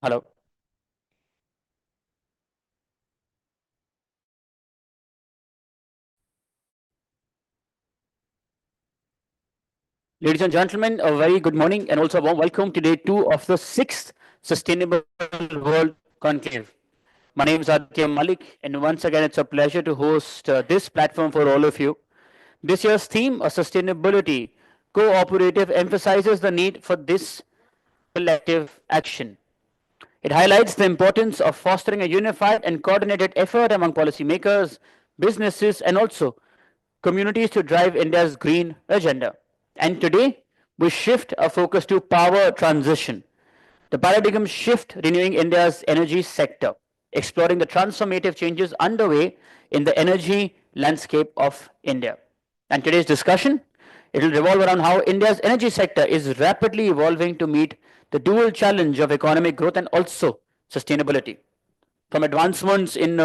Hello. Ladies and gentlemen, a very good morning and also a warm welcome to day two of the sixth Sustainable World Conclave. My name is Aditya Malik, and once again, it's a pleasure to host this platform for all of you. This year's theme, a sustainability cooperative, emphasizes the need for this collective action. It highlights the importance of fostering a unified and coordinated effort among policymakers, businesses, and also communities to drive India's green agenda. And today, we shift our focus to power transition, the paradigm shift renewing India's energy sector, exploring the transformative changes underway in the energy landscape of India. And today's discussion, it will revolve around how India's energy sector is rapidly evolving to meet the dual challenge of economic growth and also sustainability. From advancements in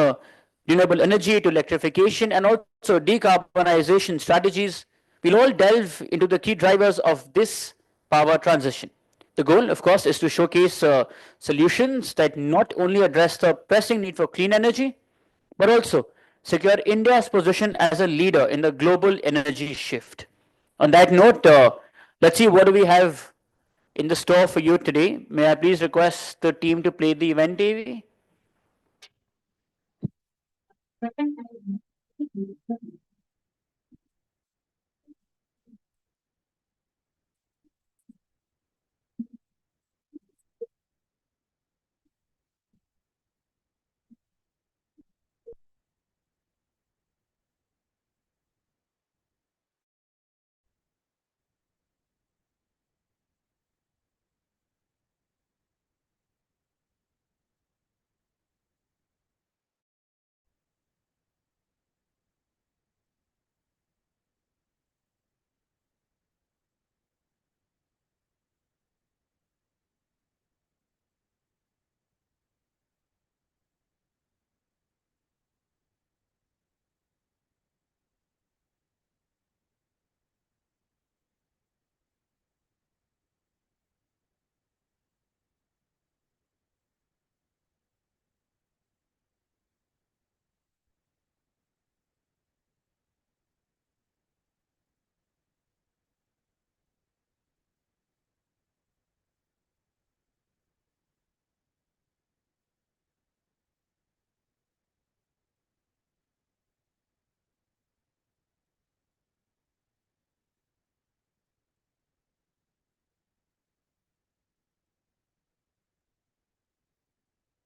renewable energy to electrification and also decarbonization strategies, we'll all delve into the key drivers of this power transition. The goal, of course, is to showcase solutions that not only address the pressing need for clean energy, but also secure India's position as a leader in the global energy shift. On that note, let's see what do we have in the store for you today. May I please request the team to play the event TV?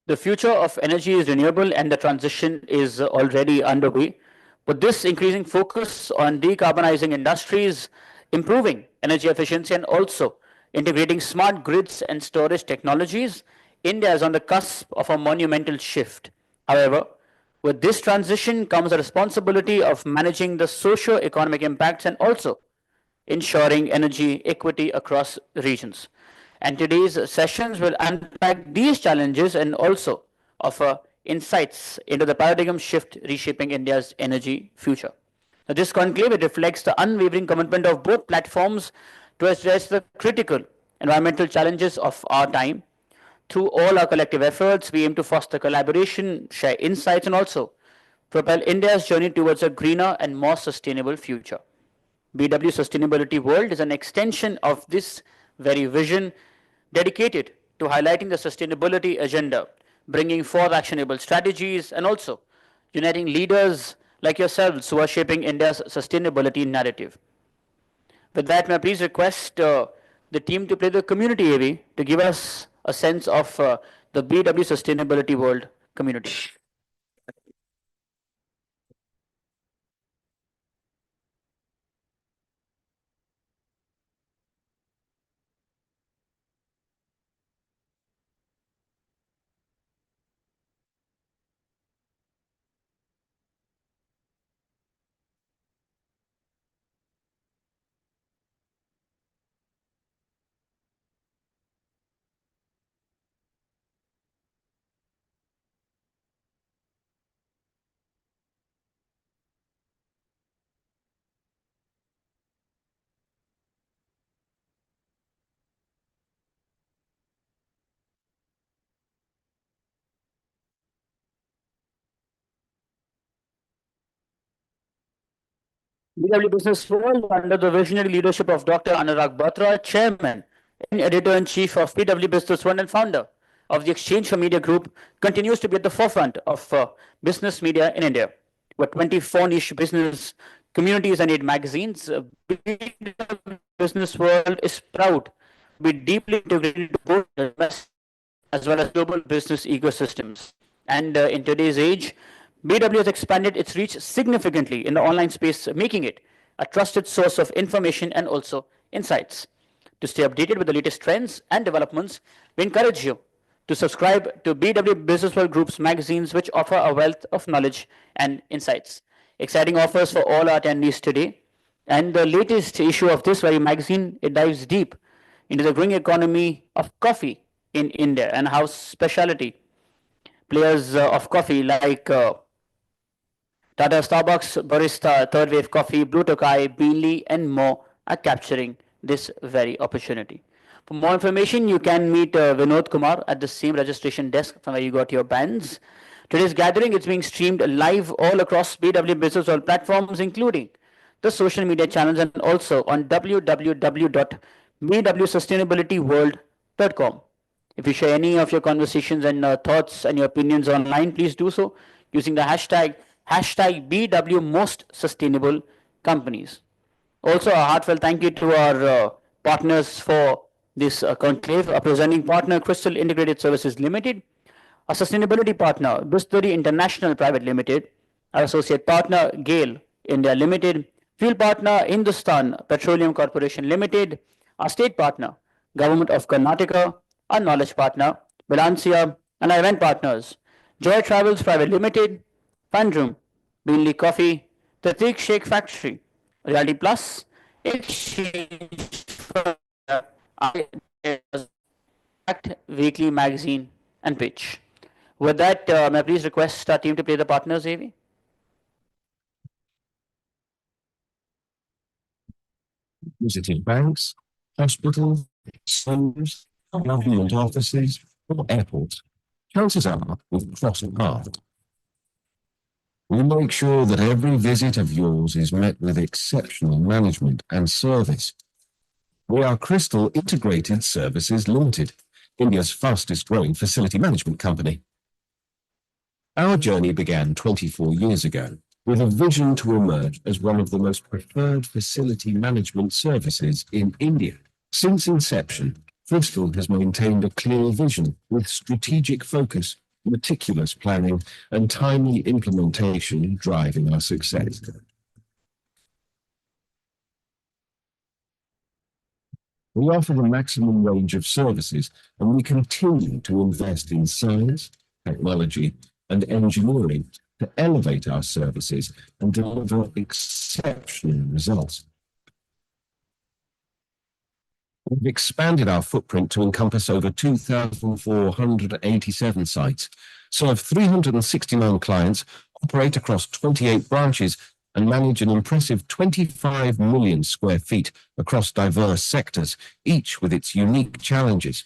The future of energy is renewable and the transition is already underway. But this increasing focus on decarbonizing industries, improving energy efficiency, and also integrating smart grids and storage technologies, India is on the cusp of a monumental shift. However, with this transition comes the responsibility of managing the socio-economic impacts and also ensuring energy equity across regions. And today's sessions will unpack these challenges and also offer insights into the paradigm shift reshaping India's energy future. Now, this conclave reflects the unwavering commitment of both platforms to address the critical environmental challenges of our time. Through all our collective efforts, we aim to foster collaboration, share insights, and also propel India's journey towards a greener and more sustainable future. BW Sustainability World is an extension of this very vision, dedicated to highlighting the sustainability agenda, bringing forth actionable strategies, and also uniting leaders like yourselves who are shaping India's sustainability narrative. With that, may I please request the team to play the community AV to give us a sense of the BW Sustainability World community. BW Business World, under the visionary leadership of Dr. Anurag Batra, Chairman and Editor-in-Chief of BW Business World and founder of the Exchange for Media Group, continues to be at the forefront of business media in India. With 24 niche business communities and 8 magazines, BW Business World is proud to be deeply integrated into both domestic as well as global business ecosystems. And in today's age, BW has expanded its reach significantly in the online space, making it a trusted source of information and also insights. To stay updated with the latest trends and developments, we encourage you to subscribe to BW Business World Group's magazines, which offer a wealth of knowledge and insights. Exciting offers for all our attendees today. And the latest issue of this very magazine, it dives deep into the growing economy of coffee in India and how specialty players of coffee like Tata Starbucks, Barista, Third Wave Coffee, Blue Tokai, Beanly, and more are capturing this very opportunity. For more information, you can meet Vinod Kumar at the same registration desk from where you got your bands. Today's gathering is being streamed live all across BW Business World platforms, including the social media channels and also on www.bwsustainabilityworld.com. If you share any of your conversations and thoughts and your opinions online, please do so using the hashtag BW Most Sustainable Companies. Also, a heartfelt thank you to our partners for this conclave. A presenting partner, Crystal Integrated Services Limited, a sustainability partner, Bisturi International Private Limited, our associate partner, GAIL India Limited, fuel partner, Hindustan Petroleum Corporation Limited, our state partner, Government of Karnataka, our knowledge partner, Bilancia, and our event partners, Joy Travels Private Limited, Fundroom, Beanley Coffee, the Thick Shake Factory, Reality Plus, Exchange for Weekly Magazine, and Pitch. With that, may I please request our team to play the partners, AV? Visited banks, hospitals, schools, government offices, or airports. Chances are we've crossed paths. We make sure that every visit of yours is met with exceptional management and service. We are Crystal Integrated Services Limited, India's fastest growing facility management company. Our journey began 24 years ago with a vision to emerge as one of the most preferred facility management services in India. Since inception, Crystal has maintained a clear vision with strategic focus, meticulous planning, and timely implementation driving our success. We offer the maximum range of services, and we continue to invest in science, technology, and engineering to elevate our services and deliver exceptional results. We've expanded our footprint to encompass over 2,487 sites, serve 369 clients, operate across 28 branches, and manage an impressive 25 million square feet across diverse sectors, each with its unique challenges.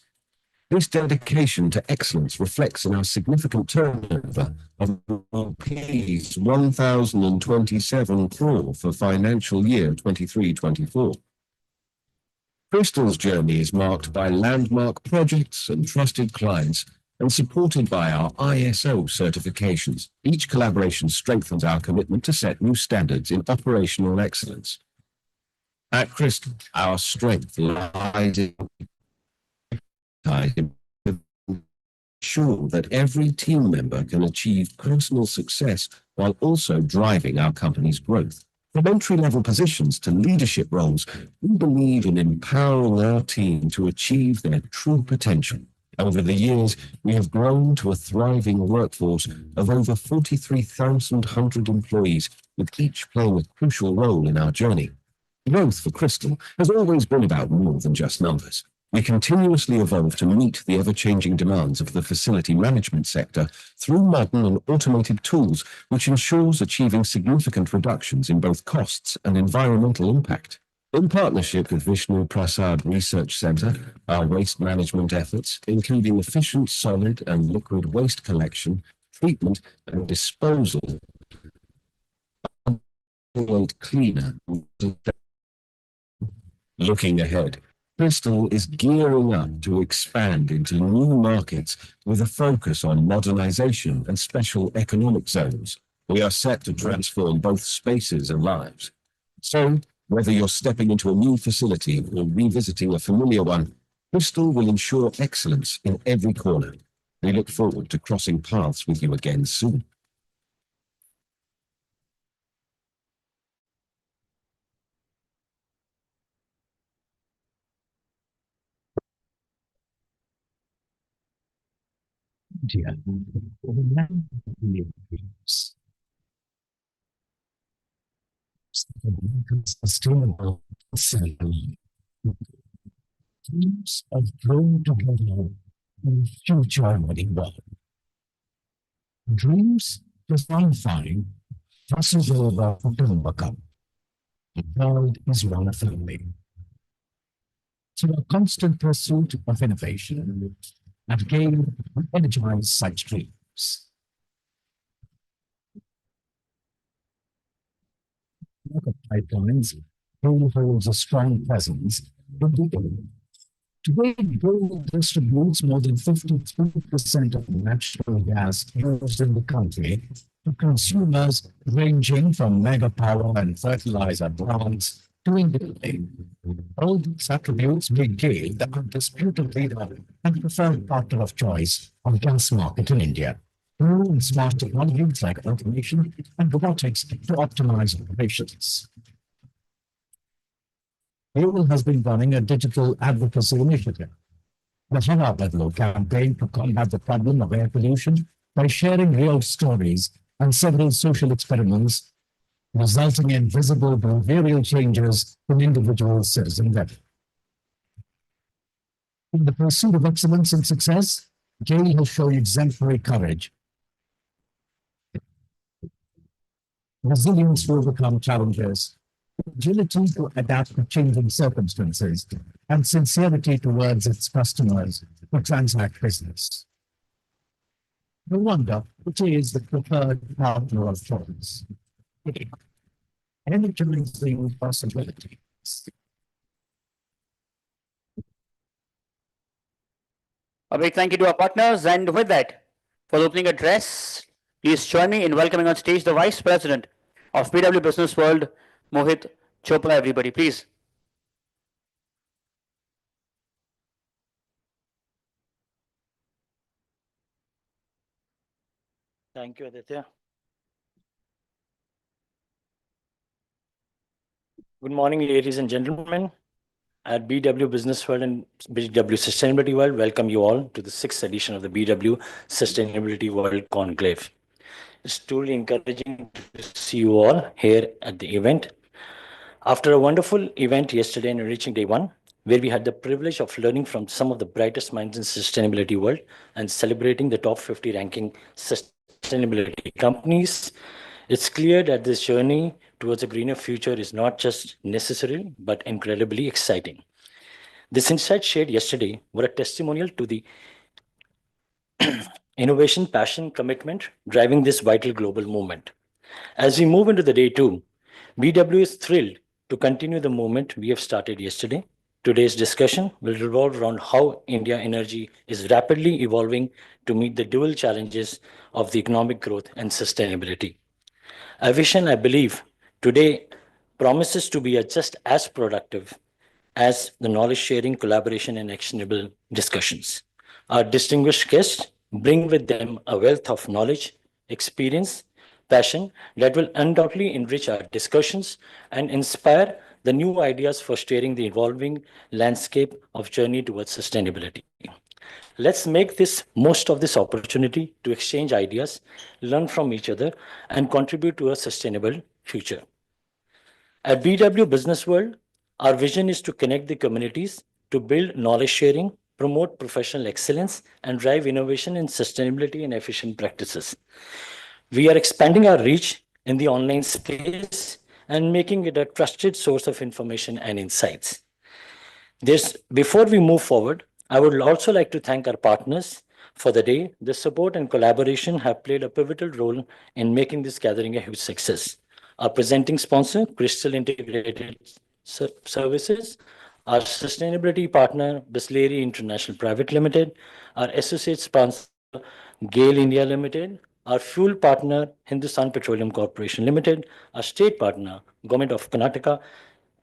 This dedication to excellence reflects in our significant turnover of rupees 1,027 crore for financial year 23-24. Crystal's journey is marked by landmark projects and trusted clients and supported by our ISO certifications. Each collaboration strengthens our commitment to set new standards in operational excellence. At Crystal, our strength lies in ensure that every team member can achieve personal success while also driving our company's growth. From entry-level positions to leadership roles, we believe in empowering our team to achieve their true potential. Over the years, we have grown to a thriving workforce of over 43,100 employees, with each playing a crucial role in our journey. Growth for Crystal has always been about more than just numbers. We continuously evolve to meet the ever-changing demands of the facility management sector through modern and automated tools, which ensures achieving significant reductions in both costs and environmental impact. In partnership with Vishnu Prasad Research Centre, our waste management efforts, including efficient solid and liquid waste collection, treatment and disposal, and cleaner. Looking ahead, Bristol is gearing up to expand into new markets with a focus on modernization and special economic zones. We are set to transform both spaces and lives. So, whether you're stepping into a new facility or revisiting a familiar one, Bristol will ensure excellence in every corner. We look forward to crossing paths with you again soon. India, the land of dreams, sustainable ceremony. Dreams of growing together in future wedding world. Dreams personifying Vasudeva Kutumbakam. The world is one family. Through a constant pursuit of innovation and gain energize such dreams. Market pipelines, gold holds a strong presence in the area. Today, gold distributes more than 53% of the natural gas used in the country to consumers ranging from mega power and fertilizer plants to industry. All these attributes make GAIL the undisputed leader and preferred partner of choice on gas market in India. New and smart technologies like automation and robotics to optimize operations. GAIL has been running a digital advocacy initiative, the Hara Badlo campaign to combat the problem of air pollution by sharing real stories and several social experiments, resulting in visible behavioral changes in individual citizen level. In the pursuit of excellence and success, GAIL has shown exemplary courage, resilience to overcome challenges, agility to adapt to changing circumstances, and sincerity towards its customers to transact business. No wonder it is the preferred partner of choice. Energizing possibilities. A big thank you to our partners. And with that, for the opening address, please join me in welcoming on stage the Vice President of BW Business World, Mohit Chopra, everybody, please. Thank you, Aditya. Good morning, ladies and gentlemen. At BW Business World and BW Sustainability World, welcome you all to the 6th edition of the BW Sustainability World Conclave. It's truly encouraging to see you all here at the event. After a wonderful event yesterday and reaching day one, where we had the privilege of learning from some of the brightest minds in sustainability world and celebrating the top 50 ranking sustainability companies, it's clear that this journey towards a greener future is not just necessary, but incredibly exciting. This insight shared yesterday were a testimonial to the innovation, passion, commitment driving this vital global movement. As we move into the day two, BW is thrilled to continue the movement we have started yesterday. Today's discussion will revolve around how India energy is rapidly evolving to meet the dual challenges of the economic growth and sustainability. A vision, I believe, today promises to be just as productive as the knowledge sharing, collaboration, and actionable discussions. Our distinguished guests bring with them a wealth of knowledge, experience, passion that will undoubtedly enrich our discussions and inspire the new ideas for steering the evolving landscape of journey towards sustainability. Let's make this most of this opportunity to exchange ideas, learn from each other, and contribute to a sustainable future. At BW Business World, our vision is to connect the communities to build knowledge sharing, promote professional excellence, and drive innovation in sustainability and efficient practices. We are expanding our reach in the online space and making it a trusted source of information and insights. Before we move forward, I would also like to thank our partners for the day. The support and collaboration have played a pivotal role in making this gathering a huge success. Our presenting sponsor, Crystal Integrated Services, our sustainability partner, Bisleri International Private Limited, our associate sponsor, GAIL India Limited, our fuel partner, Hindustan Petroleum Corporation Limited, our state partner, Government of Karnataka,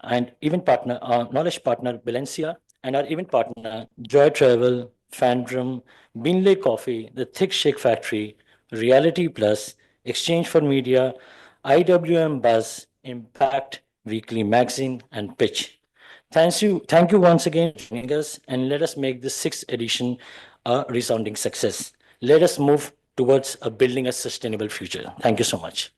and event partner, our knowledge partner, Valencia, and our event partner, Joy Travel, Fandrum, Beanley Coffee, The Thick Shake Factory, Reality Plus, Exchange for Media, IWM Buzz, Impact, Weekly Magazine, and Pitch. Thank you once again for joining us, and let us make this sixth edition a resounding success. Let us move towards building a sustainable future. Thank you so much.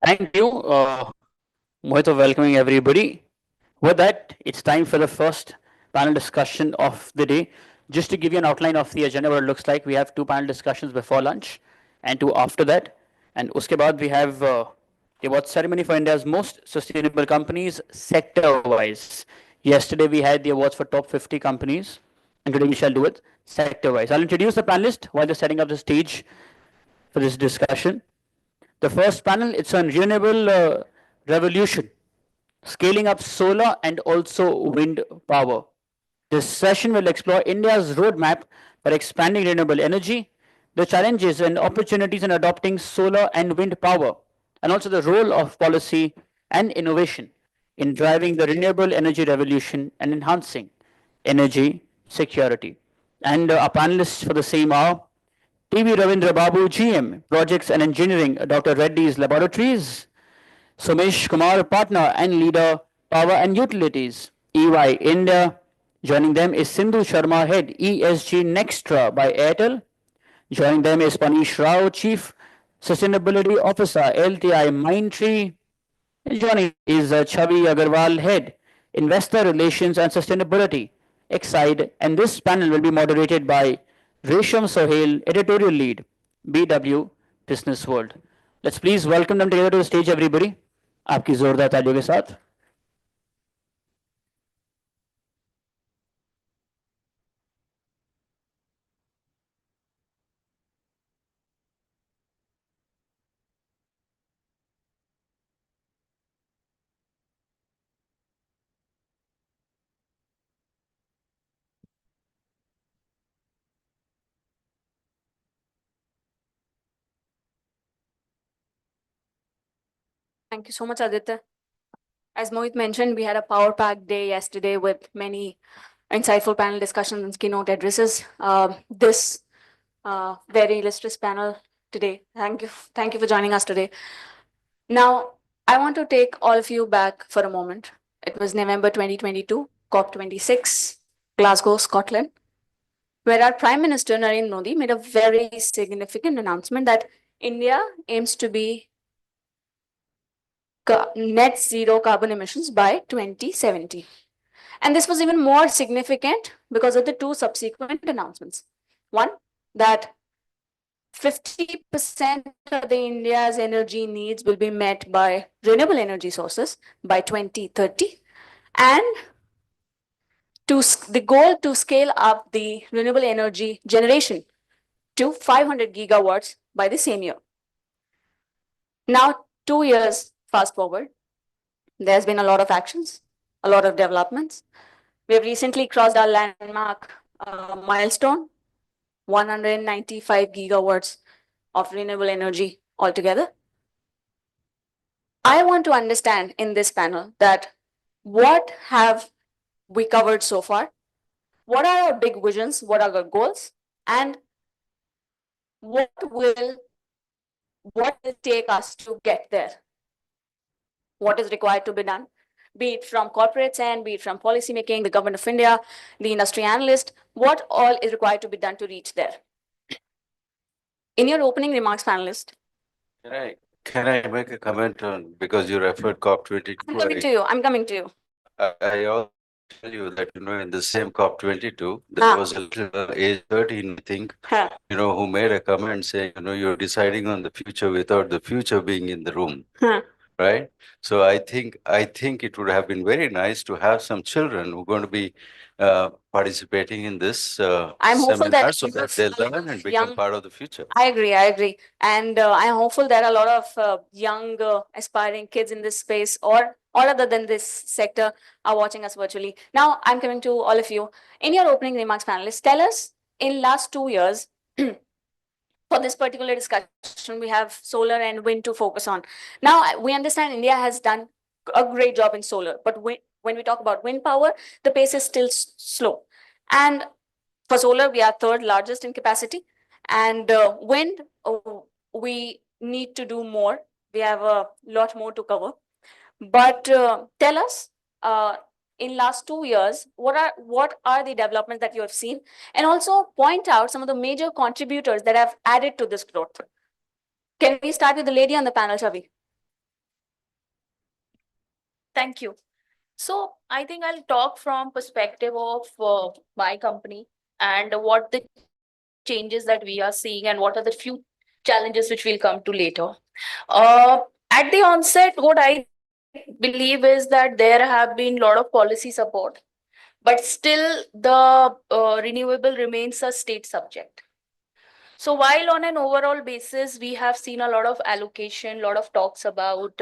Thank you, Mohit, for welcoming everybody. With that, it's time for the first panel discussion of the day. Just to give you an outline of the agenda, what it looks like, we have two panel discussions before lunch and two after that. And uske baad, we have the award ceremony for India's most sustainable companies sector-wise. Yesterday, we had the awards for top 50 companies, and today we shall do it sector-wise. I'll introduce the panelists while they're setting up the stage for this discussion. The first panel, it's on renewable revolution, scaling up solar and also wind power. This session will explore India's roadmap for expanding renewable energy, the challenges and opportunities in adopting solar and wind power, and also the role of policy and innovation in driving the renewable energy revolution and enhancing energy security. And our panelists for the same are TV Ravindra Babu, GM, Projects and Engineering, Dr. Reddy's Laboratories, Sumesh Kumar, Partner and Leader, Power and Utilities, EY India. Joining them is Sindhu Sharma, Head, ESG Nextra by Airtel. Joining them is Panish Rao, Chief Sustainability Officer, LTI Mindtree. Joining is Chavi Agarwal, Head, Investor Relations and Sustainability, Exide. And this panel will be moderated by Resham Sohail, Editorial Lead, BW Business World. Let's please welcome them together to the stage, everybody. आपकी जोरदार तालियों के साथ. Thank you so much, Aditya. As Mohit mentioned, we had a power-packed day yesterday with many insightful panel discussions and keynote addresses. This very illustrious panel today. Thank you for joining us today. Now, I want to take all of you back for a moment. It was November 2022, COP26, Glasgow, Scotland, where our Prime Minister Narendra Modi made a very significant announcement that India aims to be net zero carbon emissions by 2070. And this was even more significant because of the two subsequent announcements. One, that 50% of the India's energy needs will be met by renewable energy sources by 2030. And the goal to scale up the renewable energy generation to 500 gigawatts by the same year. Now, 2 years fast forward, there's been a lot of actions, a lot of developments. We have recently crossed our landmark milestone, 195 gigawatts of renewable energy altogether. I want to understand in this panel that what have we covered so far? What are our big visions? What are our goals? And what will it take us to get there? What is required to be done? Be it from corporates and be it from policy making, the government of India, the industry analyst, what all is required to be done to reach there? In your opening remarks, panelist. Can I make a comment on, because you referred COP22? I'm coming to you. I also tell you that, in the same COP22, there was a little age 13, I think, who made a comment saying, you're deciding on the future without the future being in the room. right? So I think it would have been very nice to have some children who are going to be participating in this I'm hopeful that seminar so that they learn and become young. part of the future. I agree. I agree. And I'm hopeful there are a lot of young aspiring kids in this space or other than this sector are watching us virtually. Now I'm coming to all of you. In your opening remarks, panelists, tell us in last 2 years, for this particular discussion, we have solar and wind to focus on. Now we understand India has done a great job in solar, but when we talk about wind power, the pace is still slow. And for solar, we are third largest in capacity, and wind, we need to do more. We have a lot more to cover. But tell us, in last 2 years, what are the developments that you have seen, and also point out some of the major contributors that have added to this growth. Can we start with the lady on the panel, Chavi? Thank you. So I think I'll talk from perspective of my company and what the changes that we are seeing and what are the few challenges which we'll come to later. At the onset, what I believe is that there have been a lot of policy support, but still the renewable remains a state subject. So while on an overall basis, we have seen a lot of allocation, lot of talks about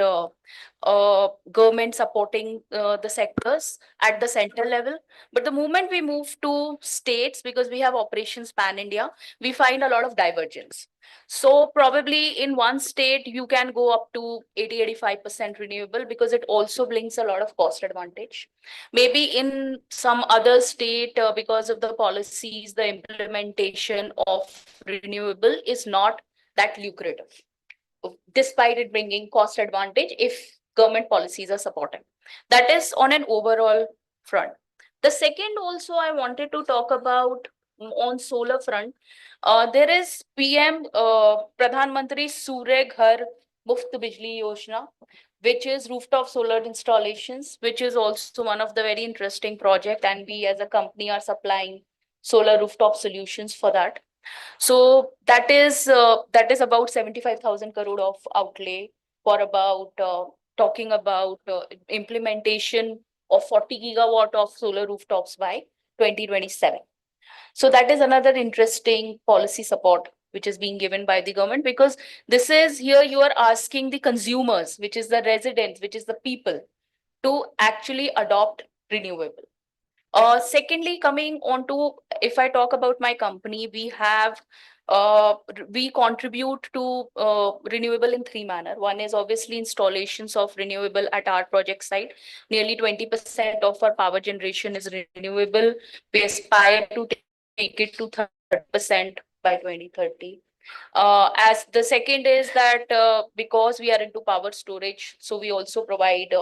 government supporting the sectors at the center level. But the moment we move to states, because we have operations pan India, we find a lot of divergence. So probably in one state, you can go up to 80-85% renewable because it also brings a lot of cost advantage. Maybe in some other state, because of the policies, the implementation of renewable is not that lucrative, despite it bringing cost advantage if government policies are supporting. That is on an overall front. The second also I wanted to talk about on solar front, there is PM Pradhan Mantri Surya Ghar Muft Bijli Yojana, which is rooftop solar installations, which is also one of the very interesting project, and we as a company are supplying solar rooftop solutions for that. So that is about 75,000 crore of outlay for about talking about implementation of 40 gigawatt of solar rooftops by 2027. So that is another interesting policy support which is being given by the government, because this is here you are asking the consumers, which is the residents, which is the people, to actually adopt renewable. Secondly, coming on to, if I talk about my company, we contribute to renewable in three manner. One is obviously installations of renewable at our project site. Nearly 20% of our power generation is renewable. We aspire to take it to 30% by 2030. As the second is that because we are into power storage, so we also provide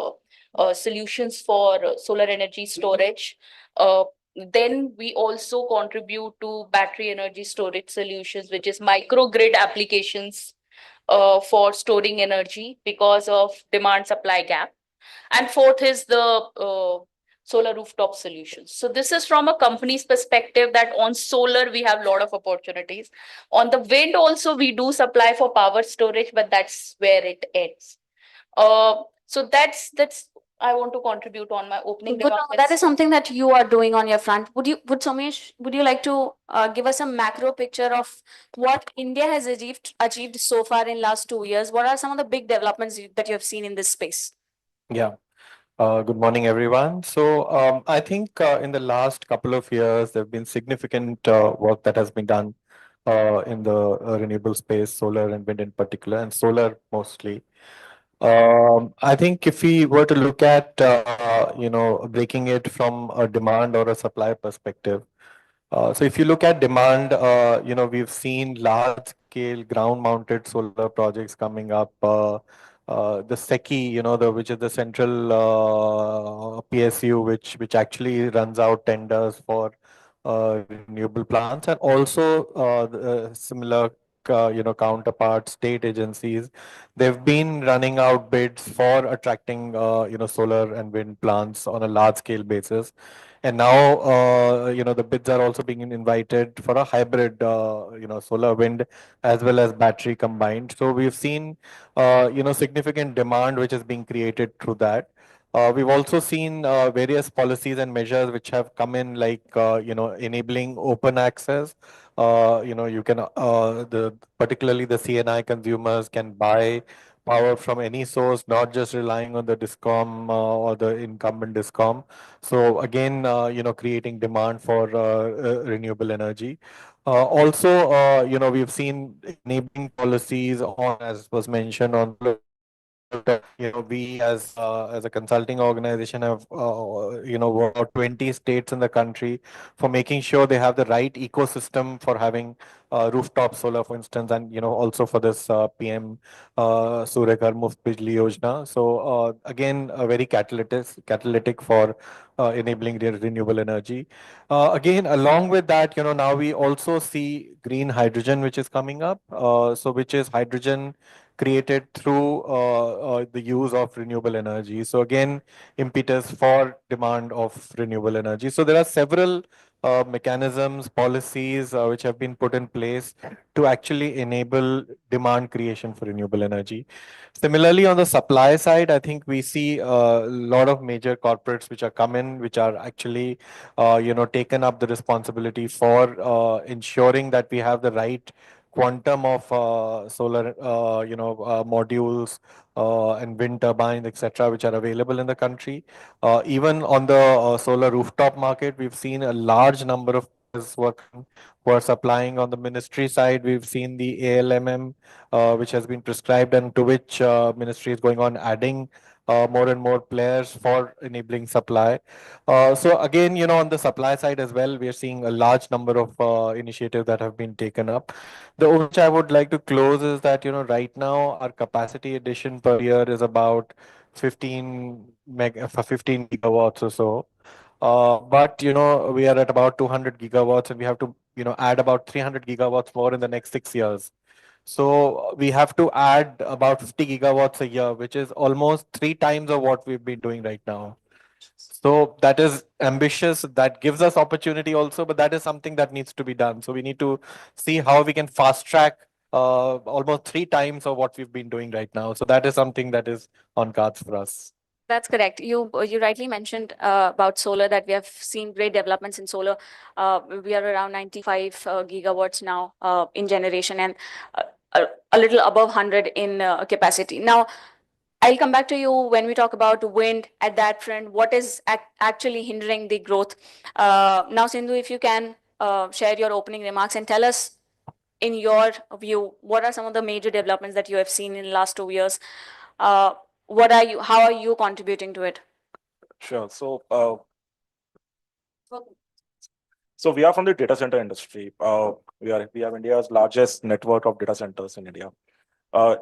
solutions for solar energy storage. Then we also contribute to battery energy storage solutions, which is microgrid applications for storing energy because of demand supply gap. And fourth is the solar rooftop solutions. So this is from a company's perspective that on solar we have a lot of opportunities. On the wind also we do supply for power storage, but that's where it ends. So that's I want to contribute on my opening Good. remarks. That is something that you are doing on your front. Would Somesh, would you like to give us a macro picture of what India has achieved so far in last 2 years? What are some of the big developments that you have seen in this space? Yeah. Good morning, everyone. So I think in the last couple of years, there have been significant work that has been done in the renewable space, solar and wind in particular, and solar mostly. I think if we were to look at, breaking it from a demand or a supply perspective, so if you look at demand, we've seen large scale ground mounted solar projects coming up. The SECI, which is the central PSU, which actually runs out tenders for renewable plants, and also similar, counterpart state agencies. They've been running out bids for attracting, solar and wind plants on a large scale basis. And now, the bids are also being invited for a hybrid, solar wind as well as battery combined. So we've seen, significant demand which is being created through that. We've also seen various policies and measures which have come in, like, enabling open access. You can, particularly the CNI consumers can buy power from any source, not just relying on the discom or the incumbent discom. So again, creating demand for renewable energy. Also, we've seen enabling policies on, as was mentioned, on we as a consulting organization have worked out 20 states in the country for making sure they have the right ecosystem for having rooftop solar, for instance, and also for this PM Surya Ghar Muft Bijli Yojana. So again, a very catalytic for enabling renewable energy. Again, along with that, now we also see green hydrogen, which is coming up. So which is hydrogen created through the use of renewable energy. So again, impetus for demand of renewable energy. So there are several mechanisms, policies which have been put in place to actually enable demand creation for renewable energy. Similarly, on the supply side, I think we see a lot of major corporates which are come in, which are actually, taken up the responsibility for ensuring that we have the right quantum of solar, modules and wind turbines, etc., which are available in the country. Even on the solar rooftop market, we've seen a large number of players who are supplying. On the ministry side, we've seen the ALMM, which has been prescribed, and to which ministry is going on adding more and more players for enabling supply. So again, on the supply side as well, we are seeing a large number of initiatives that have been taken up. The which I would like to close is that, right now our capacity addition per year is about 15 gigawatts or so. But, we are at about 200 gigawatts, and we have to, add about 300 gigawatts more in the next 6 years. So we have to add about 50 gigawatts a year, which is almost 3 times of what we've been doing right now. So that is ambitious. That gives us opportunity also, but that is something that needs to be done. So we need to see how we can fast track almost 3 times of what we've been doing right now. So that is something that is on cards for us. That's correct. You rightly mentioned about solar, that we have seen great developments in solar. We are around 95 gigawatts now in generation, and a little above 100 in capacity. Now, I'll come back to you when we talk about wind at that front. What is actually hindering the growth? Now, Sindhu, if you can share your opening remarks and tell us, in your view, what are some of the major developments that you have seen in the last 2 years? How are you contributing to it? Sure. So we are from the data center industry. We have India's largest network of data centers in India.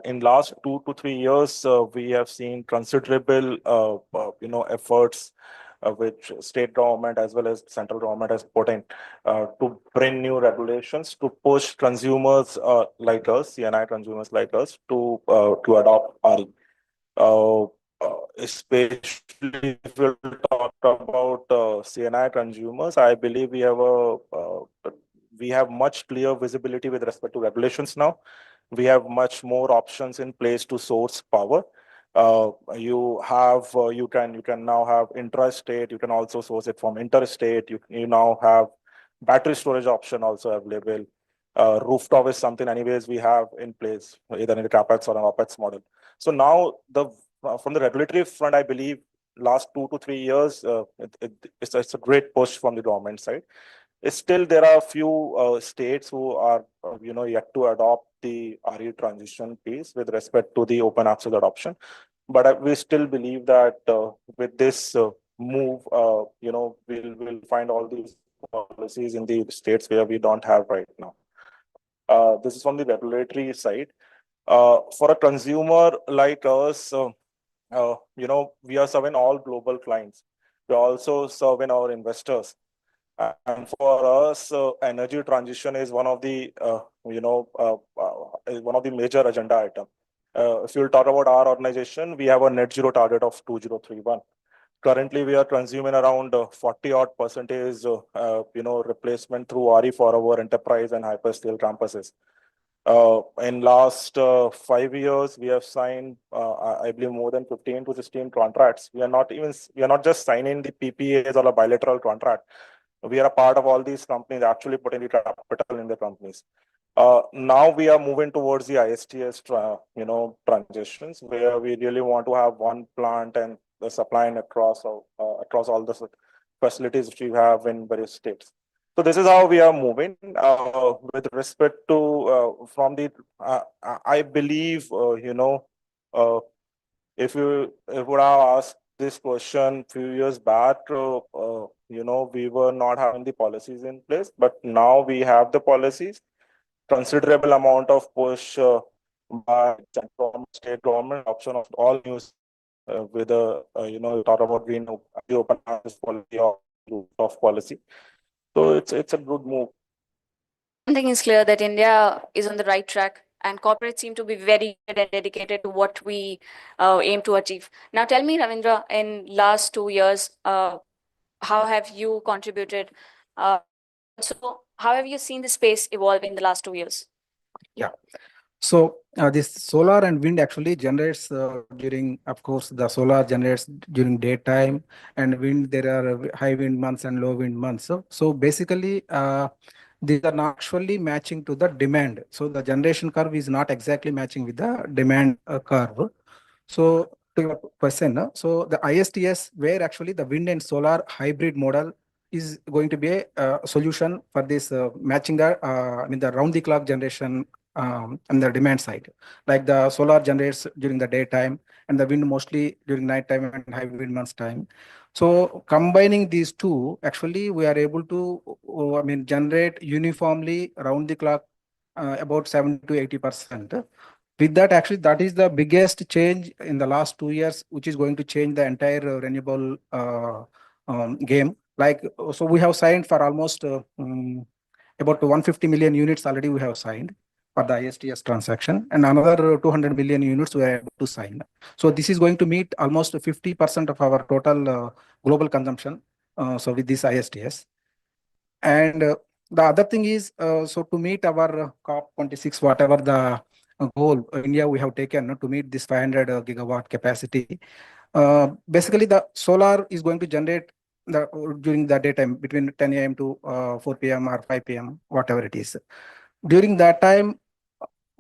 In last 2 to 3 years, we have seen considerable, efforts which state government as well as central government has put in to bring new regulations to push consumers like us, CNI consumers like us, to adopt RE. Especially if we'll talk about CNI consumers, I believe we have much clear visibility with respect to regulations now. We have much more options in place to source power. You can now have intrastate. You can also source it from interstate. You now have battery storage option also available. Rooftop is something anyways we have in place, either in the capex or an opex model. So now from the regulatory front, I believe last 2 to 3 years, it's a great push from the government side. Still, there are a few states who are, yet to adopt the RE transition piece with respect to the open access adoption. But we still believe that with this move, we'll find all these policies in the states where we don't have right now. This is from the regulatory side. For a consumer like us, we are serving all global clients. We're also serving our investors. And for us, energy transition is one of the major agenda item. If you'll talk about our organization, we have a net zero target of 2031. Currently, we are consuming around 40 odd percentage, replacement through RE for our enterprise and hyperscale campuses. In last 5 years, we have signed, I believe, more than 15 to 16 contracts. We are not just signing the PPAs or a bilateral contract. We are a part of all these companies actually putting the capital in the companies. Now we are moving towards the ISTS, transitions where we really want to have one plant and the supplying across all the facilities which we have in various states. So this is how we are moving. With respect to I believe if you would have asked this question few years back, we were not having the policies in place, but now we have the policies. Considerable amount of push by central government, state government, option of all news with talk about green the open access policy or of policy. So it's a good move. One thing is clear that India is on the right track and corporates seem to be very good and dedicated to what we aim to achieve. Now tell me, Ravindra, in last 2 years, how have you contributed? So how have you seen the space evolve in the last 2 years? Yeah. So this solar and wind actually generates during, of course, the solar generates during daytime, and wind, there are high wind months and low wind months. So basically, these are not actually matching to the demand. So the generation curve is not exactly matching with the demand curve. So to your question, so the ISTS, where actually the wind and solar hybrid model is going to be a solution for this matching the the round the clock generation and the demand side. Like the solar generates during the daytime and the wind mostly during nighttime and high wind months time. So combining these two, actually we are able to generate uniformly round the clock about 70 to 80%. With that, actually, that is the biggest change in the last 2 years, which is going to change the entire renewable game. Like, so we have signed for almost about 150 million units already we have signed for the ISTS transaction, and another 200 million units we are able to sign. So this is going to meet almost 50% of our total global consumption. So with this ISTS. And the other thing is, so to meet our COP26, whatever the goal India we have taken to meet this 500 gigawatt capacity, basically the solar is going to generate during the daytime between 10 a.m. to 4 p.m. or 5 p.m., whatever it is. During that time,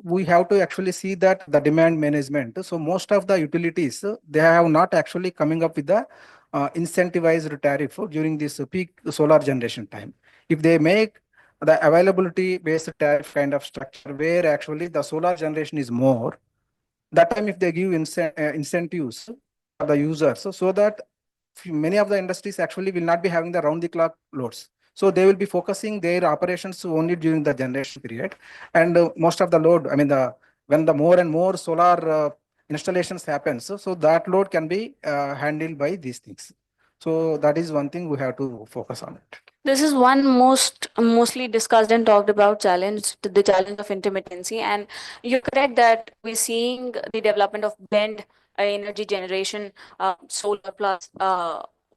we have to actually see that the demand management. So most of the utilities, they have not actually coming up with the incentivized tariff during this peak solar generation time. If they make the availability based tariff kind of structure where actually the solar generation is more, that time if they give incentives for the users, so that many of the industries actually will not be having the round the clock loads. So they will be focusing their operations only during the generation period. And most of the load, when the more and more solar installations happens, so that load can be handled by these things. So that is one thing we have to focus on it. This is one mostly discussed and talked about challenge, the challenge of intermittency. And you're correct that we're seeing the development of blend energy generation, solar plus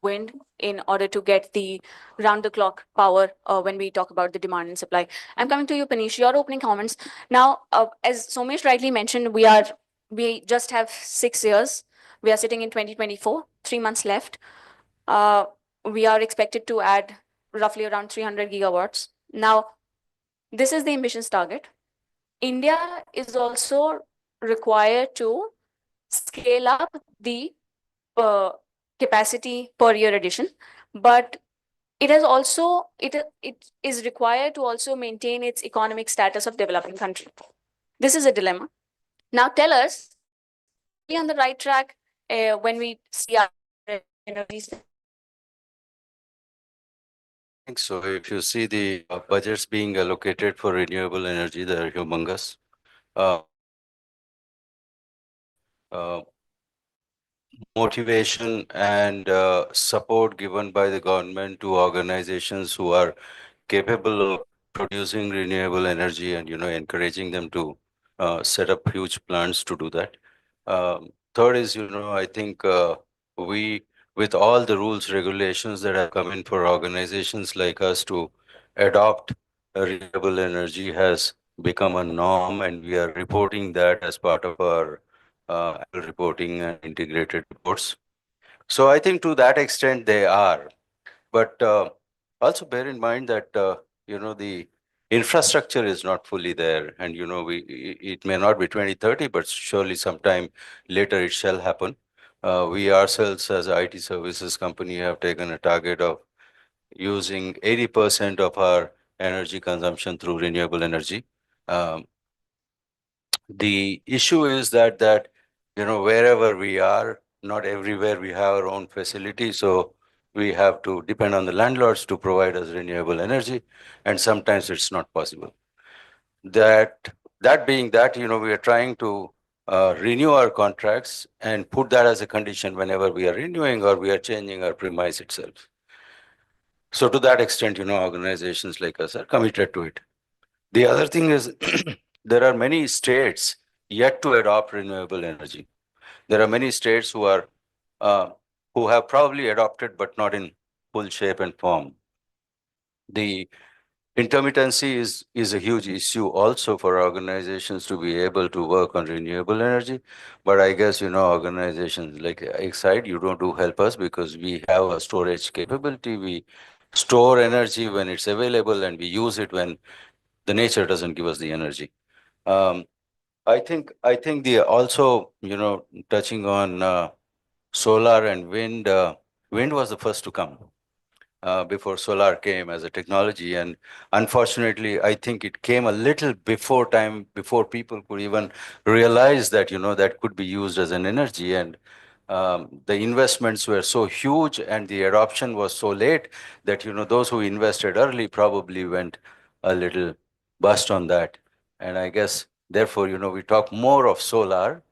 wind, in order to get the round the clock power when we talk about the demand and supply. I'm coming to you, Panish, your opening comments. Now, as Somesh rightly mentioned, we just have 6 years. We are sitting in 2024, 3 months left. We are expected to add roughly around 300 gigawatts. Now, this is the emissions target. India is also required to scale up the capacity per year addition, but it is required to also maintain its economic status of developing country. This is a dilemma. Now, tell us, are we on the right track when we see our energy? I think so. If you see the budgets being allocated for renewable energy, they're humongous. Motivation and support given by the government to organizations who are capable of producing renewable energy and encouraging them to set up huge plants to do that. Third is I think we with all the rules, regulations that have come in for organizations like us to adopt renewable energy has become a norm, and we are reporting that as part of our annual reporting and integrated reports. So I think to that extent they are. But also bear in mind that the infrastructure is not fully there, and it may not be 2030, but surely sometime later it shall happen. We ourselves, as an IT services company, have taken a target of using 80% of our energy consumption through renewable energy. Um, the issue is that wherever we are, not everywhere we have our own facility, so we have to depend on the landlords to provide us renewable energy, and sometimes it's not possible. That being that, we are trying to renew our contracts and put that as a condition whenever we are renewing or we are changing our premise itself. So to that extent, organizations like us are committed to it. The other thing is there are many states yet to adopt renewable energy. There are many states uh, who have probably adopted but not in full shape and form. The intermittency is a huge issue also for organizations to be able to work on renewable energy. But I guess, organizations like Excite, you don't do help us because we have a storage capability. We store energy when it's available and we use it when the nature doesn't give us the energy. Um, I think the also, touching on solar and wind, wind was the first to come before solar came as a technology. And unfortunately, I think it came a little before time, before people could even realize that, that could be used as an energy. And the investments were so huge and the adoption was so late that, those who invested early probably went a little bust on that. And I guess, therefore, we talk more of solar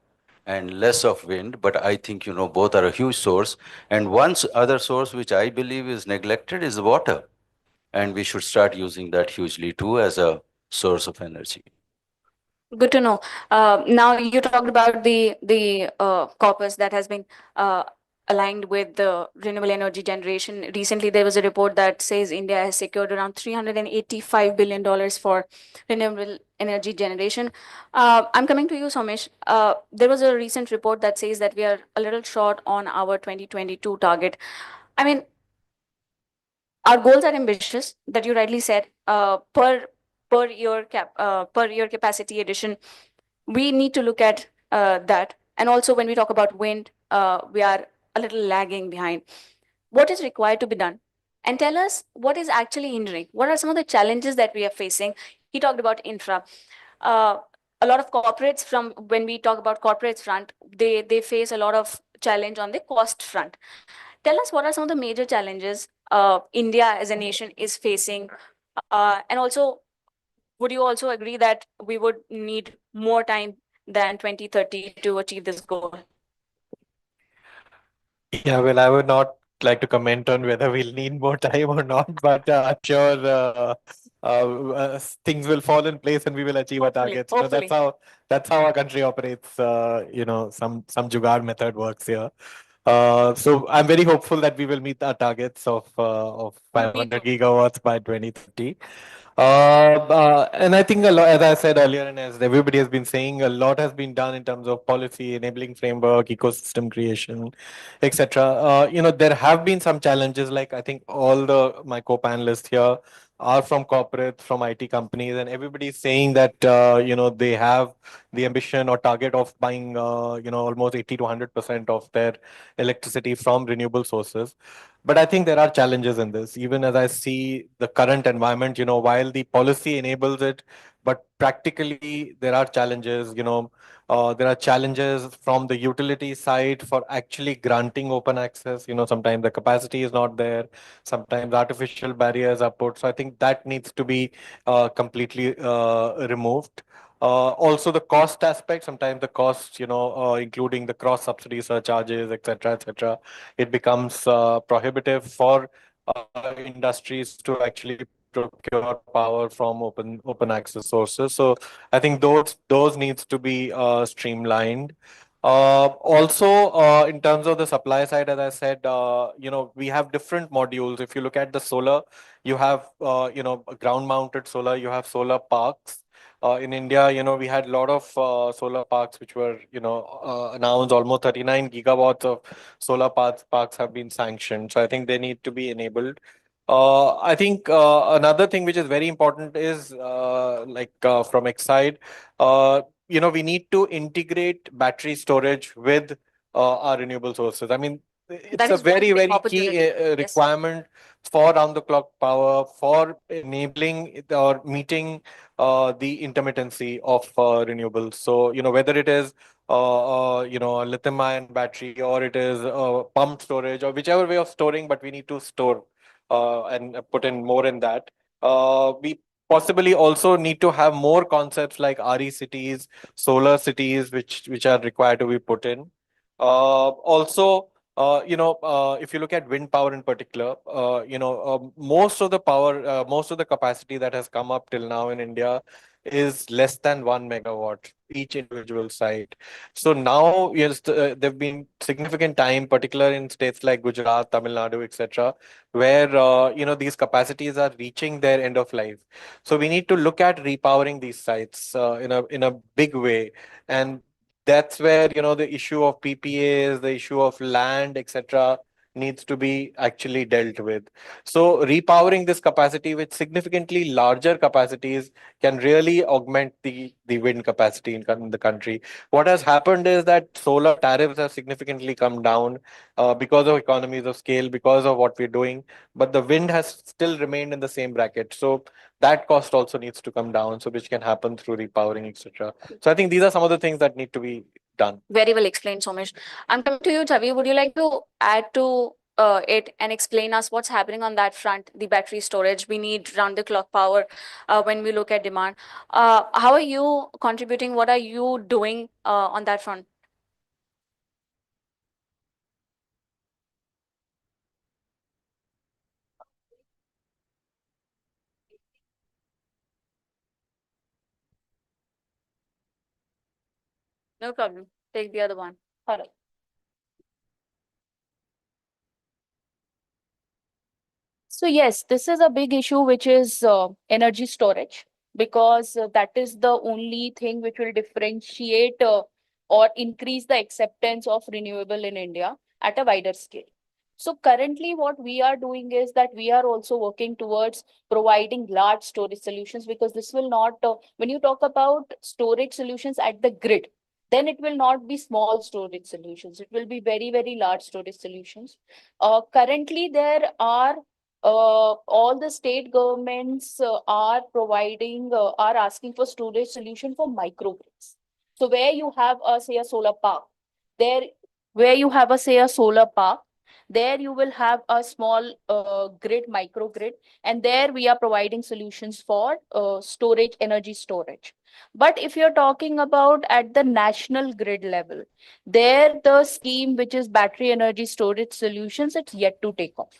and less of wind, but I think, both are a huge source. And other source which I believe is neglected is water. And we should start using that hugely too as a source of energy. Good to know. Now you talked about the corpus that has been uh, aligned with the renewable energy generation. Recently, there was a report that says India has secured around $385 billion for renewable energy generation. I'm coming to you, Somesh. There was a recent report that says that we are a little short on our 2022 target. I mean, our goals are ambitious, that you rightly said. Per year capacity addition, we need to look at that. And also, when we talk about wind, we are a little lagging behind. What is required to be done? And tell us what is actually hindering. What are some of the challenges that we are facing? He talked about infra. Uh, a lot of corporates, from when we talk about corporates front, they face a lot of challenge on the cost front. Tell us what are some of the major challenges India as a nation is facing, and also, would you also agree that we would need more time than 2030 to achieve this goal? Yeah, well, I would not like to comment on whether we'll need more time or not, but I'm sure things will fall in place and we will achieve our Hopefully, targets. You know, hopefully. that's how our country operates. Some jugaad method works here. So I'm very hopeful that we will meet our targets of Me 500 too. gigawatts by 2030. And I think a lot, as I said earlier, and as everybody has been saying, a lot has been done in terms of policy, enabling framework, ecosystem creation, etc. There have been some challenges. Like I think all my co-panelists here are from corporates, from IT companies, and everybody is saying that they have the ambition or target of buying almost 80 to 100% of their electricity from renewable sources. But I think there are challenges in this. Even as I see the current environment, while the policy enables it, but practically there are challenges. There are challenges from the utility side for actually granting open access. Sometimes the capacity is not there. Sometimes artificial barriers are put. So I think that needs to be completely removed. Also, the cost aspect, sometimes the cost, including the cross subsidy surcharges, etc., it becomes prohibitive for industries to actually procure power from open access sources. So I think those needs to be streamlined. Also, in terms of the supply side, as I said, we have different modules. If you look at the solar, you have, ground mounted solar, you have solar parks. In India, we had a lot of solar parks which were, announced. Almost 39 gigawatts of solar parks have been sanctioned. So I think they need to be enabled. I think another thing which is very important is from Exide, we need to integrate battery storage with our renewable sources. I mean, it's That a is one very, big very key opportunity. Yes. requirement for round the clock power, for enabling or meeting the intermittency of renewables. So, whether it is a lithium ion battery or it is pumped storage or whichever way of storing, but we need to store and put in more in that. We possibly also need to have more concepts like RE cities, solar cities, which are required to be put in. Also, if you look at wind power in particular, most of the power, most of the capacity that has come up till now in India is less than 1 megawatt each individual site. So now, yes, there've been significant time, particularly in states like Gujarat, Tamil Nadu, etc., where these capacities are reaching their end of life. So we need to look at repowering these sites in a big way, and that's where the issue of PPAs, the issue of land, etc., needs to be actually dealt with. So repowering this capacity with significantly larger capacities can really augment the wind capacity in the country. What has happened is that solar tariffs have significantly come down because of economies of scale, because of what we're doing, but the wind has still remained in the same bracket. So that cost also needs to come down, so which can happen through repowering, etc. So I think these are some of the things that need to be done. Very well explained, Somesh. I'm coming to you, Chavi. Would you like to add to it and explain us what's happening on that front, the battery storage? We need round the clock power when we look at demand. How are you contributing? What are you doing on that front? No problem. Take the other one. All right. So yes, this is a big issue, which is energy storage, because that is the only thing which will differentiate or increase the acceptance of renewable in India at a wider scale. So currently what we are doing is that we are also working towards providing large storage solutions, because this will not, when you talk about storage solutions at the grid, then it will not be small storage solutions. It will be very, very large storage solutions. Currently, there are all the state governments are providing, are asking for storage solution for microgrids. So where you have say a solar park, there, where you have say a solar park, there you will have a small grid, microgrid, and there we are providing solutions for storage, energy storage. But if you're talking about at the national grid level, there the scheme which is battery energy storage solutions, it's yet to take off.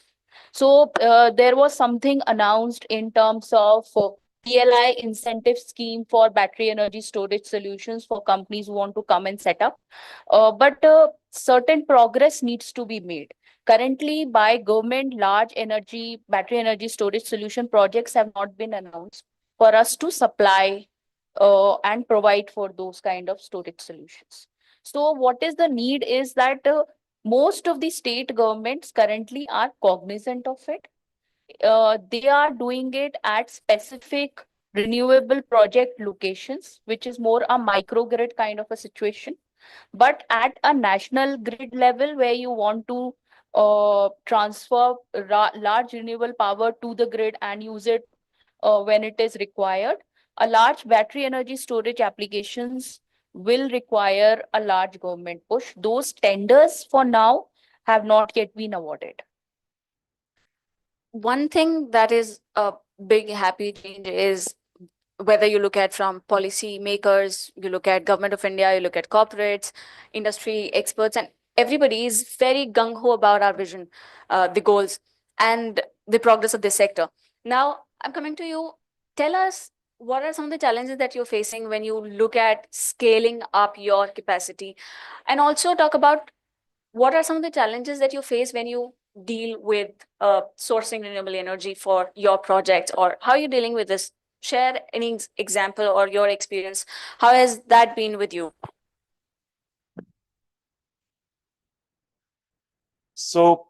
So there was something announced in terms of PLI incentive scheme for battery energy storage solutions for companies who want to come and set up. But certain progress needs to be made. Currently, by government, large energy, battery energy storage solution projects have not been announced for us to supply and provide for those kind of storage solutions. So what is the need is that most of the state governments currently are cognizant of it. They are doing it at specific renewable project locations, which is more a microgrid kind of a situation. But at a national grid level, where you want to transfer large renewable power to the grid and use it when it is required, a large battery energy storage applications will require a large government push. Those tenders for now have not yet been awarded. One thing that is a big happy change is whether you look at from policy makers, you look at government of India, you look at corporates, industry experts, and everybody is very gung-ho about our vision, the goals, and the progress of this sector. Now, I'm coming to you. Tell us what are some of the challenges that you're facing when you look at scaling up your capacity? And also talk about what are some of the challenges that you face when you deal with sourcing renewable energy for your projects, or how are you dealing with this? Share any example or your experience. How has that been with you? So,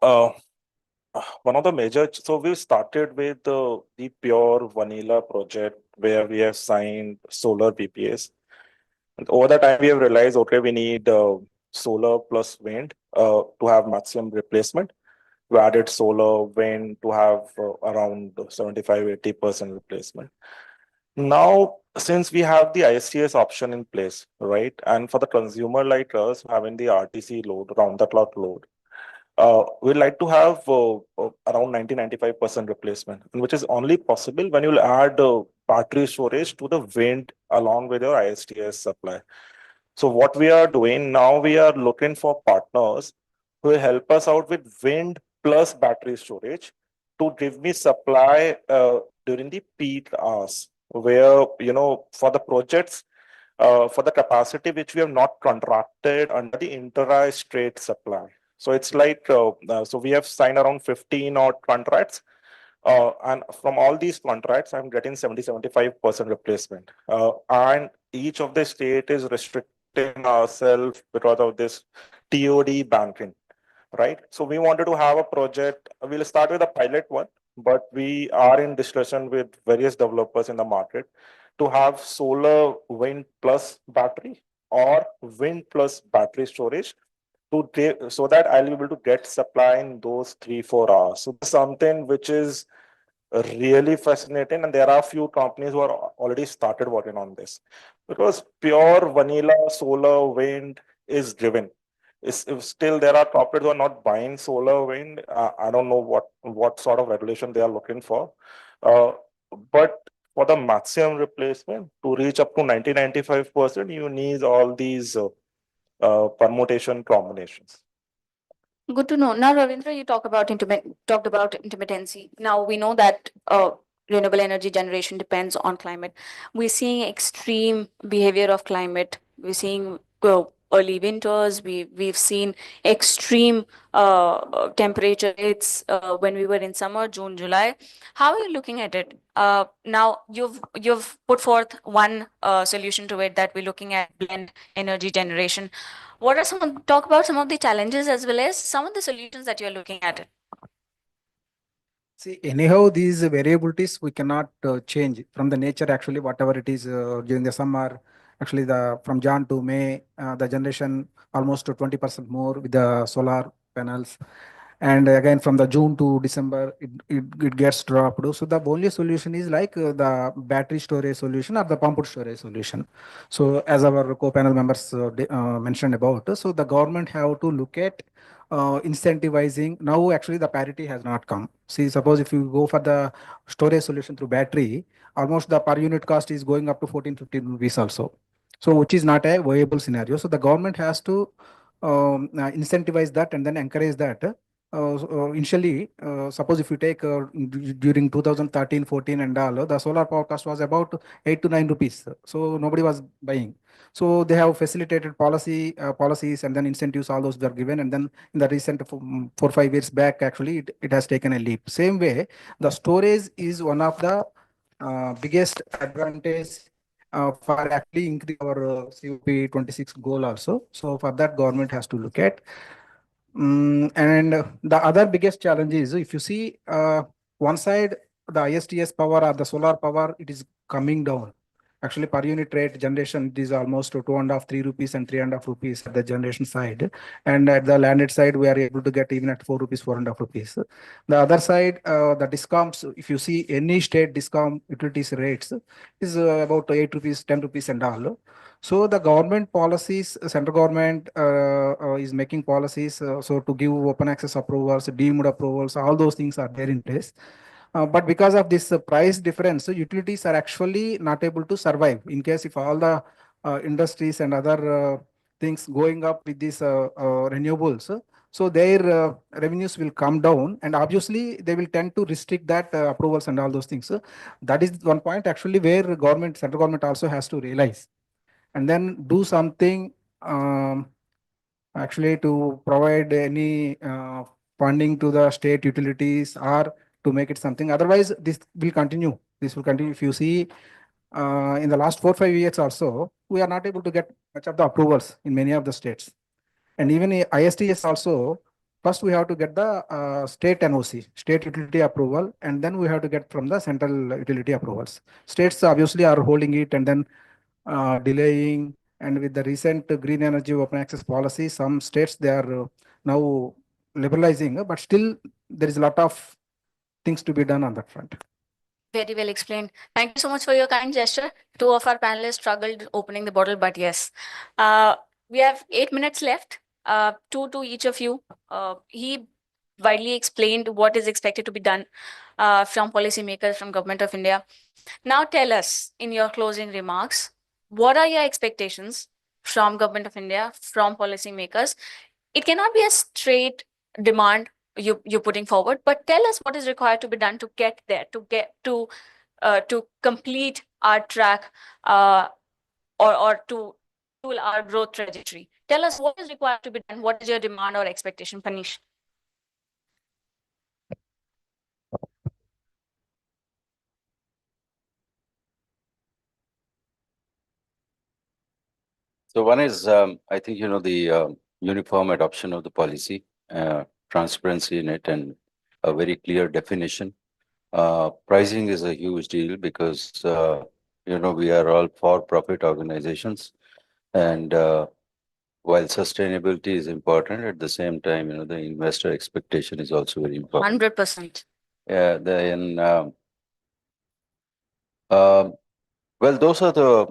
one of the major, so we started with the pure vanilla project where we have signed solar PPAs. And over the time, we have realized, okay, we need solar plus wind to have maximum replacement. We added solar, wind to have around 75-80% replacement. Now, since we have the ISTS option in place, right, and for the consumer like us having the RTC load, round the clock load, we'd like to have around 90-95% replacement, which is only possible when you'll add battery storage to the wind along with your ISTS supply. So what we are doing now, we are looking for partners who will help us out with wind plus battery storage to give me supply during the peak hours, where, for the projects, for the capacity which we have not contracted under the intra-state supply. So it's like, so we have signed around 15 odd contracts. And from all these contracts, I'm getting 70-75% replacement. And each of the state is restricting ourselves because of this TOD banking, right? So we wanted to have a project. We'll start with a pilot one, but we are in discussion with various developers in the market to have solar, wind plus battery or wind plus battery storage so that I'll be able to get supply in those 3-4 hours. So something which is really fascinating, and there are a few companies who are already started working on this, because pure vanilla solar wind is driven. If still there are corporates who are not buying solar wind. I don't know what sort of regulation they are looking for, but for the maximum replacement to reach up to 90-95%, you need all these permutation combinations. Good to know. Now, Ravindra, you talked about intermittency. Now we know that renewable energy generation depends on climate. We're seeing extreme behavior of climate. We're seeing early winters. We've seen extreme temperature rates when we were in summer, June, July. How are you looking at it? Now you've put forth one solution to it, that we're looking at blend energy generation. What are talk about some of the challenges as well as some of the solutions that you're looking at it? See, anyhow, these variabilities we cannot change from the nature. Actually, whatever it is during the summer, actually the from Jan to May, the generation almost to 20% more with the solar panels. And again, from the June to December, it gets dropped. So the only solution is like the battery storage solution or the pumped storage solution. So as our co-panel members mentioned about, so the government have to look at incentivizing. Now actually the parity has not come. See, suppose if you go for the storage solution through battery, almost the per unit cost is going up to 14-15 rupees also. So which is not a viable scenario. So the government has to incentivize that and then encourage that. Initially, suppose if you take during 2013-14 and all, the solar power cost was about 8 to 9 rupees. So nobody was buying. So they have facilitated policies and then incentives, all those were given. And then in the recent 4-5 years back, actually, it has taken a leap. Same way, the storage is one of the biggest advantage for actually increase our COP26 goal also. So for that, government has to look at. And the other biggest challenge is, if you see one side, the ISTS power or the solar power, it is coming down. Actually, per unit rate generation, it is almost 2.5, 3 rupees and 3.5 rupees at the generation side. And at the landed side, we are able to get even at 4 rupees, 4.5 rupees. The other side, the discoms, if you see any state discom utilities rates, is about 8 rupees, 10 rupees and all. So the government policies, central government is making policies so to give open access approvals, deemed approvals, all those things are there in place. But because of this price difference, utilities are actually not able to survive. In case if all the industries and other things going up with these renewables, So their revenues will come down, and obviously they will tend to restrict that approvals and all those things. So that is one point actually where government, central government also has to realize and then do something actually to provide any funding to the state utilities or to make it something. Otherwise, this will continue. This will continue. If you see in the last 4 5 years also, we are not able to get much of the approvals in many of the states. And even ISTS also, first we have to get the state NOC, state utility approval, and then we have to get from the central utility approvals. States obviously are holding it and then delaying. And with the recent green energy open access policy, some states they are now liberalizing, but still there is a lot of things to be done on that front. Very well explained. Thank you so much for your kind gesture. Two of our panelists struggled opening the bottle, but yes. We have 8 minutes left, two to each of you. He widely explained what is expected to be done from policymakers, from Government of India. Now tell us in your closing remarks, what are your expectations from Government of India, from policymakers? It cannot be a straight demand you're putting forward, but tell us what is required to be done to get there, to complete our track or to fuel our growth trajectory. Tell us what is required to be done. What is your demand or expectation, Panish? So one is, I think, the uniform adoption of the policy, transparency in it, and a very clear definition. Pricing is a huge deal because, we are all for-profit organizations. And while sustainability is important, at the same time, the investor expectation is also very important. 100%. Yeah, then, well, those are the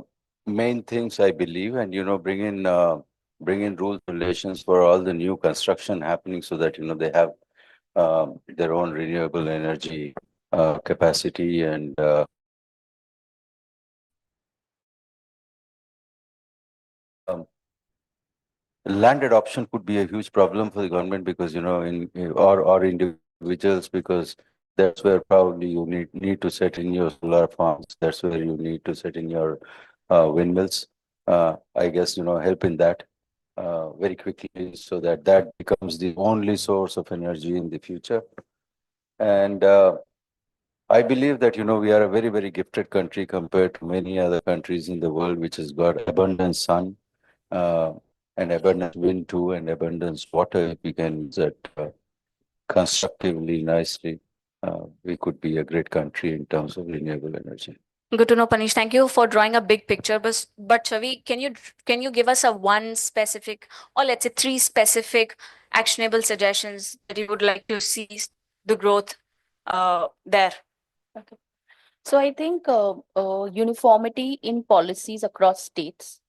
main things I believe, and bring in rules regulations for all the new construction happening, so that they have their own renewable energy capacity. And land adoption could be a huge problem for the government, because or individuals, because that's where probably you need to set in your solar farms. That's where you need to set in your windmills. I guess help in that very quickly, so that becomes the only source of energy in the future. And I believe that we are a very, very gifted country compared to many other countries in the world, which has got abundant sun and abundant wind too, and abundance water. If we can use that constructively, nicely, we could be a great country in terms of renewable energy. Good to know, Panish. Thank you for drawing a big picture. But Chavi, can you give us a one specific, or let's say 3 specific actionable suggestions that you would like to see the growth there? Okay. So I think uniformity in policies across states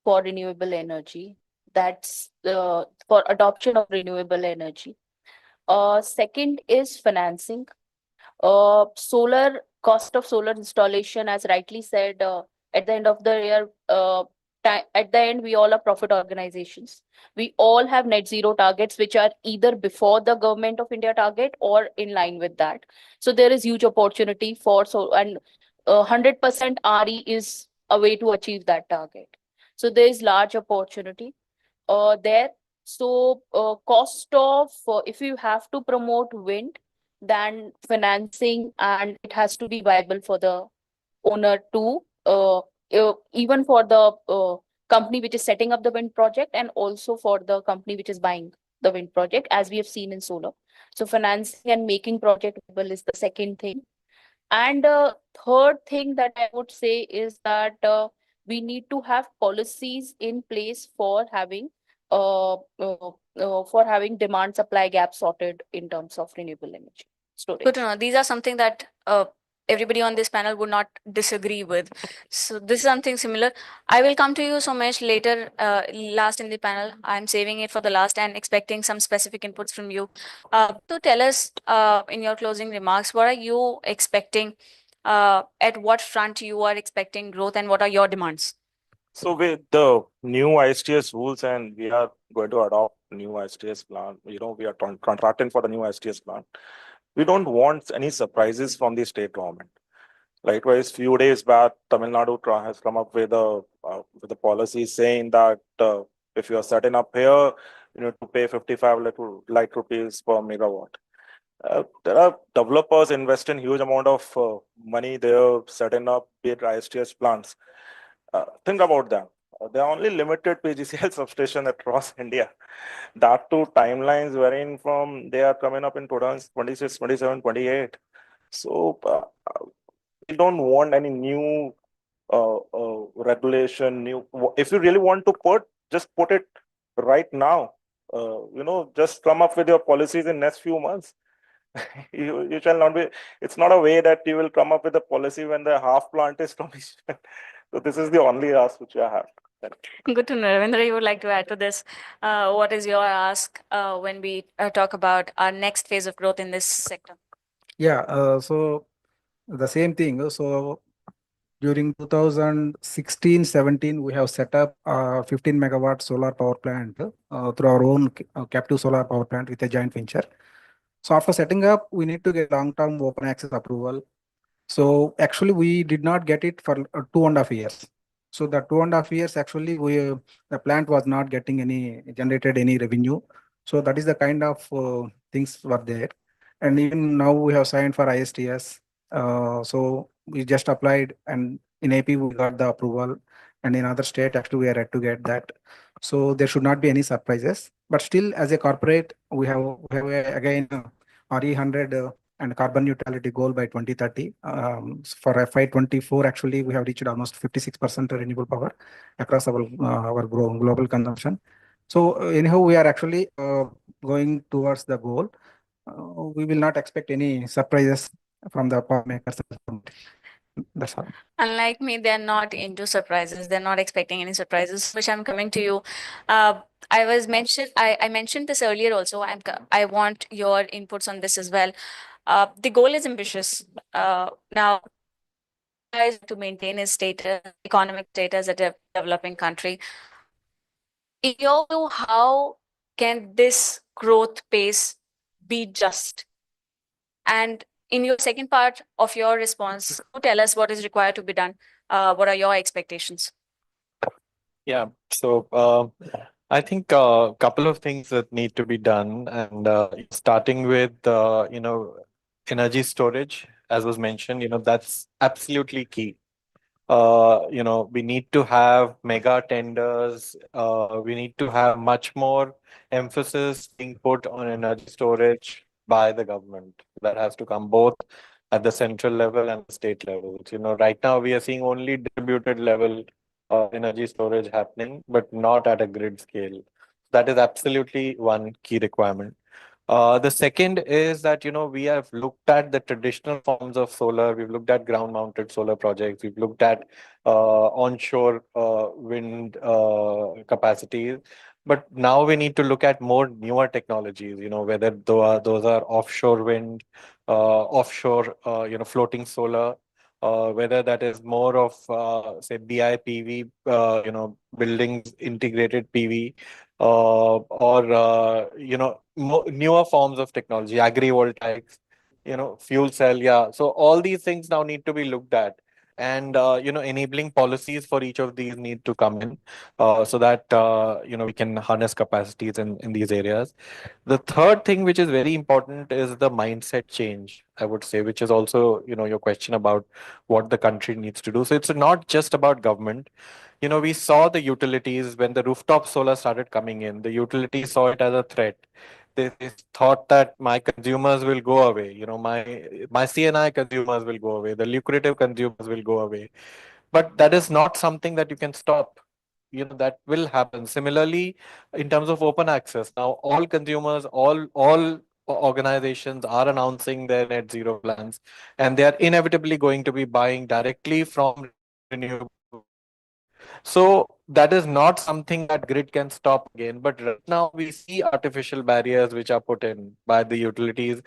for renewable energy, that's for adoption of renewable energy. Second is financing. Cost of solar installation, as rightly said, at the end of the year, at the end, we all are profit organizations. We all have net zero targets, which are either before the Government of India target or in line with that. So there is huge opportunity and 100% RE is a way to achieve that target. So there is large opportunity there. So cost of, if you have to promote wind, then financing, and it has to be viable for the owner too, even for the company which is setting up the wind project, and also for the company which is buying the wind project, as we have seen in solar. So financing and making project viable is the second thing. And third thing that I would say is that we need to have policies in place for having demand supply gap sorted in terms of renewable energy storage. Good to know. These are something that everybody on this panel would not disagree with. So this is something similar. I will come to you, Somesh, later, last in the panel. I'm saving it for the last and expecting some specific inputs from you. To tell us in your closing remarks, what are you expecting? At what front you are expecting growth, and what are your demands? So with the new ISTS rules, and we are going to adopt new STS plant. We are contracting for the new STS plant. We don't want any surprises from the state government. Likewise, few days back, Tamil Nadu has come up with a policy saying that if you are setting up here, you need to pay 55 lakh rupees per megawatt. There are developers investing huge amount of money there setting up big ISTS plants. Think about them. There are only limited PGCL substation across India. That too, timelines varying from they are coming up in 2026, 27, 28. So we don't want any new regulation. If you really want to just put it right now. Just come up with your policies in next few months. You shall not be. It's not a way that you will come up with a policy when the half plant is commissioned. So this is the only ask which I have. Good to know. Ravindra, you would like to add to this. What is your ask when we talk about our next phase of growth in this sector? Yeah, so the same thing. So during 2016-17, we have set up a 15 megawatt solar power plant through our own captive solar power plant with a joint venture. So after setting up, we need to get long-term open access approval. So actually, we did not get it for 2.5 years. So the 2.5 years, actually, the plant was not getting generated any revenue. So that is the kind of things were there. And even now we have signed for ISTS. So we just applied, and in AP we got the approval, and in other state actually we are yet to get that. So there should not be any surprises. But still, as a corporate, we have again RE100 and carbon neutrality goal by 2030. For FY24, actually, we have reached almost 56% renewable power across our global consumption. So anyhow, we are actually going towards the goal. We will not expect any surprises from the power makers. That's all. Unlike me, they're not into surprises. They're not expecting any surprises, which I'm coming to you. I mentioned this earlier also. I want your inputs on this as well. The goal is ambitious. Now, guys, to maintain its status, economic status as a developing country. In your view, how can this growth pace be just? And in your second part of your response, tell us what is required to be done. What are your expectations? Yeah. So I think a couple of things that need to be done, and starting with energy storage, as was mentioned, that's absolutely key. We need to have mega tenders. We need to have much more emphasis being put on energy storage by the government. That has to come both at the central level and the state level. Right now we are seeing only distributed level energy storage happening, but not at a grid scale. That is absolutely one key requirement. The second is that, we have looked at the traditional forms of solar. We've looked at ground mounted solar projects. We've looked at onshore wind capacities. But now we need to look at more newer technologies, whether those are offshore wind, offshore, floating solar, whether that is more of, say, BIPV, buildings integrated PV, or newer forms of technology, agrivoltaics, fuel cell. Yeah. So all these things now need to be looked at, and enabling policies for each of these need to come in, so that we can harness capacities in these areas. The third thing, which is very important, is the mindset change, I would say, which is also, your question about what the country needs to do. So it's not just about government. We saw the utilities when the rooftop solar started coming in. The utilities saw it as a threat. They thought that my consumers will go away. My CNI consumers will go away. The lucrative consumers will go away. But that is not something that you can stop. That will happen. Similarly, in terms of open access, now all consumers, all organizations are announcing their net zero plans, and they are inevitably going to be buying directly from renewable. So that is not something that grid can stop again. But right now we see artificial barriers which are put in by the utilities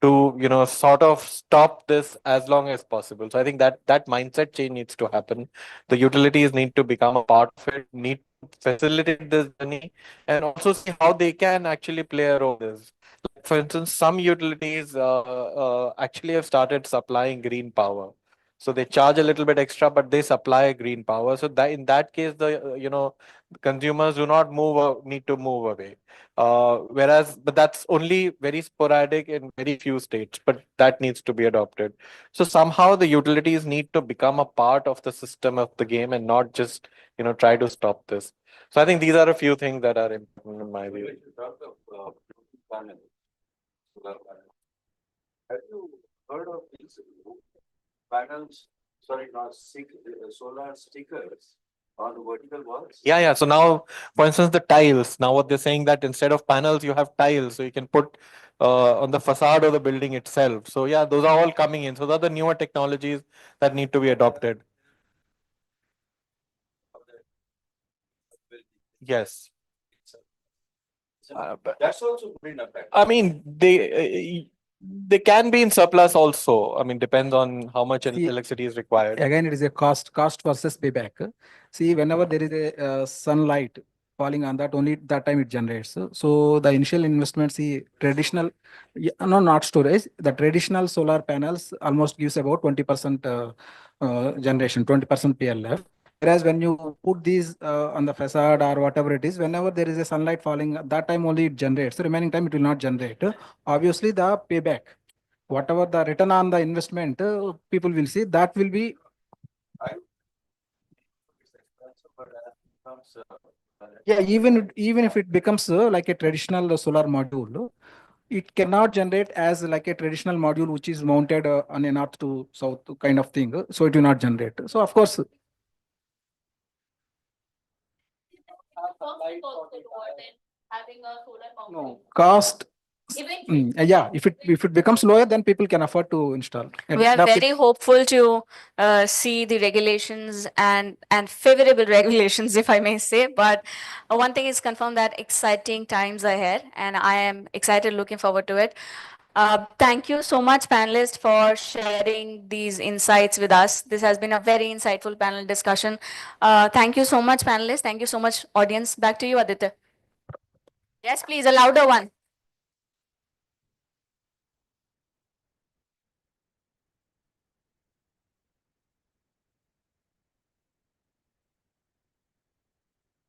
to, sort of stop this as long as possible. So I think that mindset change needs to happen. The utilities need to become a part of it, need facilitate this journey and also see how they can actually play a role in this. Like for instance, some utilities actually have started supplying green power. So they charge a little bit extra, but they supply green power. So that in that case, the consumers do not need to move away. But that's only very sporadic in very few states. But that needs to be adopted. So somehow the utilities need to become a part of the system of the game and not just try to stop this. So I think these are a few things that are important in my view. Solar panel. Have you heard of these panels? Sorry, not solar stickers on the vertical walls? Yeah. So now, for instance, the tiles. Now what they're saying that instead of panels, you have tiles, so you can put on the facade of the building itself. So yeah, those are all coming in. So those are the newer technologies that need to be adopted. Yes. That's also green effect. I mean, they can be in surplus also. I mean, depends on how much See, electricity is required. Again, it is a cost versus payback. See, whenever there is a sunlight falling on that, only that time it generates. So the initial investment, see, traditional, no, not storage. The traditional solar panels almost gives about 20% generation, 20% PLF. Whereas when you put these on the facade or whatever it is, whenever there is a sunlight falling, that time only it generates. The remaining time it will not generate. Obviously, the payback, whatever the return on the investment, people will see that will be. Yeah, even if it becomes like a traditional solar module, it cannot generate as like a traditional module which is mounted on a north to south kind of thing. So it will not generate. So of course, Having a solar no mountain. cost. Eventually. Yeah, if it becomes lower, then people can afford to install. We are very hopeful to see the regulations and favorable regulations, if I may say. But one thing is confirmed that exciting times ahead, and I am excited, looking forward to it. Thank you so much, panelists, for sharing these insights with us. This has been a very insightful panel discussion. Thank you so much, panelists. Thank you so much, audience. Back to you, Aditya. Yes, please, a louder one.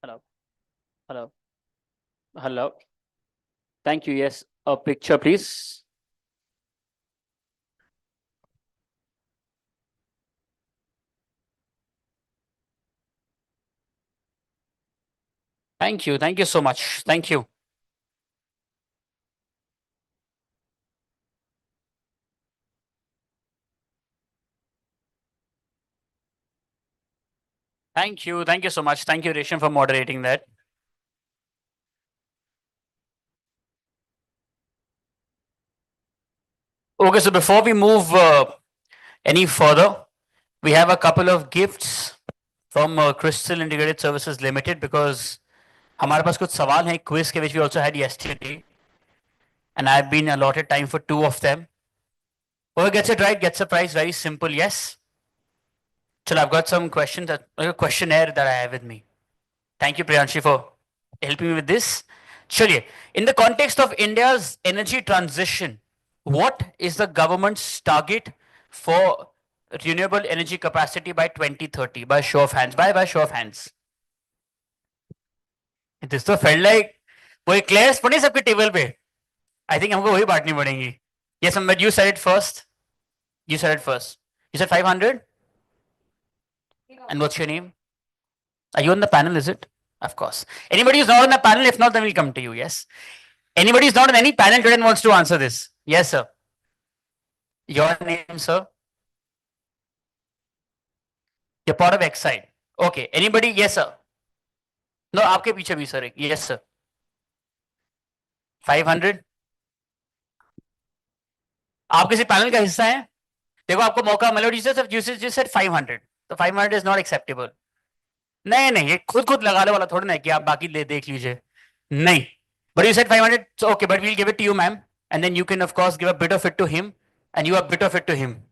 Hello. Hello. Hello. Thank you. Yes. A picture, please. Thank you. Thank you so much. Thank you. Thank you. Thank you so much. Thank you, Resham, for moderating that. Okay, so before we move any further, we have a couple of gifts from Crystal Integrated Services Limited because हमारे पास कुछ सवाल हैं quiz के which we also had yesterday, and I've been allotted time for 2 of them. Whoever gets it right gets a prize. Very simple. Yes. So I've got some questions, a questionnaire that I have with me. Thank you, Priyanshi, for helping me with this. Chaliye, in the context of India's energy transition, what is the government's target for renewable energy capacity by 2030? By show of hands. By show of hands. This तो felt like कोई क्लेयर्स पड़ी सबके table पे. I think हमको वही बांटनी पड़ेंगी. Yes, but you said it first. You said it first. You said 500. And what's your name? Are you on the panel? Is it? Of course. Anybody who's not on the panel? If not, then we'll come to you. Yes. Anybody who's not on any panel today and wants to answer this? Yes, sir. Your name, sir? You're part of Exide. Okay. Anybody? Yes, sir. No, आपके पीछे भी sir. Yes, sir. 500. आप किसी panel का हिस्सा हैं? देखो आपको मौका मिला you said 500. तो 500 is not acceptable. नहीं ये खुद लगाने वाला थोड़ा ना है कि आप बाकी देख लीजिए. नहीं. But you said 500. So okay, but we'll give it to you, ma'am. And then you can of course give a bit of it to him and you a bit of it to him.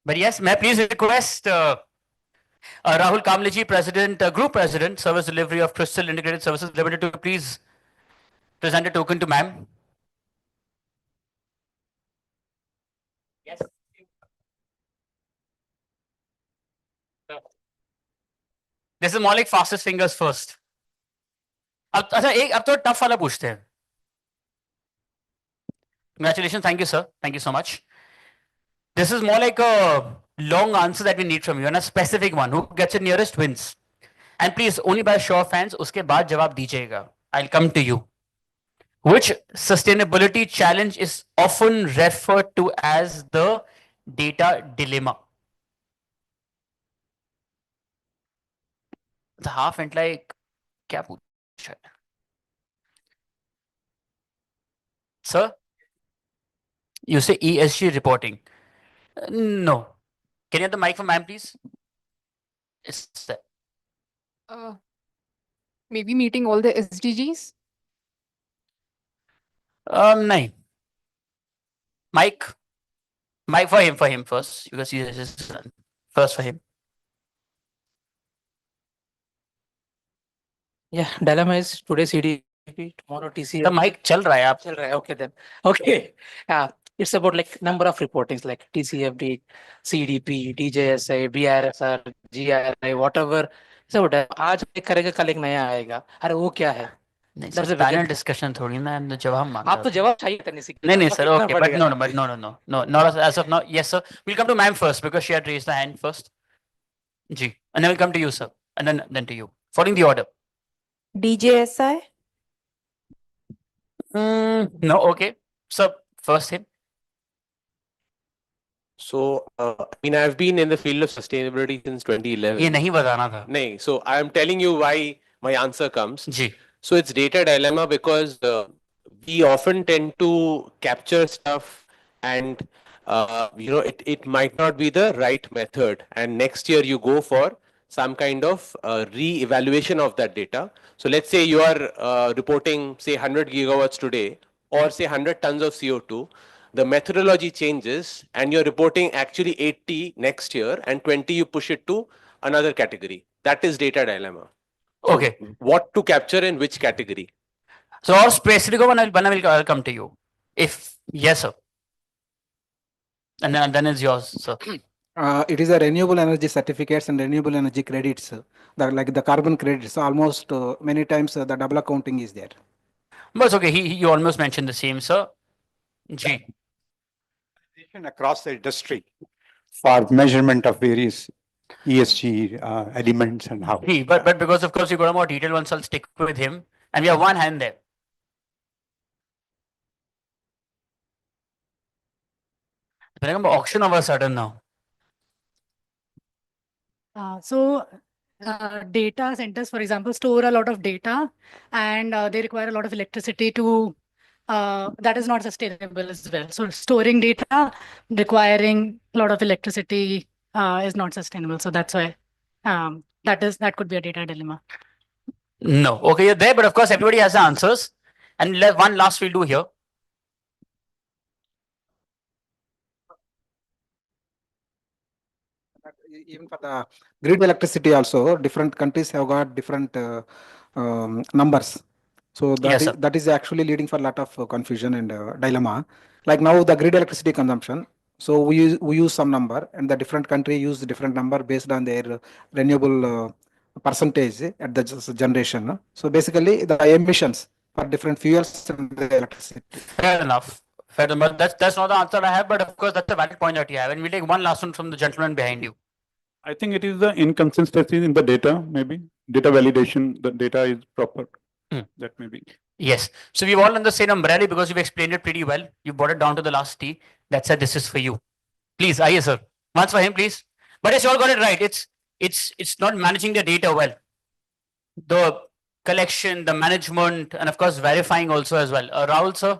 But yes, may I please request Rahul Kamleji, President, Group President, Service Delivery of Crystal Integrated Services Limited, to please present a token to ma'am. Yes. This is more like fastest fingers first. अब तो tough वाला पूछते हैं. Congratulations, thank you, sir. Thank you so much. This is more like a long answer that we need from you and a specific one. Who gets it nearest wins. And please, only by show of hands, उसके बाद जवाब दीजिएगा. I'll come to you. Which sustainability challenge is often referred to as the data dilemma? The half went like, क्या पूछा है? Sir, you say ESG reporting. No. Can you have the mic for ma'am, please? It's that. Maybe meeting all the SDGs. No. Mike for him first, because he is his son. First for him. Yeah, dilemma is today CDP, tomorrow TCF. The mic चल रहा है आप. चल रहा है, okay then. Okay. It's about like number of reportings like TCFD, CDP, DJSI, BRSR, GRI, whatever. So आज एक करेगा कल एक नया आएगा. अरे वो क्या है? नहीं That's sir, a panel bigger- discussion थोड़ी ना, जवाब मांग आप तो जवाब चाहिए था नहीं नहीं sir, okay, but no, not as of now. Yes sir, we'll come to ma'am first because she had raised the hand first. जी, and then we'll come to you sir, and then to you, following the order. DJSI. No, okay, so first him. So, I mean, I've been in the field of sustainability since 2011. ये नहीं बताना था. No, so I am telling you why my answer comes. Ji. So it's data dilemma because we often tend to capture stuff and it might not be the right method. And next year you go for some kind of re-evaluation of that data. So let's say you are reporting say 100 gigawatts today or say 100 tons of CO2. The methodology changes and you're reporting actually 80 next year and 20 you push it to another category. That is data dilemma. So Okay. what to capture in which category? So our specific one, I'll come to you. If yes sir. And then it's yours sir. It is a renewable energy certificates and renewable energy credits, like the carbon credits. Almost many times the double accounting is there. But it's okay, you almost mentioned the same sir. Ji. Across the industry for measurement of various ESG elements and how. But because of course you got a more detailed one, so I'll stick with him. And we have one hand there. Auction of a sudden now. Data centers, for example, store a lot of data and they require a lot of electricity to, that is not sustainable as well. So storing data requiring a lot of electricity is not sustainable. So that's why that could be a data dilemma. No, okay, you're there, but of course everybody has the answers. And one last we'll do here. Even for the grid electricity also, different countries have got different numbers. So that, Yes, is, that is actually leading for a lot of confusion and dilemma. Like now the grid electricity consumption. So we use some number and the different country use different number based on their renewable percentage at the generation. So basically the emissions for different fuels and the electricity. Fair enough. Fair enough. That's not the answer I have, but of course that's a valid point that you have. And we'll take one last one from the gentleman behind you. I think it is the inconsistency in the data, maybe. Data validation, the data is proper. That may be. Yes. So we've all on the same umbrella because you've explained it pretty well. You brought it down to the last T. That said, this is for you. Please, aye, sir. Once for him, please. But yes, you all got it right. It's not managing the data well. The collection, the management, and of course verifying also as well. Rahul, sir.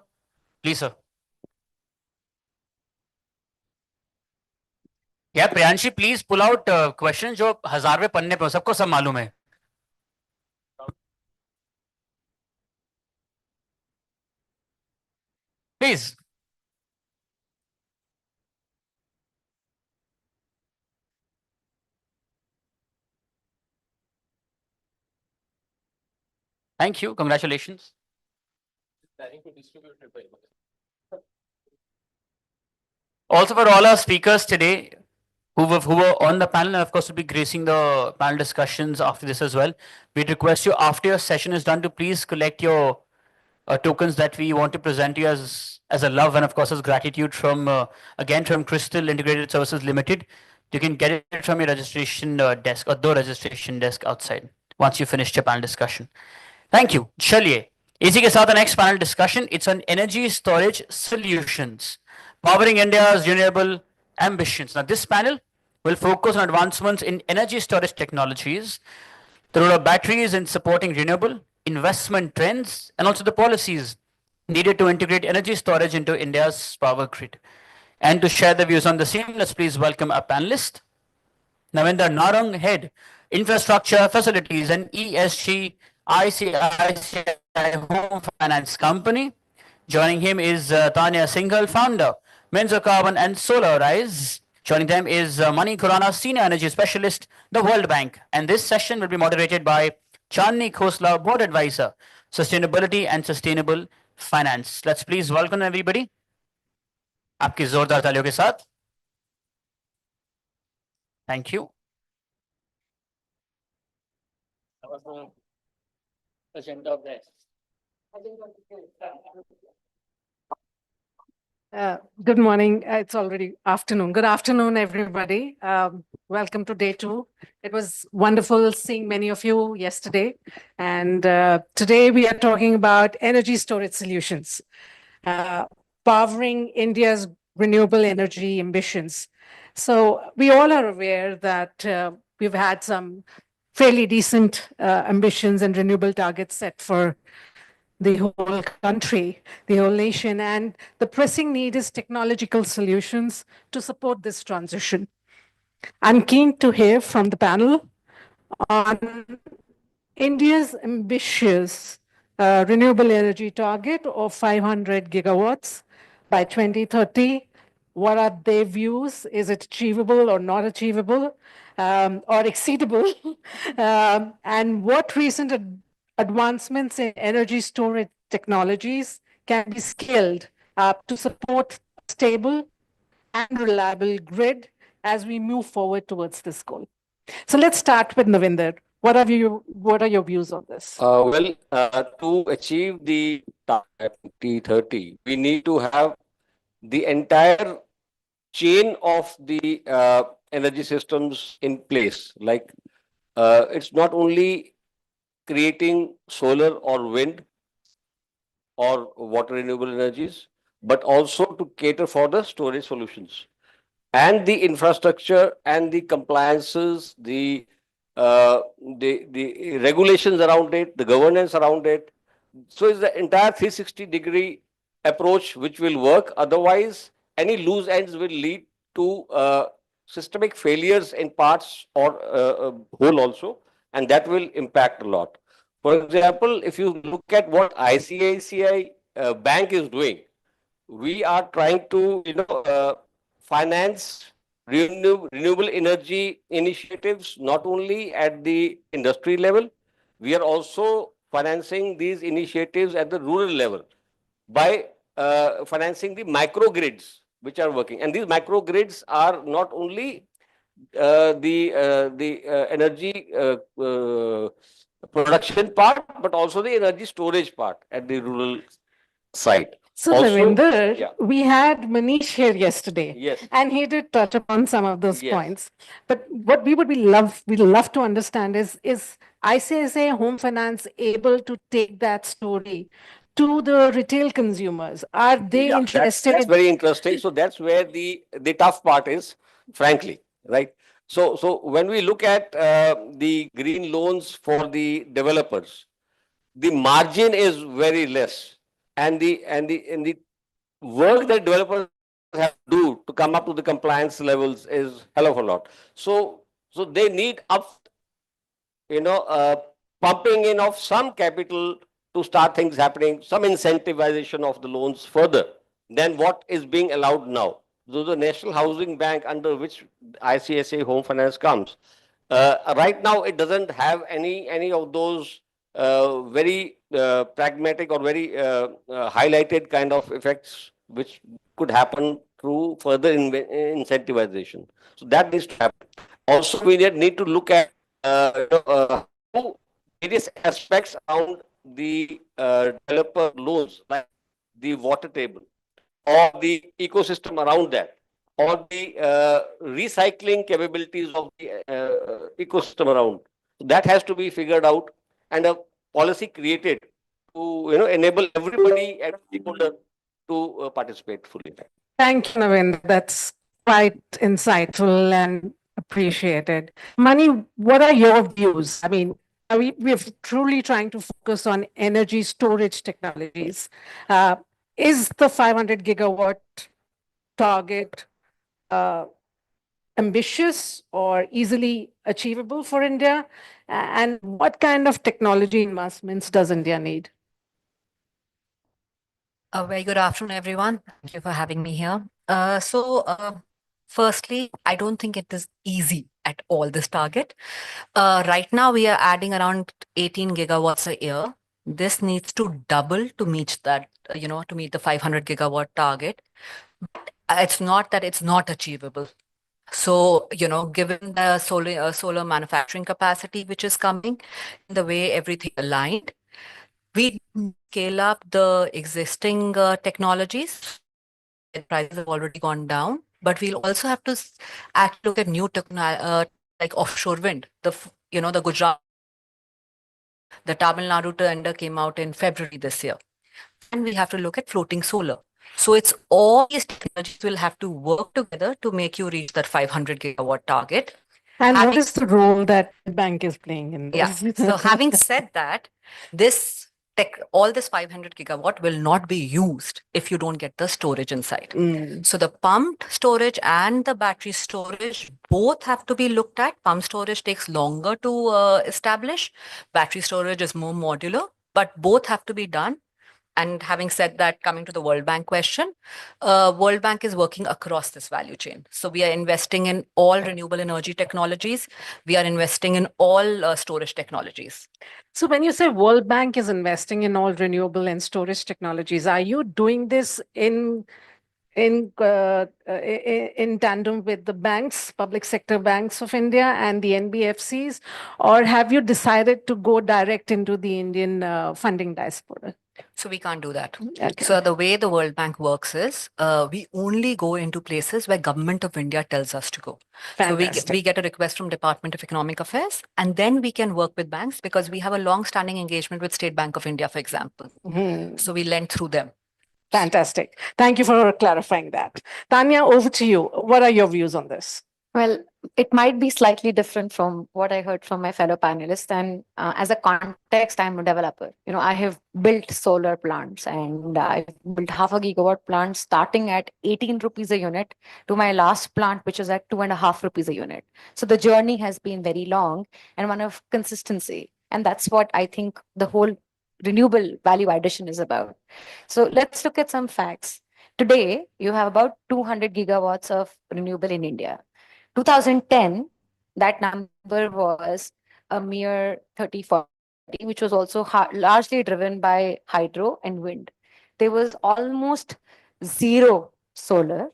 Please, sir. Yeah, Priyanshi, please pull out questions जो 1000वें पन्ने पे हो, सबको सब मालूम है. Please. Thank you. Congratulations. Also, for all our speakers today who were on the panel, and of course will be gracing the panel discussions after this as well, we'd request you after your session is done to please collect your tokens that we want to present to you as a love and of course as gratitude from again from Crystal Integrated Services Limited. You can get it from your registration desk or the registration desk outside once you finish your panel discussion. Thank you. चलिए इसी के साथ next panel discussion. It's on energy storage solutions, powering India's renewable ambitions. Now this panel will focus on advancements in energy storage technologies, the role of batteries in supporting renewable investment trends, and also the policies needed to integrate energy storage into India's power grid. And to share the views on the same, let's please welcome our panelist, Navinder Narang, Head, Infrastructure, Facilities and ESG, ICICI Home Finance Company. Joining him is Tanya Singhal, Founder, Menzo Carbon and Solar Rise. Joining them is Mani Khurana, Senior Energy Specialist, the World Bank. And this session will be moderated by Chandni Khosla, Board Advisor, Sustainability and Sustainable Finance. Let's please welcome everybody. आपकी जोरदार तालियों के साथ. Thank you. Good morning. It's already afternoon. Good afternoon, everybody. Welcome to day 2. It was wonderful seeing many of you yesterday. And today we are talking about energy storage solutions, powering India's renewable energy ambitions. So we all are aware that we've had some fairly decent ambitions and renewable targets set for the whole country, the whole nation, and the pressing need is technological solutions to support this transition. I'm keen to hear from the panel on India's ambitious renewable energy target of 500 gigawatts by 2030. What are their views? Is it achievable or not achievable, or exceedable? And what recent advancements in energy storage technologies can be scaled up to support a stable and reliable grid as we move forward towards this goal? So let's start with Navinder. What are your views on this? To achieve the target 2030, we need to have the entire chain of the energy systems in place. Like it's not only creating solar or wind or water renewable energies, but also to cater for the storage solutions and the infrastructure and the compliances, the regulations around it, the governance around it. So it's the entire 360-degree approach which will work. Otherwise, any loose ends will lead to systemic failures in parts or whole also, and that will impact a lot. For example, if you look at what ICICI Bank is doing, we are trying to finance renewable energy initiatives not only at the industry level, we are also financing these initiatives at the rural level by financing the microgrids which are working. And these microgrids are not only the energy production part, but also the energy storage part at the rural side. So, Also, Navinder, yeah. we had Manish here yesterday, Yes. and he did touch upon some of those Yes. points. But what we'd love to understand is ICICI Home Finance able to take that story to the retail consumers? Are they Yeah, interested? that's very interesting. So that's where the tough part is, frankly, right? So when we look at the green loans for the developers, the margin is very less, and the work that developers have to do to come up to the compliance levels is hell of a lot. So they need pumping in of some capital to start things happening, some incentivization of the loans further than what is being allowed now. So the National Housing Bank, under which ICICI Home Finance comes, right now it doesn't have any of those very pragmatic or very highlighted kind of effects which could happen through further incentivization. So that needs to happen. Also, we need to look at how various aspects around the developer loans, like the water table or the ecosystem around that, or the recycling capabilities of the ecosystem around. That has to be figured out and a policy created to enable everybody and stakeholder to participate fully. Thank you, Naveen. That's quite insightful and appreciated. Mani, what are your views? I mean, we're truly trying to focus on energy storage technologies. Is the 500 gigawatt target ambitious or easily achievable for India? And what kind of technology investments does India need? A very good afternoon, everyone. Thank you for having me here. Firstly, I don't think it is easy at all, this target. Right now, we are adding around 18 gigawatts a year. This needs to double to meet that, to meet the 500 gigawatt target. But it's not that it's not achievable. So, given the solar manufacturing capacity which is coming, the way everything aligned, we scale up the existing technologies. The prices have already gone down, but we'll also have to actually look at new technology like offshore wind. The Gujarat, the Tamil Nadu tender came out in February this year, and we have to look at floating solar. So it's all these technologies will have to work together to make you reach that 500 gigawatt target. And what is the role that the bank is playing in this? Yeah. So having said that, all this 500 gigawatt will not be used if you don't get the storage inside. So the pumped storage and the battery storage both have to be looked at. Pump storage takes longer to establish. Battery storage is more modular, but both have to be done. And having said that, coming to the World Bank question, World Bank is working across this value chain. So we are investing in all renewable energy technologies. We are investing in all storage technologies. So when you say World Bank is investing in all renewable and storage technologies, are you doing this in tandem with the banks, public sector banks of India and the NBFCs, or have you decided to go direct into the Indian funding diaspora? So we can't do that. Okay. So the way the World Bank works is we only go into places where Government of India tells us to go. Fantastic. So we get a request from Department of Economic Affairs, and then we can work with banks because we have a long-standing engagement with State Bank of India, for example. So we lend through them. Fantastic. Thank you for clarifying that. Tanya, over to you. What are your views on this? Well, it might be slightly different from what I heard from my fellow panelists. And as a context, I'm a developer. I have built solar plants and I've built half a gigawatt plant starting at 18 rupees a unit to my last plant, which is at 2.5 rupees a unit. So the journey has been very long and one of consistency. And that's what I think the whole renewable value addition is about. So let's look at some facts. Today, you have about 200 gigawatts of renewable in India. 2010, that number was a mere 30-40, which was also largely driven by hydro and wind. There was almost zero solar.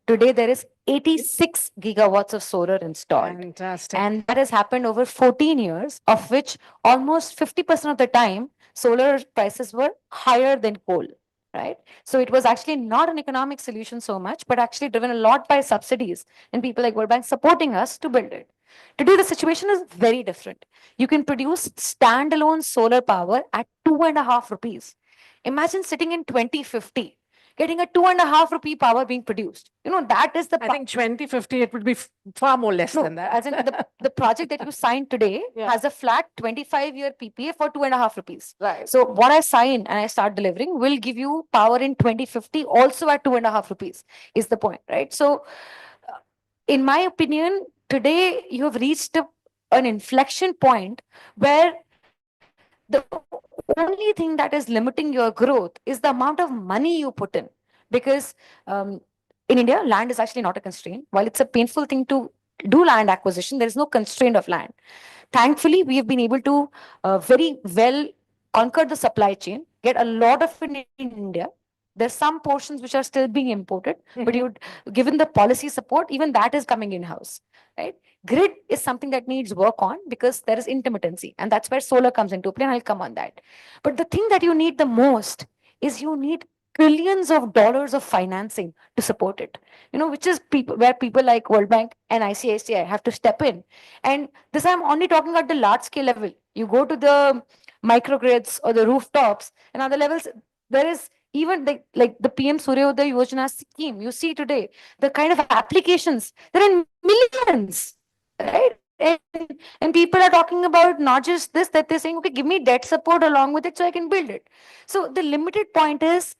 Today, there is 86 gigawatts of solar installed. Fantastic. And that has happened over 14 years, of which almost 50% of the time, solar prices were higher than coal. Right? So it was actually not an economic solution so much, but actually driven a lot by subsidies and people like World Bank supporting us to build it. Today, the situation is very different. You can produce standalone solar power at 2.5 rupees. Imagine sitting in 2050, getting a 2.5 rupee power being produced. That is the. I think 2050, it would be far more less than that. As in the project that you signed today has a flat 25-year PPA for 2.5 rupees. Right. So what I sign and I start delivering will give you power in 2050 also at 2.5 rupees is the point, right? So in my opinion, today you have reached an inflection point where the only thing that is limiting your growth is the amount of money you put in. Because in India, land is actually not a constraint. While it's a painful thing to do land acquisition. There is no constraint of land. Thankfully, we have been able to very well conquer the supply chain, get a lot of it in India. There's some portions which are still being imported, but given the policy support, even that is coming in-house, right? Grid is something that needs work on because there is intermittency, and that's where solar comes into play, and I'll come on that. But the thing that you need the most is you need trillions of dollars of financing to support it, which is where people like World Bank and ICICI have to step in. And this I'm only talking at the large scale level. You go to the microgrids or the rooftops and other levels, there is even like the PM Suryodaya Yojana scheme. You see today the kind of applications, there are millions, right? And people are talking about not just this, that they're saying, okay, give me debt support along with it so I can build it. So the limited point is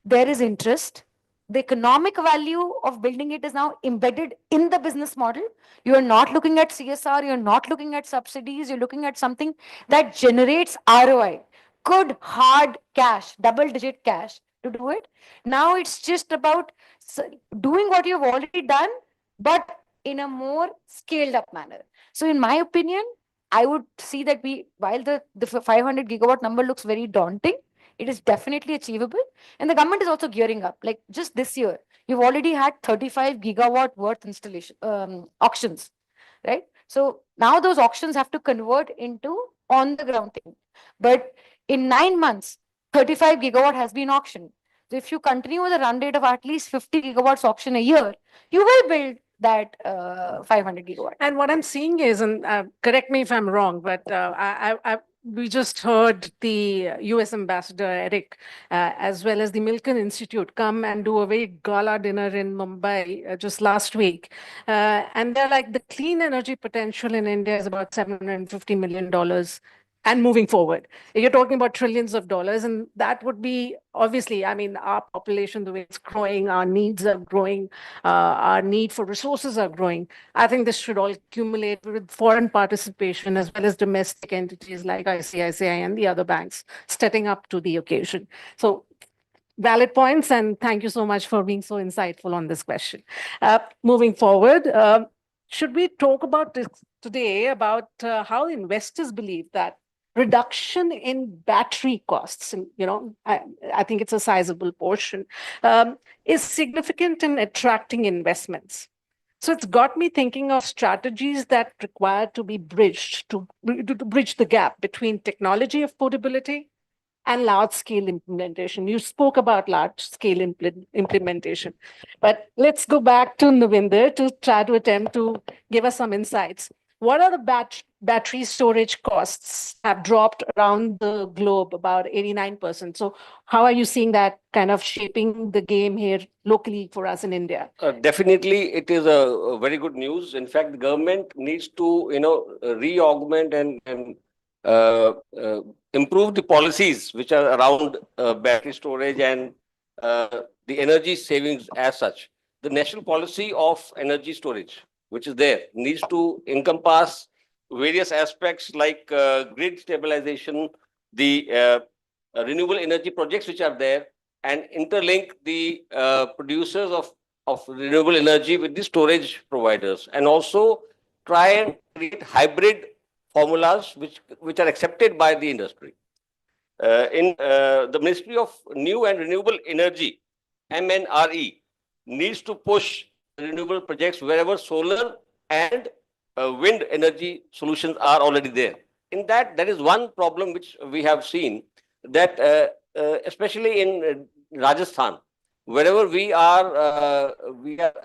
there is interest. The economic value of building it is now embedded in the business model. You are not looking at CSR, you're not looking at subsidies, you're looking at something that generates ROI, good hard cash, double digit cash to do it. Now it's just about doing what you've already done, but in a more scaled up manner. So in my opinion, I would see that while the 500 gigawatt number looks very daunting, it is definitely achievable. And the government is also gearing up. Like just this year, you've already had 35 gigawatt worth installation auctions, right? So now those auctions have to convert into on the ground thing. But in 9 months, 35 gigawatt has been auctioned. So if you continue with a run rate of at least 50 gigawatts auction a year, you will build that 500 gigawatt. And what I'm seeing is, and correct me if I'm wrong, but we just heard the US Ambassador Eric, as well as the Milken Institute, come and do a very gala dinner in Mumbai just last week. And they're like, the clean energy potential in India is about $750 million. And moving forward, you're talking about trillions of dollars, and that would be obviously, I mean, our population, the way it's growing, our needs are growing, our need for resources are growing. I think this should all accumulate with foreign participation as well as domestic entities like ICICI and the other banks stepping up to the occasion. So valid points, and thank you so much for being so insightful on this question. Moving forward, should we talk about this today about how investors believe that reduction in battery costs, and I think it's a sizable portion, is significant in attracting investments. So it's got me thinking of strategies that require to be bridged to bridge the gap between technology affordability and large-scale implementation. You spoke about large-scale implementation, but let's go back to Navinder to try to attempt to give us some insights. What are the battery storage costs have dropped around the globe about 89%. So how are you seeing that kind of shaping the game here locally for us in India? Definitely, it is a very good news. In fact, the government needs to, re-augment and improve the policies which are around battery storage and the energy savings as such. The national policy of energy storage, which is there, needs to encompass various aspects like grid stabilization, the renewable energy projects which are there, and interlink the producers of renewable energy with the storage providers, and also try and create hybrid formulas which are accepted by the industry. In the Ministry of New and Renewable Energy, MNRE, needs to push renewable projects wherever solar and wind energy solutions are already there. In that, there is one problem which we have seen, that especially in Rajasthan, wherever we are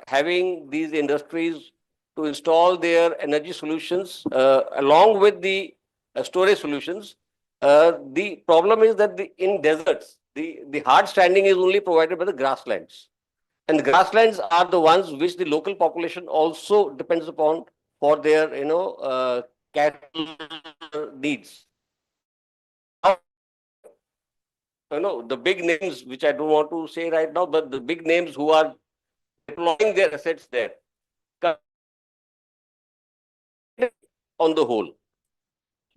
having these industries to install their energy solutions along with the storage solutions. The problem is that in deserts, the hard standing is only provided by the grasslands. And the grasslands are the ones which the local population also depends upon for their, cattle needs. The big names, which I don't want to say right now, but the big names who are deploying their assets there on the whole.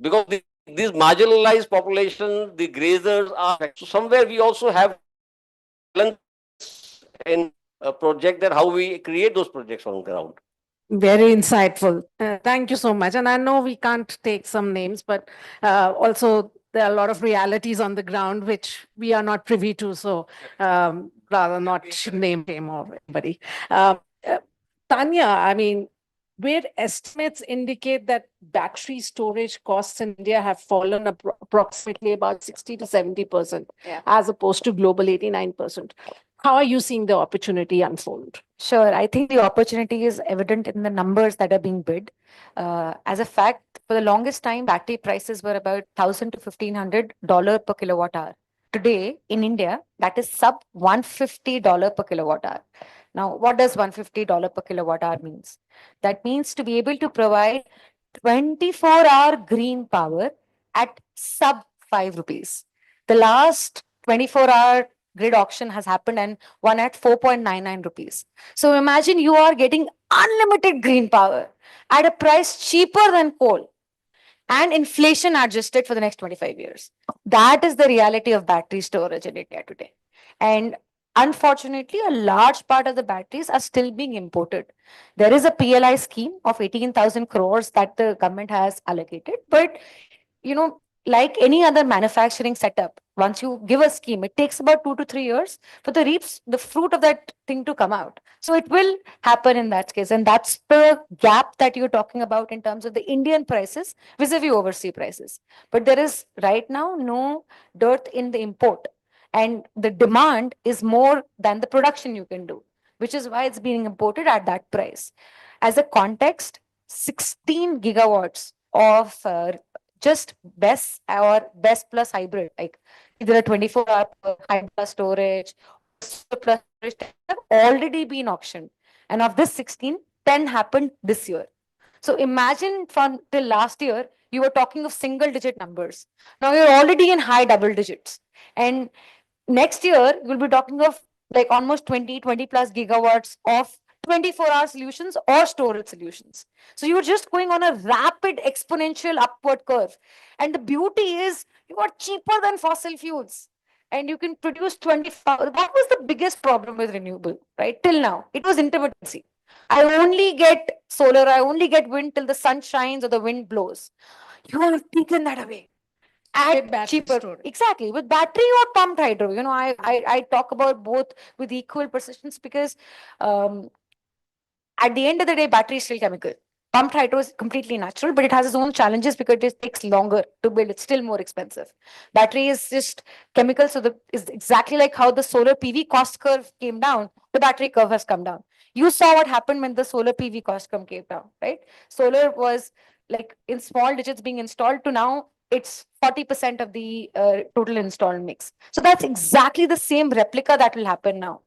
Because these marginalized populations, the grazers are, so somewhere we also have in a project that how we create those projects on the ground. Very insightful. Thank you so much. And I know we can't take some names, but also there are a lot of realities on the ground which we are not privy to. So rather not name him or anybody. Uh, Tanya, I mean, where estimates indicate that battery storage costs in India have fallen approximately about 60 to 70%, as opposed to global 89%. How are you seeing the opportunity unfold? Sure. I think the opportunity is evident in the numbers that are being bid. As a fact, for the longest time, battery prices were about $1,000 to $1,500 per kilowatt hour. Today in India, that is sub $150 per kilowatt hour. Now, what does $150 per kilowatt hour means? That means to be able to provide 24-hour green power at sub 5 rupees. The last 24-hour grid auction has happened and one at 4.99 rupees. So imagine you are getting unlimited green power at a price cheaper than coal and inflation adjusted for the next 25 years. That is the reality of battery storage in India today. And unfortunately, a large part of the batteries are still being imported. There is a PLI scheme of 18,000 crores that the government has allocated, but you know, like any other manufacturing setup, once you give a scheme, it takes about 2 to 3 years for the fruit of that thing to come out. So it will happen in that case. And that's the gap that you're talking about in terms of the Indian prices vis-a-vis overseas prices. But there is right now no dearth in the import. And the demand is more than the production you can do, which is why it's being imported at that price. As a context, 16 gigawatts of just BESS or BESS plus hybrid, like either a 24-hour hybrid plus storage, plus storage have already been auctioned. And of this 16, 10 happened this year. So imagine from till last year, you were talking of single digit numbers. Now you're already in high double digits. And next year, we'll be talking of like almost 20 plus gigawatts of 24-hour solutions or storage solutions. So you're just going on a rapid exponential upward curve. And the beauty is you are cheaper than fossil fuels and you can produce 25. What was the biggest problem with renewable, right? Till now, it was intermittency. I only get solar, I only get wind till the sun shines or the wind blows. You have taken that away at cheaper. Exactly. With battery or pumped hydro. I talk about both with equal precisions because at the end of the day, battery is still chemical. Pumped hydro is completely natural, but it has its own challenges because it takes longer to build. It's still more expensive. Battery is just chemical, so is exactly like how the solar PV cost curve came down. The battery curve has come down. You saw what happened when the solar PV cost curve came down, right? Solar was like in small digits being installed to now it's 40% of the total installed mix. So that's exactly the same replica that will happen now.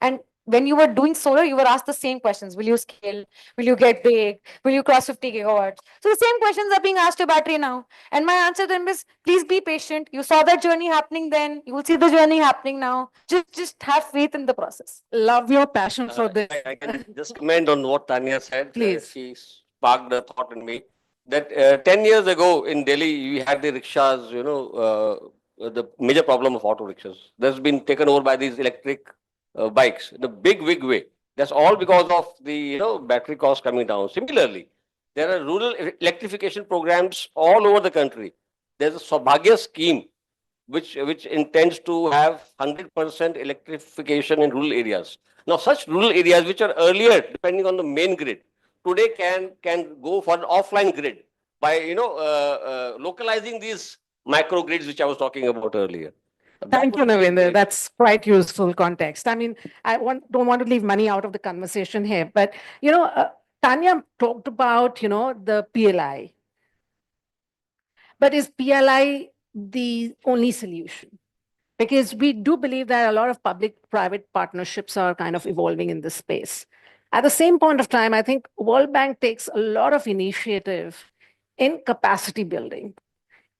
And when you were doing solar, you were asked the same questions. Will you scale? Will you get big? Will you cross 50 gigawatts? So the same questions are being asked to battery now. And my answer to them is, please be patient. You saw that journey happening then. You will see the journey happening now. Just have faith in the process. Love your passion for this. I can just comment on what Tanya said. Please. She sparked a thought in me that 10 years ago in Delhi, we had the rickshaws, the major problem of auto rickshaws. That's been taken over by these electric bikes in a big way. That's all because of the battery cost coming down. Similarly, there are rural electrification programs all over the country. There's a Saubhagya scheme which intends to have 100% electrification in rural areas. Now, such rural areas which are earlier depending on the main grid, today can go for an offline grid by localizing these microgrids which I was talking about earlier. Thank you, Navindra. That's quite useful context. I mean, don't want to leave money out of the conversation here, but Tanya talked about the PLI. But is PLI the only solution? Because we do believe that a lot of public-private partnerships are kind of evolving in this space. At the same point of time, I think World Bank takes a lot of initiative in capacity building,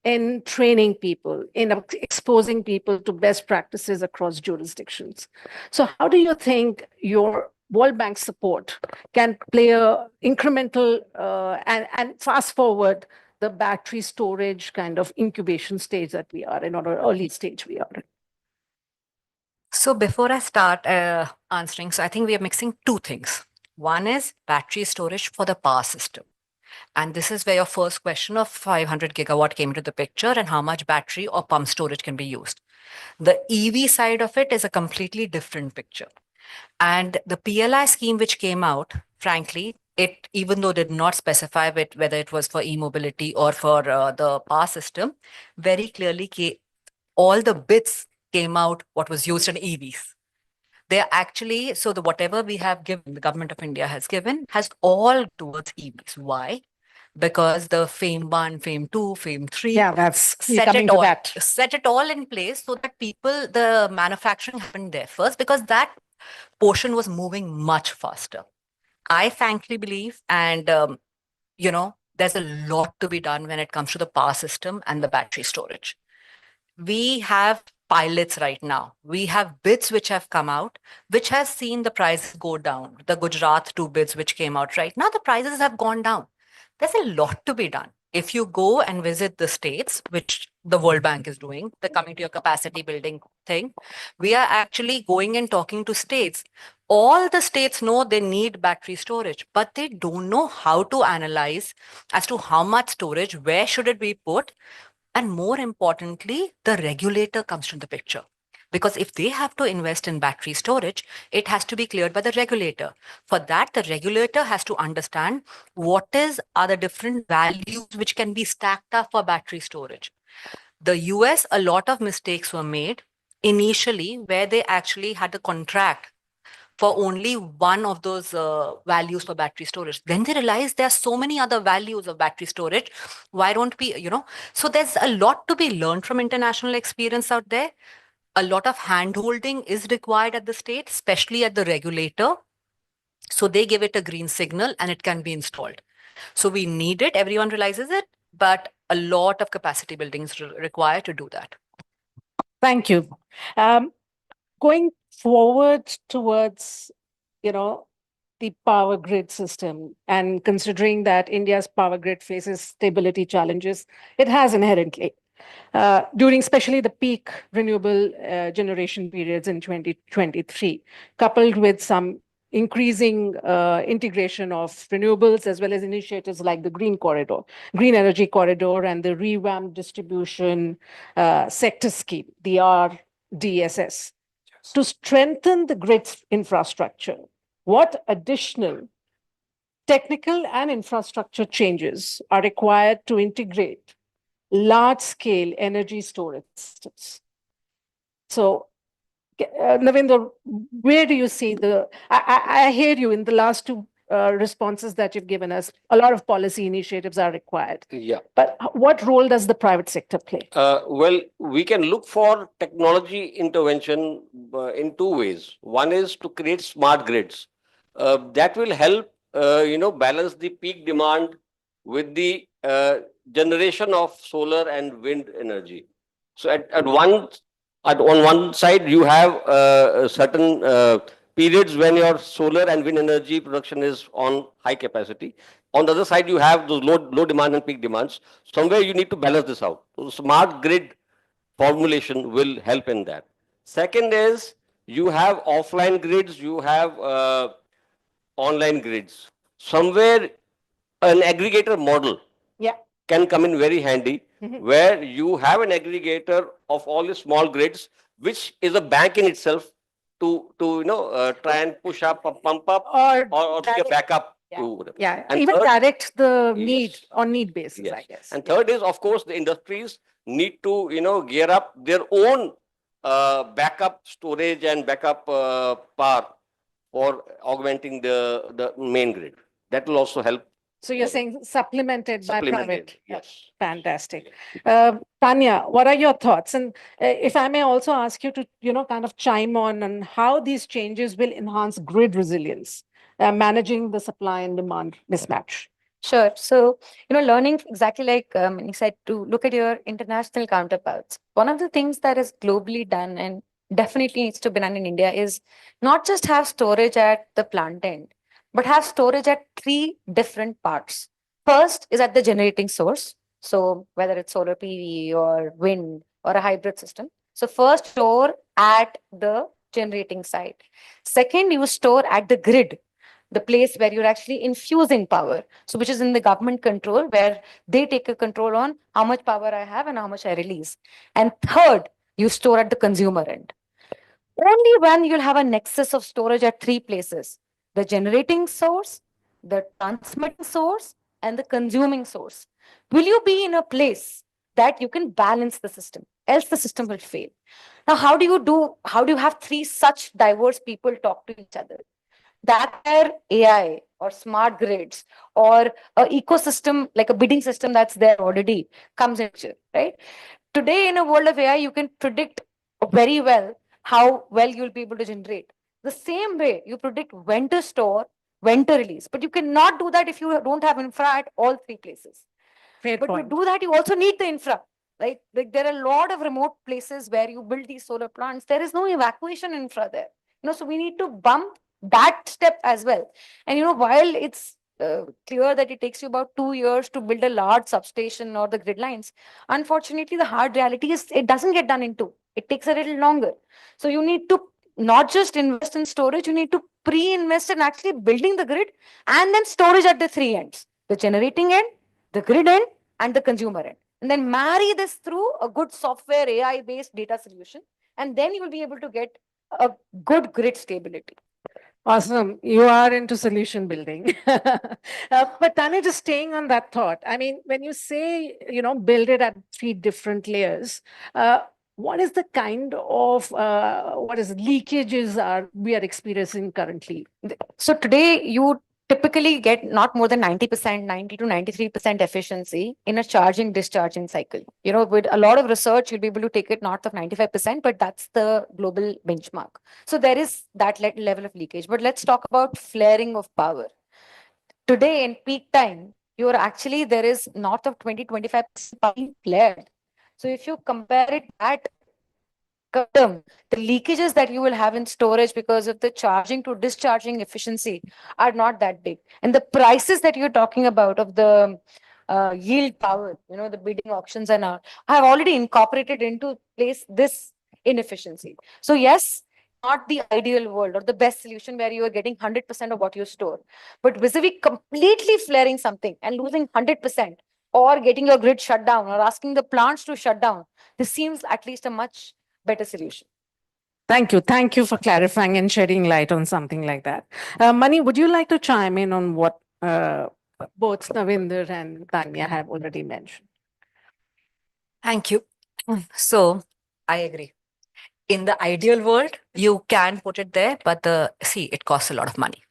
in training people, in exposing people to best practices across jurisdictions. So how do you think your World Bank support can play a incremental and fast forward the battery storage kind of incubation stage that we are in, or early stage we are in? So before I start answering, so I think we are mixing two things. One is battery storage for the power system. And this is where your first question of 500 gigawatt came into the picture and how much battery or pump storage can be used. The EV side of it is a completely different picture. And the PLI scheme which came out, frankly, it even though did not specify whether it was for e-mobility or for the power system, very clearly all the bits came out what was used in EVs. They're actually, so the whatever we have given, the government of India has given, has all towards EVs. Why? Because the FAME 1, FAME 2, FAME 3, Yeah, that's set it all in place so that the manufacturing happened there first, because that portion was moving much faster. I frankly believe, and there's a lot to be done when it comes to the power system and the battery storage. We have pilots right now. We have bids which have come out, which has seen the prices go down. The Gujarat 2 bids which came out right now, the prices have gone down. There's a lot to be done. If you go and visit the states, which the World Bank is doing, the coming to your capacity building thing, we are actually going and talking to states. All the states know they need battery storage, but they don't know how to analyze as to how much storage, where should it be put, and more importantly, the regulator comes to the picture. Because if they have to invest in battery storage, it has to be cleared by the regulator. For that, the regulator has to understand are the different values which can be stacked up for battery storage. The US, a lot of mistakes were made initially where they actually had a contract for only one of those values for battery storage. Then they realized there are so many other values of battery storage. Why don't we, so there's a lot to be learned from international experience out there. A lot of hand-holding is required at the state, especially at the regulator. So they give it a green signal and it can be installed. So we need it, everyone realizes it, but a lot of capacity building is required to do that. Thank you. Going forward towards, the power grid system, and considering that India's power grid faces stability challenges, it has inherently. During especially the peak renewable generation periods in 2023, coupled with some increasing integration of renewables as well as initiatives like the Green Energy Corridor, and the revamped distribution sector scheme, the RDSS, to strengthen the grid's infrastructure. What additional technical and infrastructure changes are required to integrate large-scale energy storage systems? So, Navinder, where do you see I hear you in the last two responses that you've given us. A lot of policy initiatives are required. Yeah. But what role does the private sector play? Well, we can look for technology intervention in two ways. One is to create smart grids. That will help, balance the peak demand with the generation of solar and wind energy. So on one side, you have certain periods when your solar and wind energy production is on high capacity. On the other side, you have those low demand and peak demands. Somewhere you need to balance this out. So smart grid formulation will help in that. Second is you have offline grids, you have online grids. Somewhere an aggregator model can come in very handy, where you have an aggregator of all the small grids, which is a bank in itself to try and push up or pump up or be a backup to whatever. Yeah, And even third- direct the need on need basis, I guess. And third is, of course, the industries need to gear up their own backup storage and backup power for augmenting the main grid. That will also help. So you're saying supplemented by private? Yes. Fantastic. Tanya, what are your thoughts? And if I may also ask you to, kind of chime on how these changes will enhance grid resilience, managing the supply and demand mismatch. Sure. So, learning exactly like you said, to look at your international counterparts. One of the things that is globally done and definitely needs to be done in India is not just have storage at the plant end, but have storage at three different parts. First is at the generating source. So whether it's solar PV or wind or a hybrid system. So first store at the generating side. Second, you store at the grid. the place where you're actually infusing power. So which is in the government control, where they take a control on how much power I have and how much I release. And third, you store at the consumer end. Only when you'll have a nexus of storage at three places: the generating source, the transmitting source, and the consuming source, will you be in a place that you can balance the system. Else the system will fail. Now, how do you have three such diverse people talk to each other? That's where AI or smart grids or a ecosystem like a bidding system that's there already comes into, right? Today, in a world of AI, you can predict very well how well you'll be able to generate. The same way you predict when to store, when to release, but you cannot do that if you don't have infra at all three places. Fair But point. to do that, you also need the infra. Right? Like there are a lot of remote places where you build these solar plants. There is no evacuation infra there. So we need to bump that step as well. And while it's clear that it takes you about 2 years to build a large substation or the grid lines, unfortunately, the hard reality is it doesn't get done in two. It takes a little longer. So you need to not just invest in storage, you need to pre-invest in actually building the grid and then storage at the three ends: the generating end, the grid end, and the consumer end. And then marry this through a good software AI-based data solution, and then you will be able to get a good grid stability. Awesome. You are into solution building. But Tanya, just staying on that thought, I mean, when you say, build it at three different layers, what is the kind of leakages we are experiencing currently? So today you typically get not more than 90%, 90 to 93% efficiency in a charging discharging cycle. With a lot of research, you'll be able to take it north of 95%, but that's the global benchmark. So there is that level of leakage. But let's talk about flaring of power. Today in peak time, there is north of 20-25% power being flared. So if you compare it that term, the leakages that you will have in storage because of the charging to discharging efficiency are not that big. And the prices that you're talking about of the yield power, the bidding auctions and all, have already incorporated into place this inefficiency. So yes, not the ideal world or the best solution where you are getting 100% of what you store, but vis-a-vis completely flaring something and losing 100% or getting your grid shut down or asking the plants to shut down, this seems at least a much better solution. Thank you. Thank you for clarifying and shedding light on something like that. Mani, would you like to chime in on what both Navinder and Tanya have already mentioned? Thank you. So I agree. In the ideal world, you can put it there, but it costs a lot of money.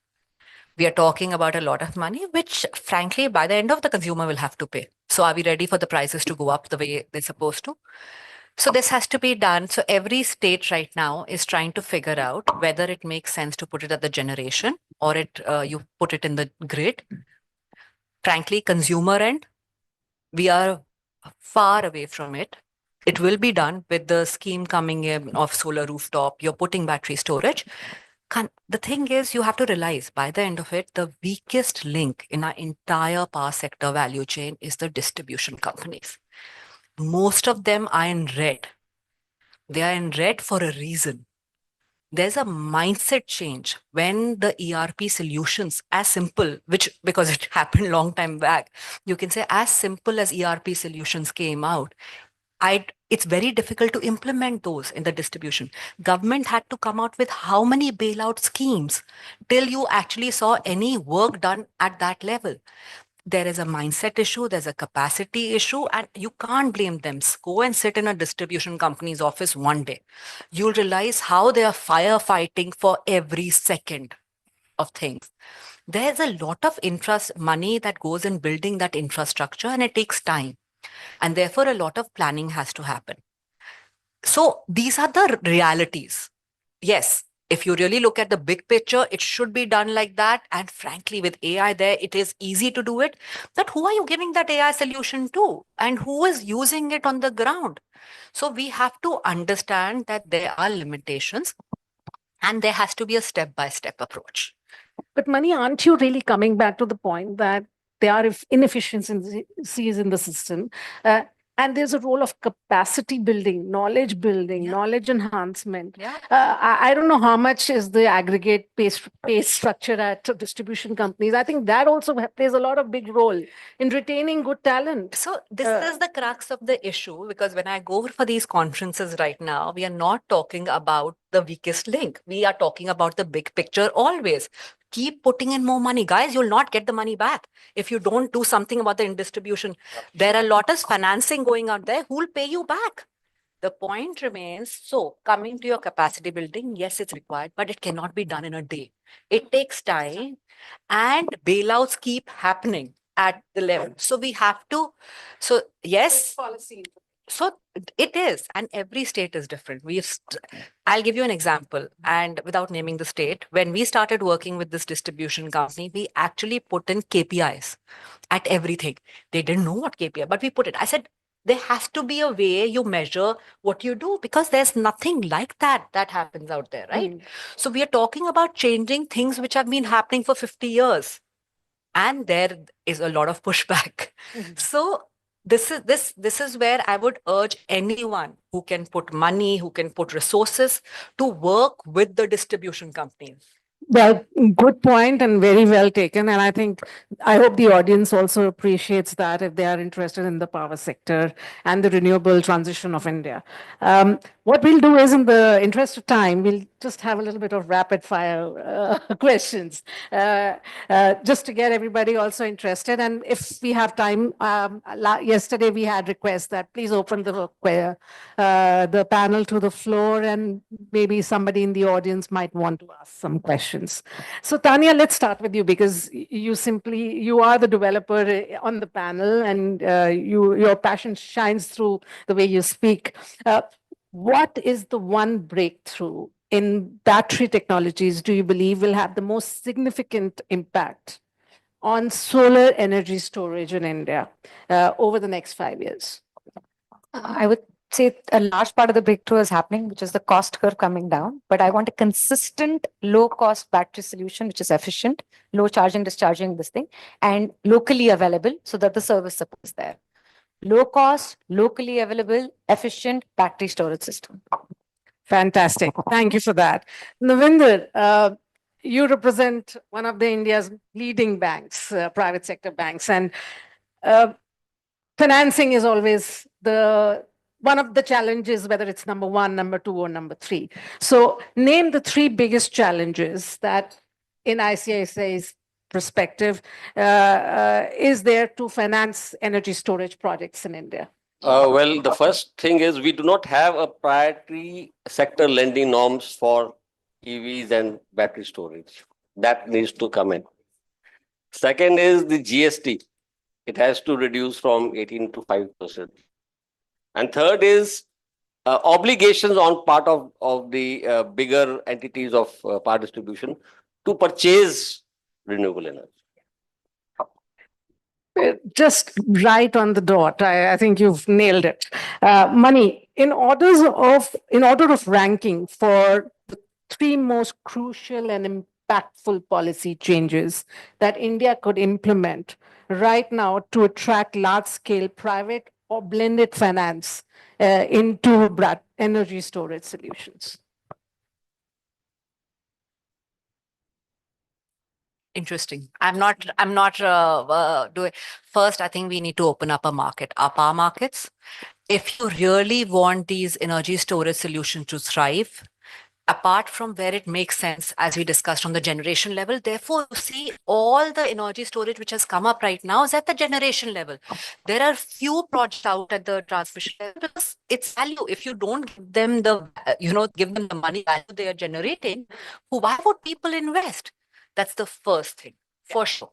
We are talking about a lot of money, which frankly, by the end of the consumer will have to pay. So are we ready for the prices to go up the way they're supposed to? So this has to be done. So every state right now is trying to figure out whether it makes sense to put it at the generation or you put it in the grid. Frankly, consumer end, we are far away from it. It will be done with the scheme coming in of solar rooftop. You're putting battery storage. The thing is, you have to realize by the end of it, the weakest link in our entire power sector value chain is the distribution companies. Most of them are in red. They are in red for a reason. There's a mindset change when the ERP solutions, as simple, because it happened long time back, you can say as simple as ERP solutions came out, it's very difficult to implement those in the distribution. Government had to come out with how many bailout schemes till you actually saw any work done at that level. There is a mindset issue, there's a capacity issue, and you can't blame them. Go and sit in a distribution company's office one day. You'll realize how they are firefighting for every second of things. There's a lot of money that goes in building that infrastructure, and it takes time. And therefore, a lot of planning has to happen. So these are the realities. Yes, if you really look at the big picture, it should be done like that. And frankly, with AI there, it is easy to do it. But who are you giving that AI solution to? And who is using it on the ground? So we have to understand that there are limitations and there has to be a step-by-step approach. But Mani, aren't you really coming back to the point that there are inefficiencies in the system? And there's a role of capacity building, knowledge building, knowledge enhancement. I don't know how much is the aggregate pay structure at distribution companies. I think that also plays a lot of big role in retaining good talent. So this is the crux of the issue, because when I go for these conferences right now, we are not talking about the weakest link. We are talking about the big picture always. Keep putting in more money. Guys, you'll not get the money back if you don't do something about the distribution. There are a lot of financing going out there. Who will pay you back? The point remains, so coming to your capacity building, yes, it's required, but it cannot be done in a day. It takes time, and bailouts keep happening at the level. So we have to, so yes, so it is, and every state is different. I'll give you an example, and without naming the state, when we started working with this distribution company, we actually put in KPIs at everything. They didn't know what KPI, but we put it. I said, there has to be a way you measure what you do, because there's nothing like that happens out there, right? So we are talking about changing things which have been happening for 50 years. And there is a lot of pushback. So this is where I would urge anyone who can put money, who can put resources, to work with the distribution companies. Well, good point and very well taken. And I hope the audience also appreciates that if they are interested in the power sector and the renewable transition of India. What we'll do is, in the interest of time, we'll just have a little bit of rapid fire questions, just to get everybody also interested. And if we have time, yesterday we had requests that please open the panel to the floor, and maybe somebody in the audience might want to ask some questions. So Tanya, let's start with you, because you are the developer on the panel, and your passion shines through the way you speak. What is the one breakthrough in battery technologies do you believe will have the most significant impact on solar energy storage in India over the next 5 years? I would say a large part of the breakthrough is happening, which is the cost curve coming down. But I want a consistent, low-cost battery solution, which is efficient, low charging, discharging, this thing, and locally available so that the service support is there. Low cost, locally available, efficient battery storage system. Fantastic. Thank you for that. Navinder, you represent one of the India's leading banks, private sector banks, and financing is always one of the challenges, whether it's number one, number two, or number three. So name the three biggest challenges that, in ICICI's perspective, is there to finance energy storage projects in India? Well, the first thing is we do not have a priority sector lending norms for EVs and battery storage. That needs to come in. Second is the GST. It has to reduce from 18 to 5%. And third is obligations on part of the bigger entities of power distribution to purchase renewable energy. Just right on the dot. I think you've nailed it. Mani, in order of ranking for the three most crucial and impactful policy changes that India could implement right now to attract large-scale private or blended finance into energy storage solutions. Interesting. I'm not doing. First, I think we need to open up our power markets. If you really want these energy storage solutions to thrive, apart from where it makes sense, as we discussed on the generation level, therefore, you see all the energy storage which has come up right now is at the generation level. There are few projects out at the transmission level because it's value. If you don't give them give them the money value they are generating, why would people invest? That's the first thing, for sure.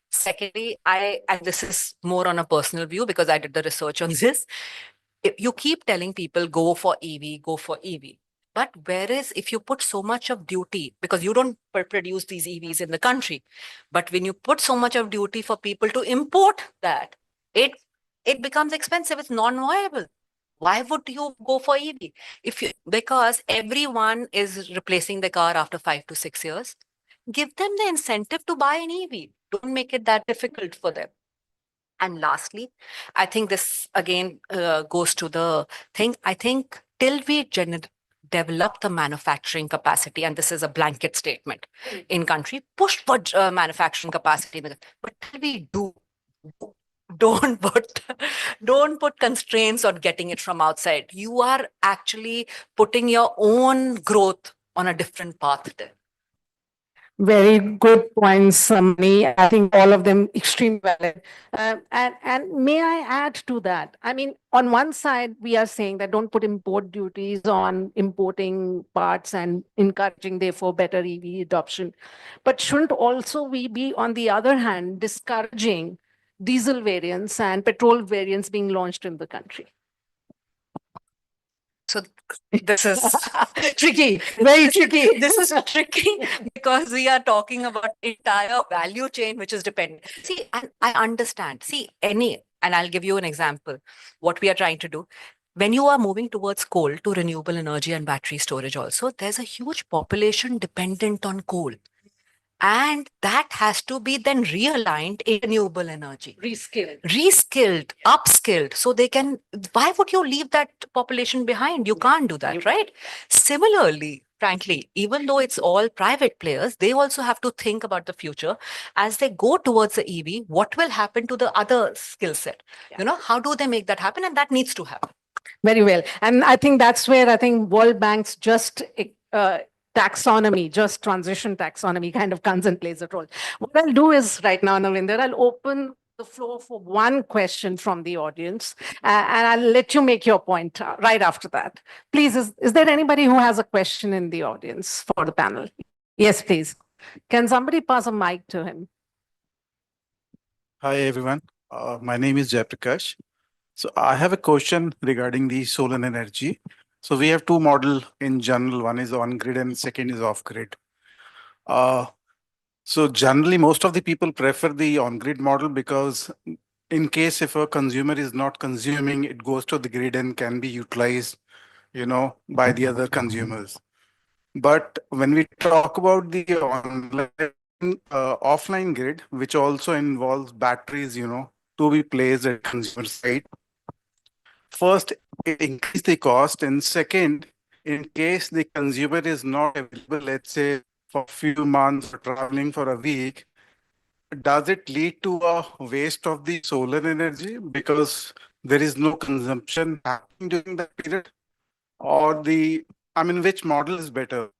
Secondly, and this is more on a personal view because I did the research on this. If you keep telling people go for EV, go for EV. But whereas if you put so much of duty, because you don't produce these EVs in the country, but when you put so much of duty for people to import that, it becomes expensive. It's non-viable. Why would you go for EV? Because everyone is replacing the car after 5 to 6 years. Give them the incentive to buy an EV. Don't make it that difficult for them. And lastly, I think this again goes to the thing. I think till we develop the manufacturing capacity, and this is a blanket statement in country, push for manufacturing capacity, but till we do, don't put don't put constraints on getting it from outside. You are actually putting your own growth on a different path there. Very good points, Mani. I think all of them extremely valid. And may I add to that? I mean, on one side, we are saying that don't put import duties on importing parts and encouraging, therefore, better EV adoption. But shouldn't also we be, on the other hand, discouraging diesel variants and petrol variants being launched in the country? So this is tricky, very tricky. This is tricky because we are talking about entire value chain, which is dependent. See, and I understand. See, and I'll give you an example. What we are trying to do, when you are moving towards coal to renewable energy and battery storage also, there's a huge population dependent on coal. And that has to be then realigned in renewable energy. Reskilled, upskilled. So they can, why would you leave that population behind? You can't do that, right? Similarly, frankly, even though it's all private players, they also have to think about the future. As they go towards the EV, what will happen to the other skill set? You know, how do they make that happen? And that needs to happen. Very well. And I think that's where I think World Bank's just taxonomy, just transition taxonomy kind of comes and plays a role. What I'll do is right now, Navinder, I'll open the floor for one question from the audience, and I'll let you make your point right after that. Please, is there anybody who has a question in the audience for the panel? Yes, please. Can somebody pass a mic to him? Hi, everyone. My name is Jayaprakash. So I have a question regarding the solar energy. So we have two models in general. One is on grid and second is off grid. So generally, most of the people prefer the on grid model because in case if a consumer is not consuming, it goes to the grid and can be utilized, by the other consumers. But when we talk about the online, offline grid, which also involves batteries, to be placed at consumer side, first, it increases the cost, and second, in case the consumer is not available, let's say for a few months or traveling for a week, does it lead to a waste of the solar energy because there is no consumption happening during that period? Or which model is better?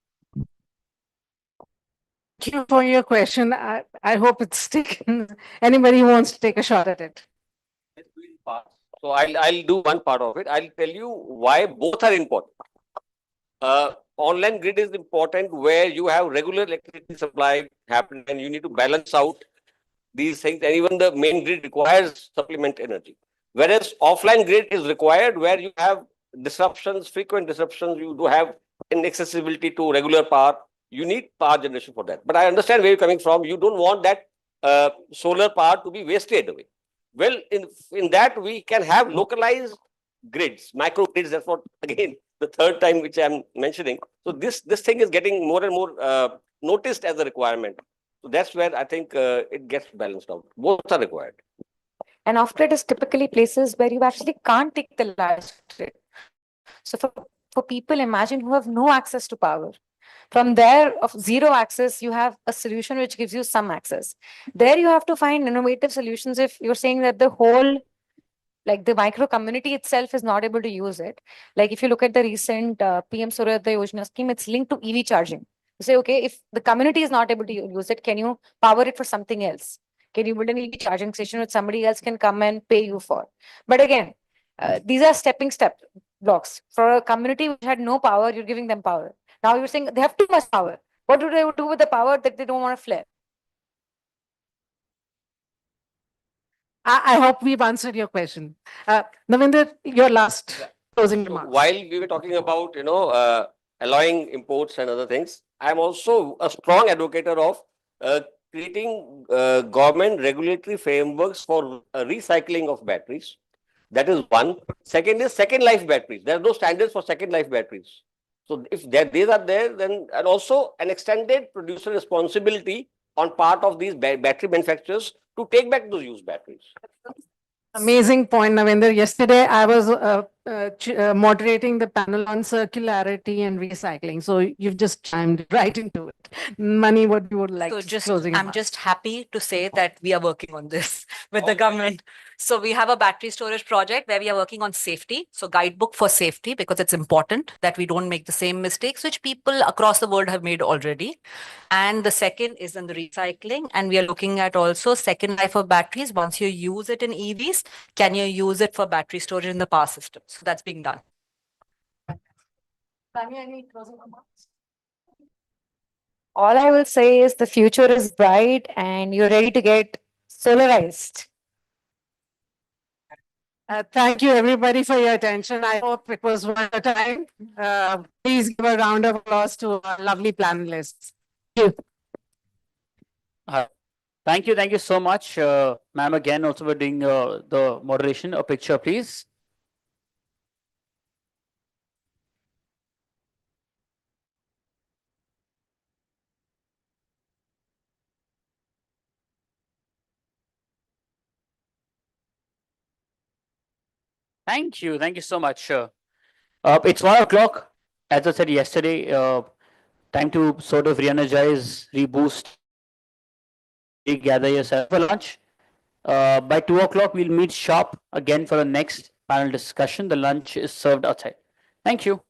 Thank you for your question. I hope it's taken. Anybody who wants to take a shot at it? So I'll do one part of it. I'll tell you why both are important. Online grid is important where you have regular electricity supply happening and you need to balance out these things, and even the main grid requires supplement energy. Whereas offline grid is required where you have disruptions, frequent disruptions, you do have inaccessibility to regular power. You need power generation for that. But I understand where you're coming from. You don't want that solar power to be wasted away. Well, in that we can have localized grids, micro grids. That's what, again, the third time which I'm mentioning. So this thing is getting more and more noticed as a requirement. So that's where I think it gets balanced out. Both are required. And off-grid is typically places where you actually can't take the large grid. So for people, imagine who have no access to power. From there, of zero access, you have a solution which gives you some access. There you have to find innovative solutions if you're saying that the whole, like the micro community itself is not able to use it. Like if you look at the recent PM Surya Yojana scheme, it's linked to EV charging. You say, okay, if the community is not able to use it, can you power it for something else? Can you build an EV charging station which somebody else can come and pay you for? But again, these are stepping step blocks. For a community which had no power, you're giving them power. Now you're saying they have too much power. What do they do with the power that they don't want to flare? I hope we've answered your question. Navinder, your last closing remarks. While we were talking about, allowing imports and other things, I'm also a strong advocate of creating government regulatory frameworks for recycling of batteries. That is one. Second is second life batteries. There are no standards for second life batteries. So if these are there, then and also an extended producer responsibility on part of these battery manufacturers to take back those used batteries. Amazing point, Navinder. Yesterday, I was moderating the panel on circularity and recycling. So you've just chimed right into it. Money, what you would like So to just, closing I'm remarks. just happy to say that we are working on this with the government. So we have a battery storage project where we are working on safety. So guidebook for safety, because it's important that we don't make the same mistakes which people across the world have made already. And the second is in the recycling. And we are looking at also second life of batteries. Once you use it in EVs, can you use it for battery storage in the power system? So that's being done. Tanya, any closing remarks? All I will say is the future is bright and you're ready to get solarized. Thank you, everybody, for your attention. I hope it was worth the time. Please give a round of applause to our lovely panelists. Thank you. Thank you so much, ma'am, again, also for doing the moderation. A picture, please. Thank you so much. It's 1 o'clock, as I said yesterday. Time to sort of re-energize, reboost, regather yourself for lunch. By 2 o'clock, we'll meet sharp again for the next panel discussion. The lunch is served outside. Thank you.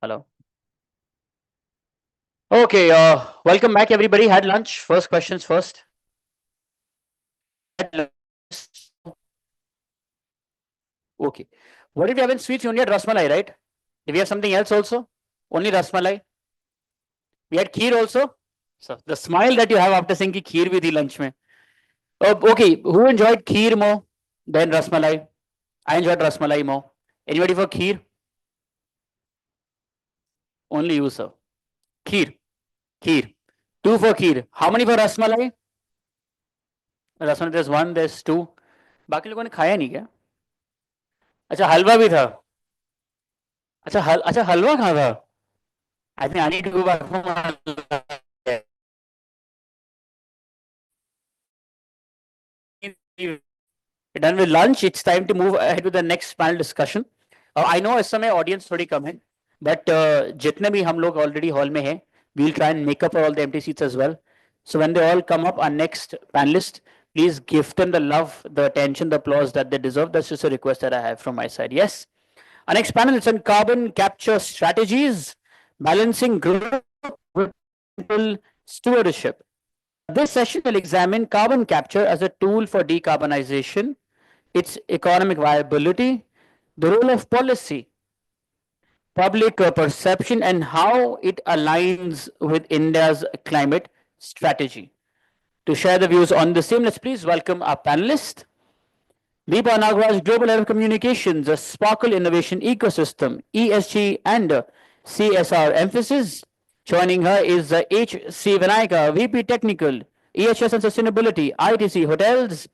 Hello. Okay, welcome back, everybody. Had lunch? First questions first. Okay. What did we have in sweets? We only had rasmalai, right? Did we have something else also? Only rasmalai. We had kheer also. So the smile that you have after saying ki kheer bhi thi lunch mein. Oh, okay. Who enjoyed kheer more than rasmalai? I enjoyed rasmalai more. Anybody for kheer? Only you, sir. Kheer. Kheer. 2 for kheer. How many for rasmalai? Rasmalai, there's 1, there's 2. बाकी लोगों ने खाया नहीं क्या? अच्छा हलवा भी था. अच्छा हलवा कहाँ था? I think I need to go back home. Done with lunch, it's time to move ahead with the next panel discussion. I know इस समय audience थोड़ी कम है, but जितने भी हम लोग already hall में हैं, we'll try and make up for all the empty seats as well. So when they all come up, our next panelist, please give them the love, the attention, the applause that they deserve. That's just a request that I have from my side. Yes. Our next panel is on carbon capture strategies, balancing growth with stewardship. This session will examine carbon capture as a tool for decarbonization, its economic viability, the role of policy, public perception, and how it aligns with India's climate strategy. To share the views on the same, let's please welcome our panelists. Deepa Nagaraj, Global Head of Communications, a Sparkle Innovation Ecosystem, ESG and CSR emphasis. Joining her is H.C. Vinayaka, VP Technical, EHS and Sustainability, ITC Hotels.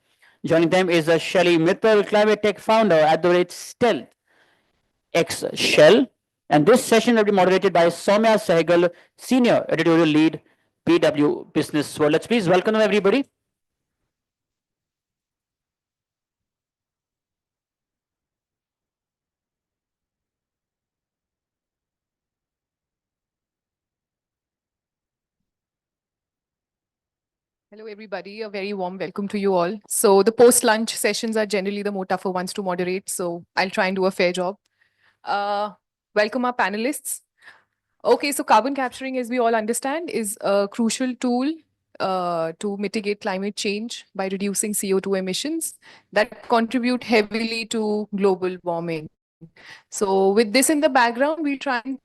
Joining them is Shelly Mittal, Climate Tech Founder at the rate Stealth, ex Shell. And this session will be moderated by Soumya Sehgal, Senior Editorial Lead, PW Business World. Let's please welcome them, everybody. Hello, everybody. A very warm welcome to you all. So the post-lunch sessions are generally the more tougher ones to moderate. So I'll try and do a fair job. Welcome our panelists. Okay, so carbon capturing, as we all understand, is a crucial tool to mitigate climate change by reducing CO2 emissions that contribute heavily to global warming. So with this in the background, we try and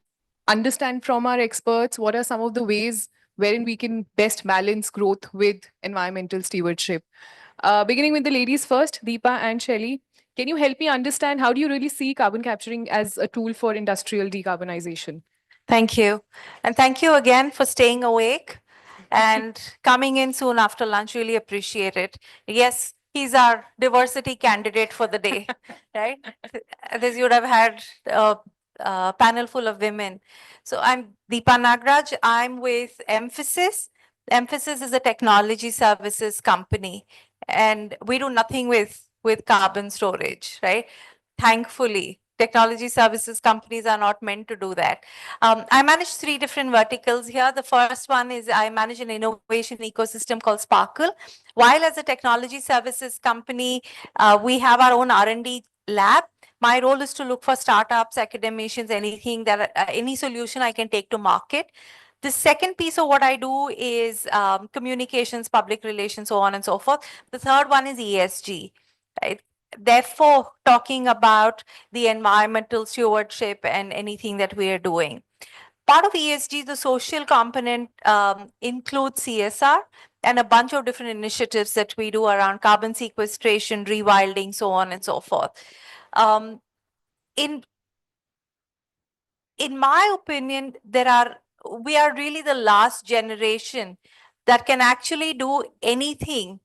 understand from our experts what are some of the ways wherein we can best balance growth with environmental stewardship. Beginning with the ladies first, Deepa and Shelly, can you help me understand how do you really see carbon capturing as a tool for industrial decarbonization? Thank you. And thank you again for staying awake and coming in soon after lunch. Really appreciate it. Yes, he's our diversity candidate for the day, right? This you would have had a panel full of women. So I'm Deepa Nagraj. I'm with Emphasis. Emphasis is a technology services company, and we do nothing with carbon storage, right? Thankfully, technology services companies are not meant to do that. I manage 3 different verticals here. The first one is I manage an innovation ecosystem called Sparkle. While as a technology services company, we have our own R&D lab. My role is to look for startups, academicians, anything that any solution I can take to market. The second piece of what I do is communications, public relations, so on and so forth. The third one is ESG, right? Therefore, talking about the environmental stewardship and anything that we are doing. Part of ESG, the social component includes CSR and a bunch of different initiatives that we do around carbon sequestration, rewilding, so on and so forth. In my opinion, we are really the last generation that can actually do anything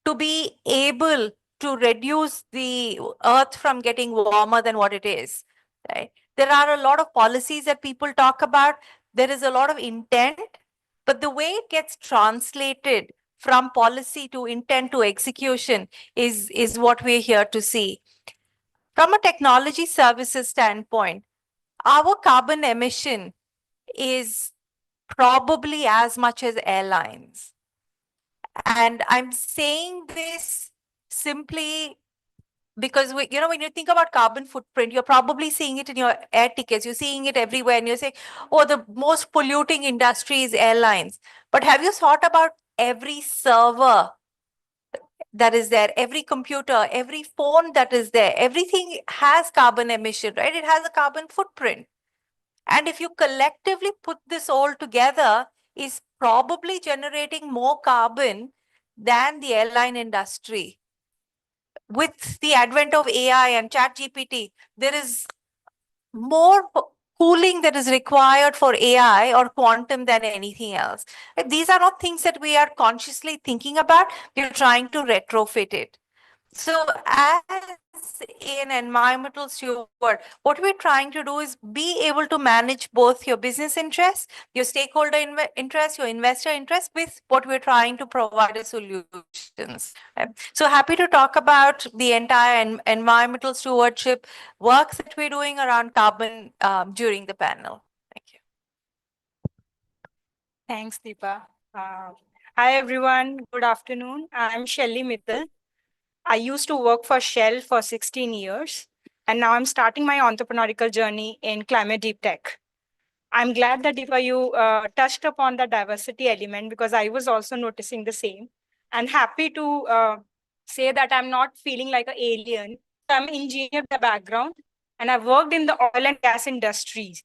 to be able to reduce the earth from getting warmer than what it is, right? There are a lot of policies that people talk about. There is a lot of intent, but the way it gets translated from policy to intent to execution is what we're here to see. From a technology services standpoint, our carbon emission is probably as much as airlines. And I'm saying this simply because when you think about carbon footprint, you're probably seeing it in your air tickets, you're seeing it everywhere, and you're saying, oh, the most polluting industry is airlines. But have you thought about every server that is there, every computer, every phone that is there? Everything has carbon emission, right? It has a carbon footprint. And if you collectively put this all together, is probably generating more carbon than the airline industry. With the advent of AI and ChatGPT, there is more cooling that is required for AI or quantum than anything else. These are not things that we are consciously thinking about. We're trying to retrofit it. So as an environmental steward, what we're trying to do is be able to manage both your business interests, your stakeholder interests, your investor interests with what we're trying to provide as solutions. So happy to talk about the entire environmental stewardship work that we're doing around carbon during the panel. Thank you. Thanks, Deepa. Hi, everyone. Good afternoon. I'm Shelly Mittal. I used to work for Shell for 16 years, and now I'm starting my entrepreneurial journey in climate deep tech. I'm glad that Deepa, you touched upon the diversity element because I was also noticing the same. And happy to say that I'm not feeling like an alien. I'm an engineer by background, and I've worked in the oil and gas industries.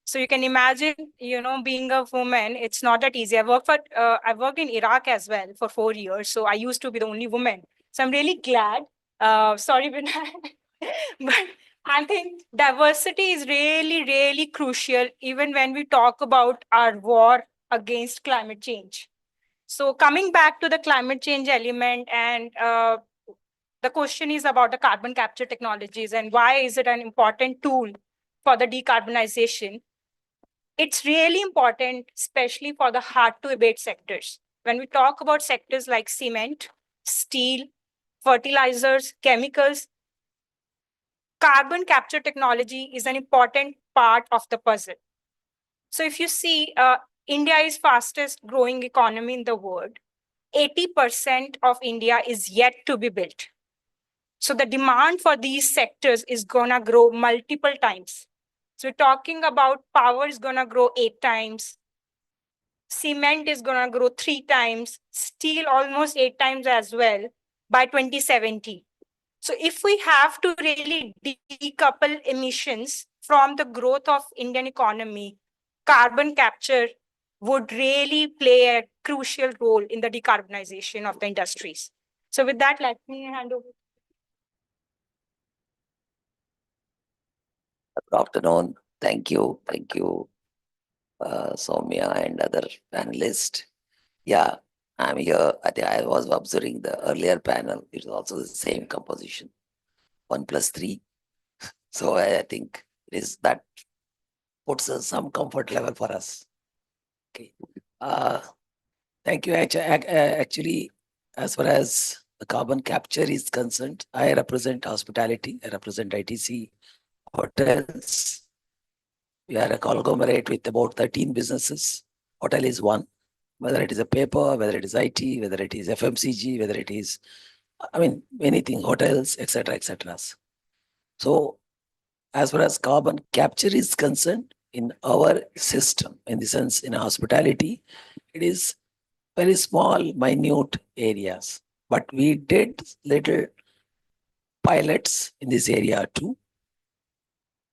So you can imagine, being a woman, it's not that easy. I worked in Iraq as well for 4 years. So I used to be the only woman. So I'm really glad. Sorry, Vinay. But I think diversity is really, really crucial, even when we talk about our war against climate change. So coming back to the climate change element, and the question is about the carbon capture technologies and why is it an important tool for the decarbonization. It's really important, especially for the hard to abate sectors. When we talk about sectors like cement, steel, fertilizers, chemicals, carbon capture technology is an important part of the puzzle. So if you see, India is fastest growing economy in the world. 80% of India is yet to be built. So the demand for these sectors is gonna grow multiple times. So we're talking about power is gonna grow 8 times. Cement is gonna grow 3 times. Steel almost 8 times as well by 2070. So if we have to really decouple emissions from the growth of Indian economy, carbon capture would really play a crucial role in the decarbonization of the industries. So with that, let me hand over. Good afternoon. Thank you. Thank you, Soumya and other panelists. Yeah, I'm here. I think I was observing the earlier panel. It was also the same composition, 1+3. So I think it is that puts some comfort level for us. Okay. Thank you. Actually, as far as the carbon capture is concerned, I represent hospitality. I represent ITC hotels. We are a conglomerate with about 13 businesses. Hotel is one, whether it is a paper, whether it is IT, whether it is FMCG, whether it is, anything, hotels, etc., etc. So as far as carbon capture is concerned, in our system, in the sense in hospitality, it is very small, minute areas. But we did little pilots in this area too.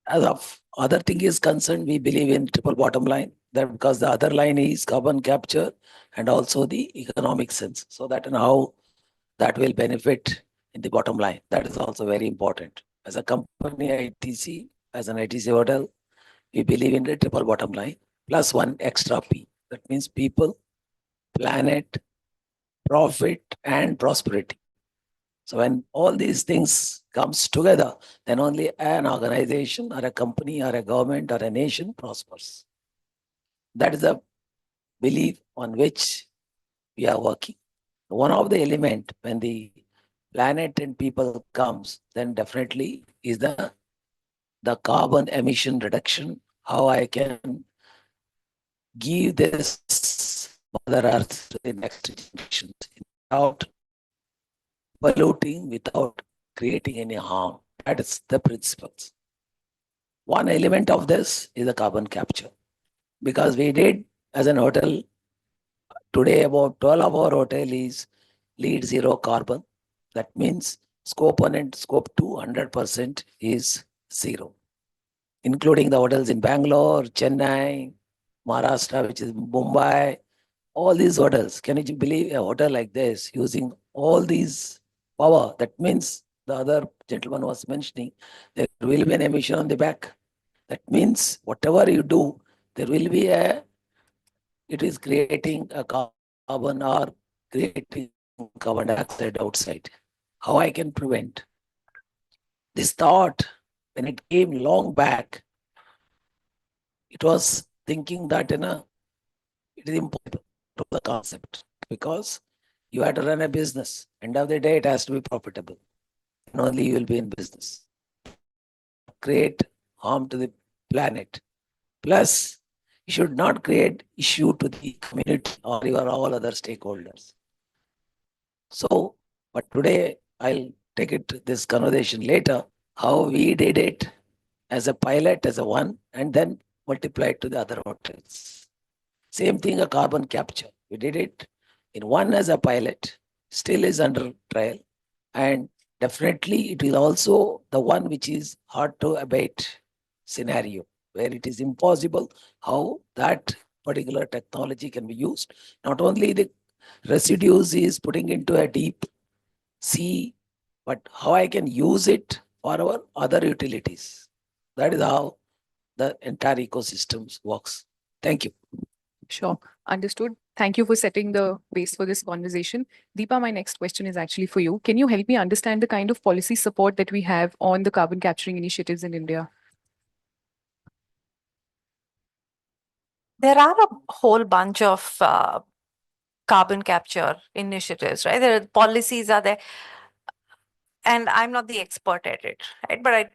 As of other thing is concerned, we believe in triple bottom line, that because the other line is carbon capture and also the economic sense. So that and how that will benefit in the bottom line. That is also very important. As a company, ITC, as an ITC hotel, we believe in the triple bottom line plus one extra P. That means people, planet, profit, and prosperity. So when all these things comes together, then only an organization or a company or a government or a nation prospers. That is the belief on which we are working. One of the element when the planet and people comes, then definitely is the carbon emission reduction, how I can give this Mother Earth to the next generations without polluting, without creating any harm. That is the principles. One element of this is the carbon capture. Because we did as an hotel, today about 12 of our hotel is lead zero carbon. That means scope 1 and scope 2, 100% is zero, including the hotels in Bangalore, Chennai, Maharashtra, which is Mumbai, all these hotels. Can you believe a hotel like this using all these power? That means the other gentleman was mentioning there will be an emission on the back. That means whatever you do, there will be it is creating a carbon or creating carbon dioxide outside. How I can prevent? This thought, when it came long back, it was thinking that it is impossible to the concept because you have to run a business. End of the day, it has to be profitable. And only you will be in business. Create harm to the planet. Plus, you should not create issue to the community or your all other stakeholders. So, but today I'll take it this conversation later, how we did it as a pilot, as a one, and then multiply it to the other hotels. Same thing, a carbon capture. We did it in one as a pilot, still is under trial. And definitely it is also the one which is hard to abate scenario, where it is impossible how that particular technology can be used. Not only the residues is putting into a deep sea, but how I can use it for our other utilities. That is how the entire ecosystem works. Thank you. Sure. Understood. Thank you for setting the base for this conversation. Deepa, my next question is actually for you. Can you help me understand the kind of policy support that we have on the carbon capturing initiatives in India? There are a whole bunch of carbon capture initiatives, right? There are policies are there, and I'm not the expert at it, right? But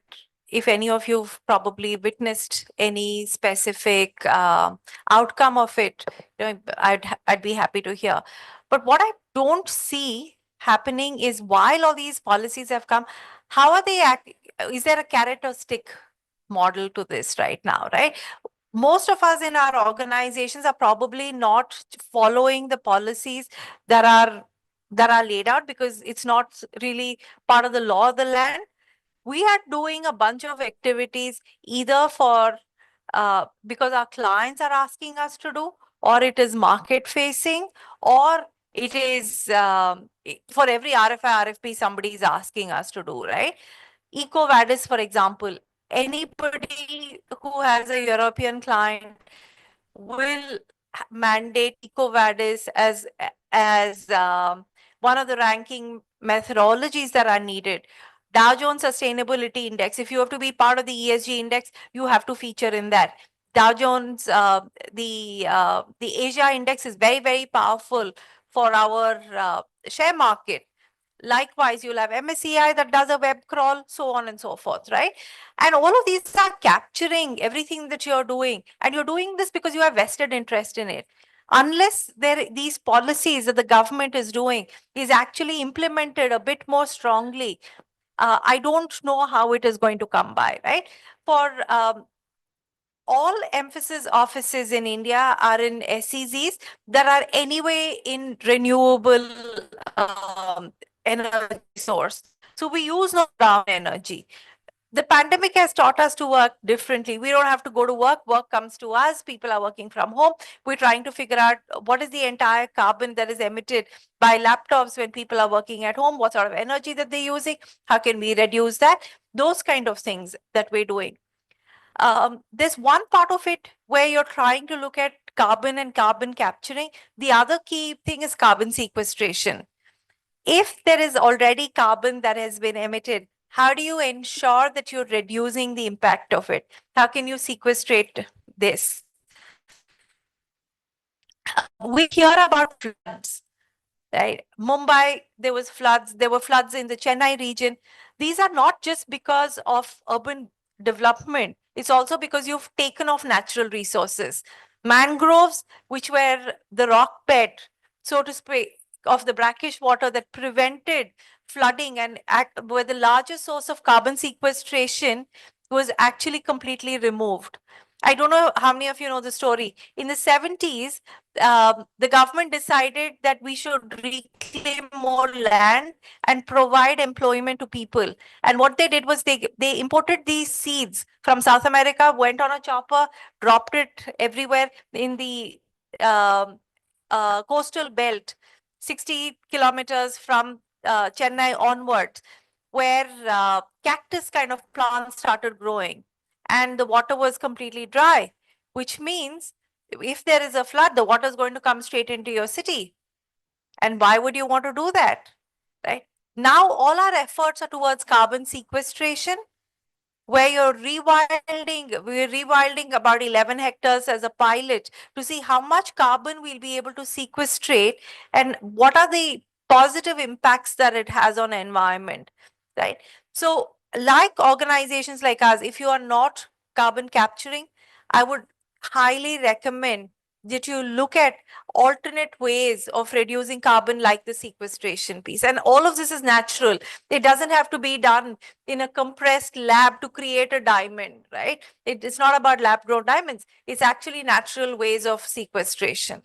if any of you've probably witnessed any specific outcome of it, I'd be happy to hear. But what I don't see happening is while all these policies have come, how are they is there a carrot or stick model to this right now, right? Most of us in our organizations are probably not following the policies that are laid out because it's not really part of the law of the land. We are doing a bunch of activities either for because our clients are asking us to do, or it is market facing, or it is for every RFI, RFP somebody is asking us to do, right? EcoVadis, for example, anybody who has a European client will mandate EcoVadis as one of the ranking methodologies that are needed. Dow Jones Sustainability Index, if you have to be part of the ESG index, you have to feature in that. Dow Jones, the Asia index is very, very powerful for our share market. Likewise, you'll have MSCI that does a web crawl, so on and so forth, right? And all of these are capturing everything that you're doing. And you're doing this because you have vested interest in it. Unless these policies that the government is doing is actually implemented a bit more strongly, I don't know how it is going to come by, right? For all emphasis offices in India are in SEZs that are anyway in renewable energy source. So we use no brown energy. The pandemic has taught us to work differently. We don't have to go to work. Work comes to us. People are working from home. We're trying to figure out what is the entire carbon that is emitted by laptops when people are working at home, what sort of energy that they're using, how can we reduce that? Those kind of things that we're doing. There's one part of it where you're trying to look at carbon and carbon capturing. The other key thing is carbon sequestration. If there is already carbon that has been emitted, how do you ensure that you're reducing the impact of it? How can you sequestrate this? We hear about floods, right? Mumbai, there were floods in the Chennai region. These are not just because of urban development. It's also because you've taken off natural resources. Mangroves, which were the rock bed, so to speak, of the brackish water that prevented flooding and were the largest source of carbon sequestration was actually completely removed. I don't know how many of you know the story. In the 70s, the government decided that we should reclaim more land and provide employment to people. And what they did was they imported these seeds from South America, went on a chopper, dropped it everywhere in the coastal belt, 60 kilometers from Chennai onwards, where cactus kind of plants started growing and the water was completely dry, which means if there is a flood, the water is going to come straight into your city. And why would you want to do that? Right? Now, all our efforts are towards carbon sequestration, where we're rewilding about 11 hectares as a pilot to see how much carbon we'll be able to sequestrate and what are the positive impacts that it has on environment, right? So like organizations like us, if you are not carbon capturing, I would highly recommend that you look at alternate ways of reducing carbon like the sequestration piece. And all of this is natural. It doesn't have to be done in a compressed lab to create a diamond, right? It's not about lab grown diamonds. It's actually natural ways of sequestration.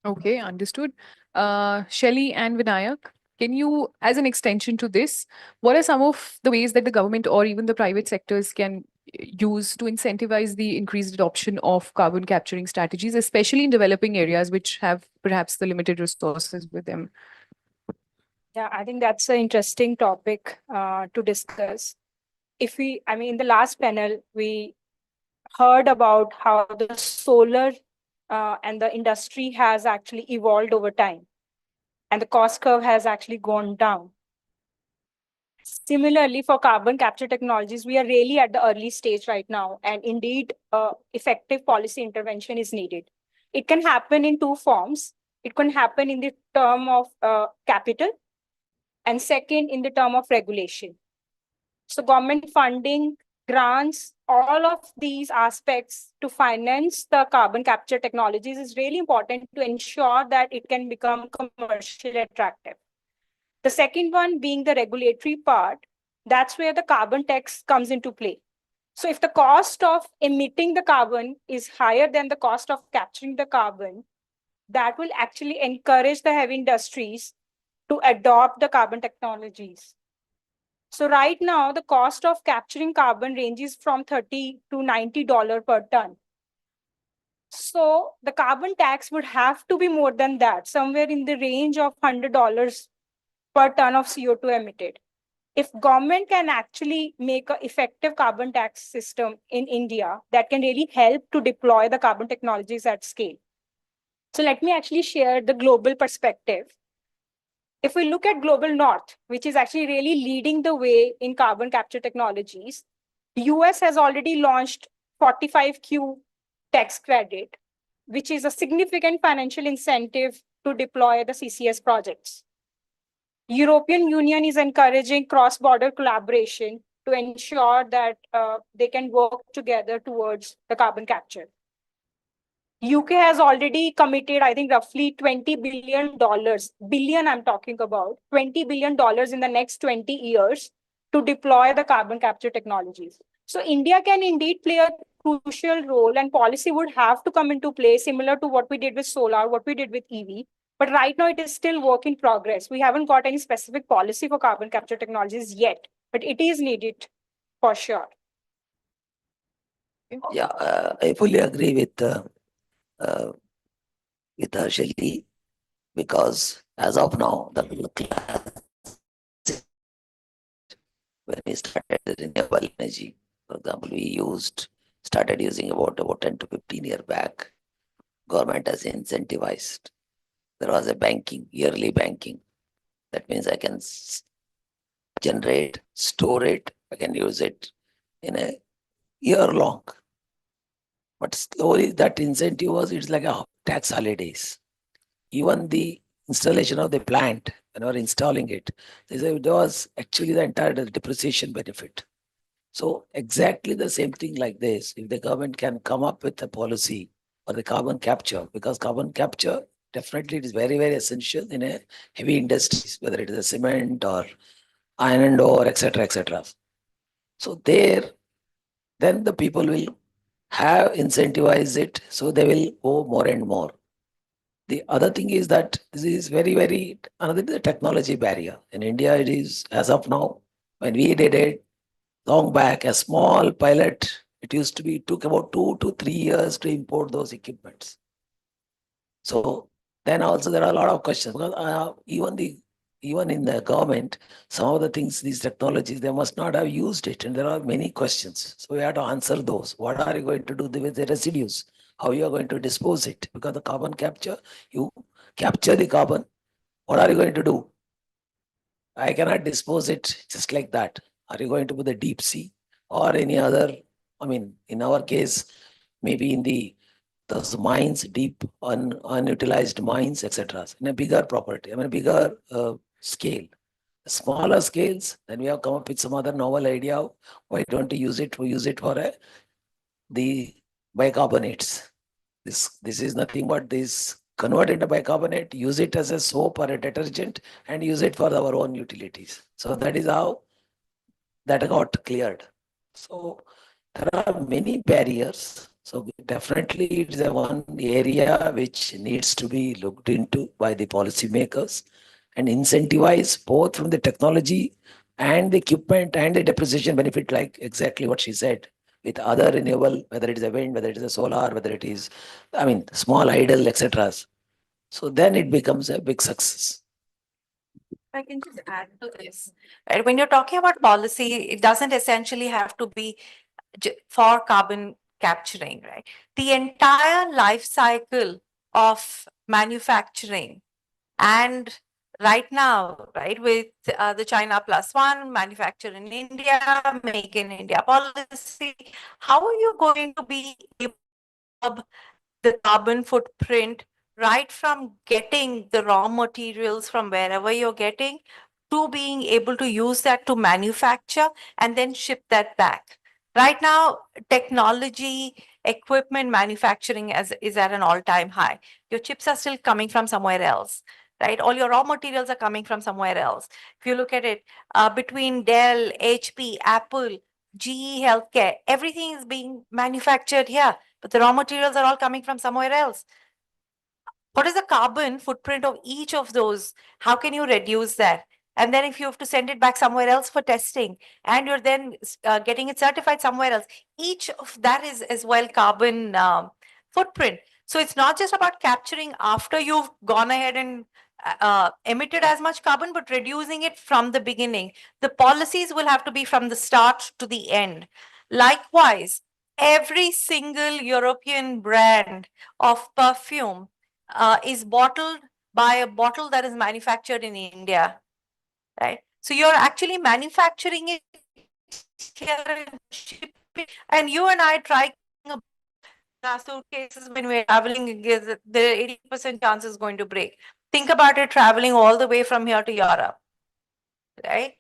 Okay, understood. Shelly and Vinayak, can you, as an extension to this, what are some of the ways that the government or even the private sectors can use to incentivize the increased adoption of carbon capturing strategies, especially in developing areas which have perhaps the limited resources with them? Yeah, I think that's an interesting topic to discuss. In the last panel, we heard about how the solar and the industry has actually evolved over time, and the cost curve has actually gone down. Similarly, for carbon capture technologies, we are really at the early stage right now, and indeed, effective policy intervention is needed. It can happen in two forms. It can happen in the term of capital, and second, in the term of regulation. So government funding, grants, all of these aspects to finance the carbon capture technologies is really important to ensure that it can become commercially attractive. The second one being the regulatory part, that's where the carbon tax comes into play. So if the cost of emitting the carbon is higher than the cost of capturing the carbon, that will actually encourage the heavy industries to adopt the carbon technologies. So right now, the cost of capturing carbon ranges from $30 to $90 per ton. So the carbon tax would have to be more than that, somewhere in the range of $100 per ton of CO2 emitted. If government can actually make an effective carbon tax system in India, that can really help to deploy the carbon technologies at scale. So let me actually share the global perspective. If we look at global north, which is actually really leading the way in carbon capture technologies, the US has already launched 45Q tax credit, which is a significant financial incentive to deploy the CCS projects. European Union is encouraging cross-border collaboration to ensure that they can work together towards the carbon capture. UK has already committed, I think, roughly $20 billion I'm talking about, $20 billion in the next 20 years to deploy the carbon capture technologies. So India can indeed play a crucial role, and policy would have to come into play, similar to what we did with solar, what we did with EV. But right now, it is still work in progress. We haven't got any specific policy for carbon capture technologies yet, but it is needed for sure. Yeah, I fully agree with Shelly, because as of now, when we started the renewable energy, for example, started using about 10 to 15 years back. Government has incentivized. There was a yearly banking. That means I can generate, store it, I can use it in a year long. But slowly that incentive it's like a tax holidays. Even the installation of the plant, when we're installing it, there was actually the entire depreciation benefit. So exactly the same thing like this, if the government can come up with a policy for the carbon capture, because carbon capture definitely it is very, very essential in a heavy industries, whether it is a cement or iron and ore, etc., etc. So there, then the people will have incentivize it, so they will go more and more. The other thing is that this is very, very another the technology barrier. In India, it is as of now, when we did it long back, a small pilot, it used to be took about 2 to 3 years to import those equipments. So then also there are a lot of questions because even in the government, some of the things, these technologies, they must not have used it, and there are many questions. So we have to answer those. What are you going to do with the residues? How you are going to dispose it? Because the carbon capture, you capture the carbon. What are you going to do? I cannot dispose it just like that. Are you going to put the deep sea or any other? I mean, in our case, maybe in those mines, deep unutilized mines, etc. In a bigger property, I mean, bigger scale. Smaller scales, then we have come up with some other novel idea of why don't we use it? We use it for the bicarbonates. This is nothing but this convert into bicarbonate, use it as a soap or a detergent, and use it for our own utilities. So that is how that got cleared. So there are many barriers. So definitely it is a one area which needs to be looked into by the policymakers and incentivize both from the technology and the equipment and the depreciation benefit, like exactly what she said, with other renewable, whether it is a wind, whether it is a solar, whether it is, I mean, small idle, etc. So then it becomes a big success. I can just add to this. Right? When you're talking about policy, it doesn't essentially have to be for carbon capturing, right? The entire life cycle of manufacturing, and right now, right, with the China Plus One, manufacture in India, make in India policy, how are you going to be able to curb the carbon footprint right from getting the raw materials from wherever you're getting to being able to use that to manufacture and then ship that back? Right now, technology, equipment manufacturing is at an all-time high. Your chips are still coming from somewhere else, right? All your raw materials are coming from somewhere else. If you look at it, between Dell, HP, Apple, GE Healthcare, everything is being manufactured here, but the raw materials are all coming from somewhere else. What is the carbon footprint of each of those? How can you reduce that? And then if you have to send it back somewhere else for testing, and you're then getting it certified somewhere else, each of that is as well carbon footprint. So it's not just about capturing after you've gone ahead and emitted as much carbon, but reducing it from the beginning. The policies will have to be from the start to the end. Likewise, every single European brand of perfume is bottled by a bottle that is manufactured in India, right? So you're actually manufacturing it here and shipping, and you and I try our suitcases when we're traveling, the 80% chance is going to break. Think about it traveling all the way from here to Europe, right?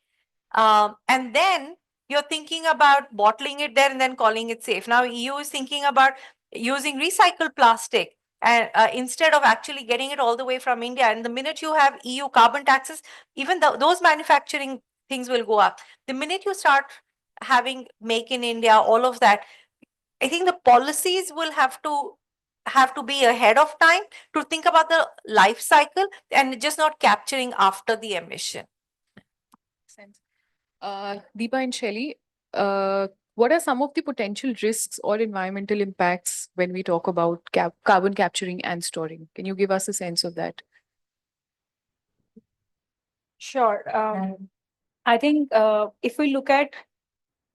And then you're thinking about bottling it there and then calling it safe. Now EU is thinking about using recycled plastic and instead of actually getting it all the way from India. And the minute you have EU carbon taxes, even those manufacturing things will go up. The minute you start having make in India, all of that, I think the policies will have to be ahead of time to think about the life cycle and just not capturing after the emission. Sense. Deepa and Shelley, what are some of the potential risks or environmental impacts when we talk about carbon capturing and storing? Can you give us a sense of that? Sure. I think if we look at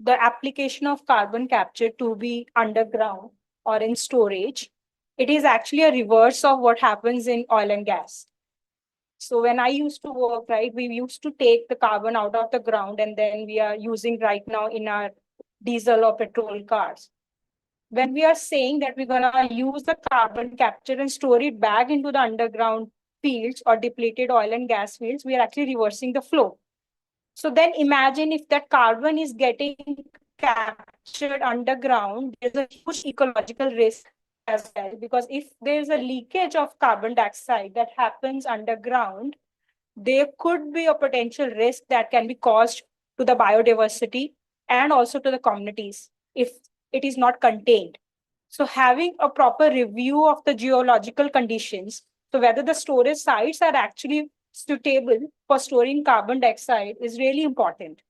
the application of carbon capture to be underground or in storage, it is actually a reverse of what happens in oil and gas. So when I used to work, right, we used to take the carbon out of the ground and then we are using right now in our diesel or petrol cars. When we are saying that we're going to use the carbon capture and store it back into the underground fields or depleted oil and gas fields, we are actually reversing the flow. So then imagine if that carbon is getting captured underground, there's a huge ecological risk as well, because if there's a leakage of carbon dioxide that happens underground, there could be a potential risk that can be caused to the biodiversity and also to the communities if it is not contained. So having a proper review of the geological conditions, so whether the storage sites are actually suitable for storing carbon dioxide, is really important.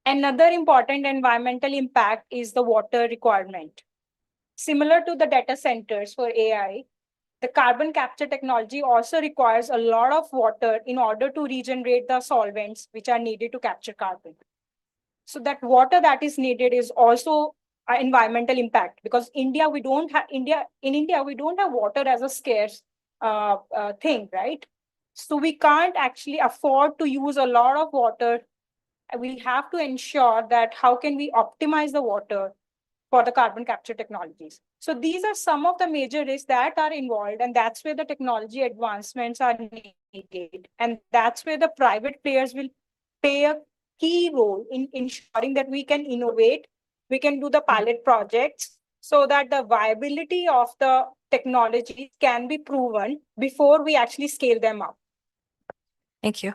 Another important environmental impact is the water requirement. Similar to the data centers for AI, the carbon capture technology also requires a lot of water in order to regenerate the solvents which are needed to capture carbon. So that water that is needed is also an environmental impact, because in India we don't have water as a scarce thing, right? So we can't actually afford to use a lot of water. We have to ensure that how can we optimize the water for the carbon capture technologies. So these are some of the major risks that are involved, and that's where the technology advancements are needed. And that's where the private players will play a key role in ensuring that we can innovate, we can do the pilot projects so that the viability of the technology can be proven before we actually scale them up. Thank you.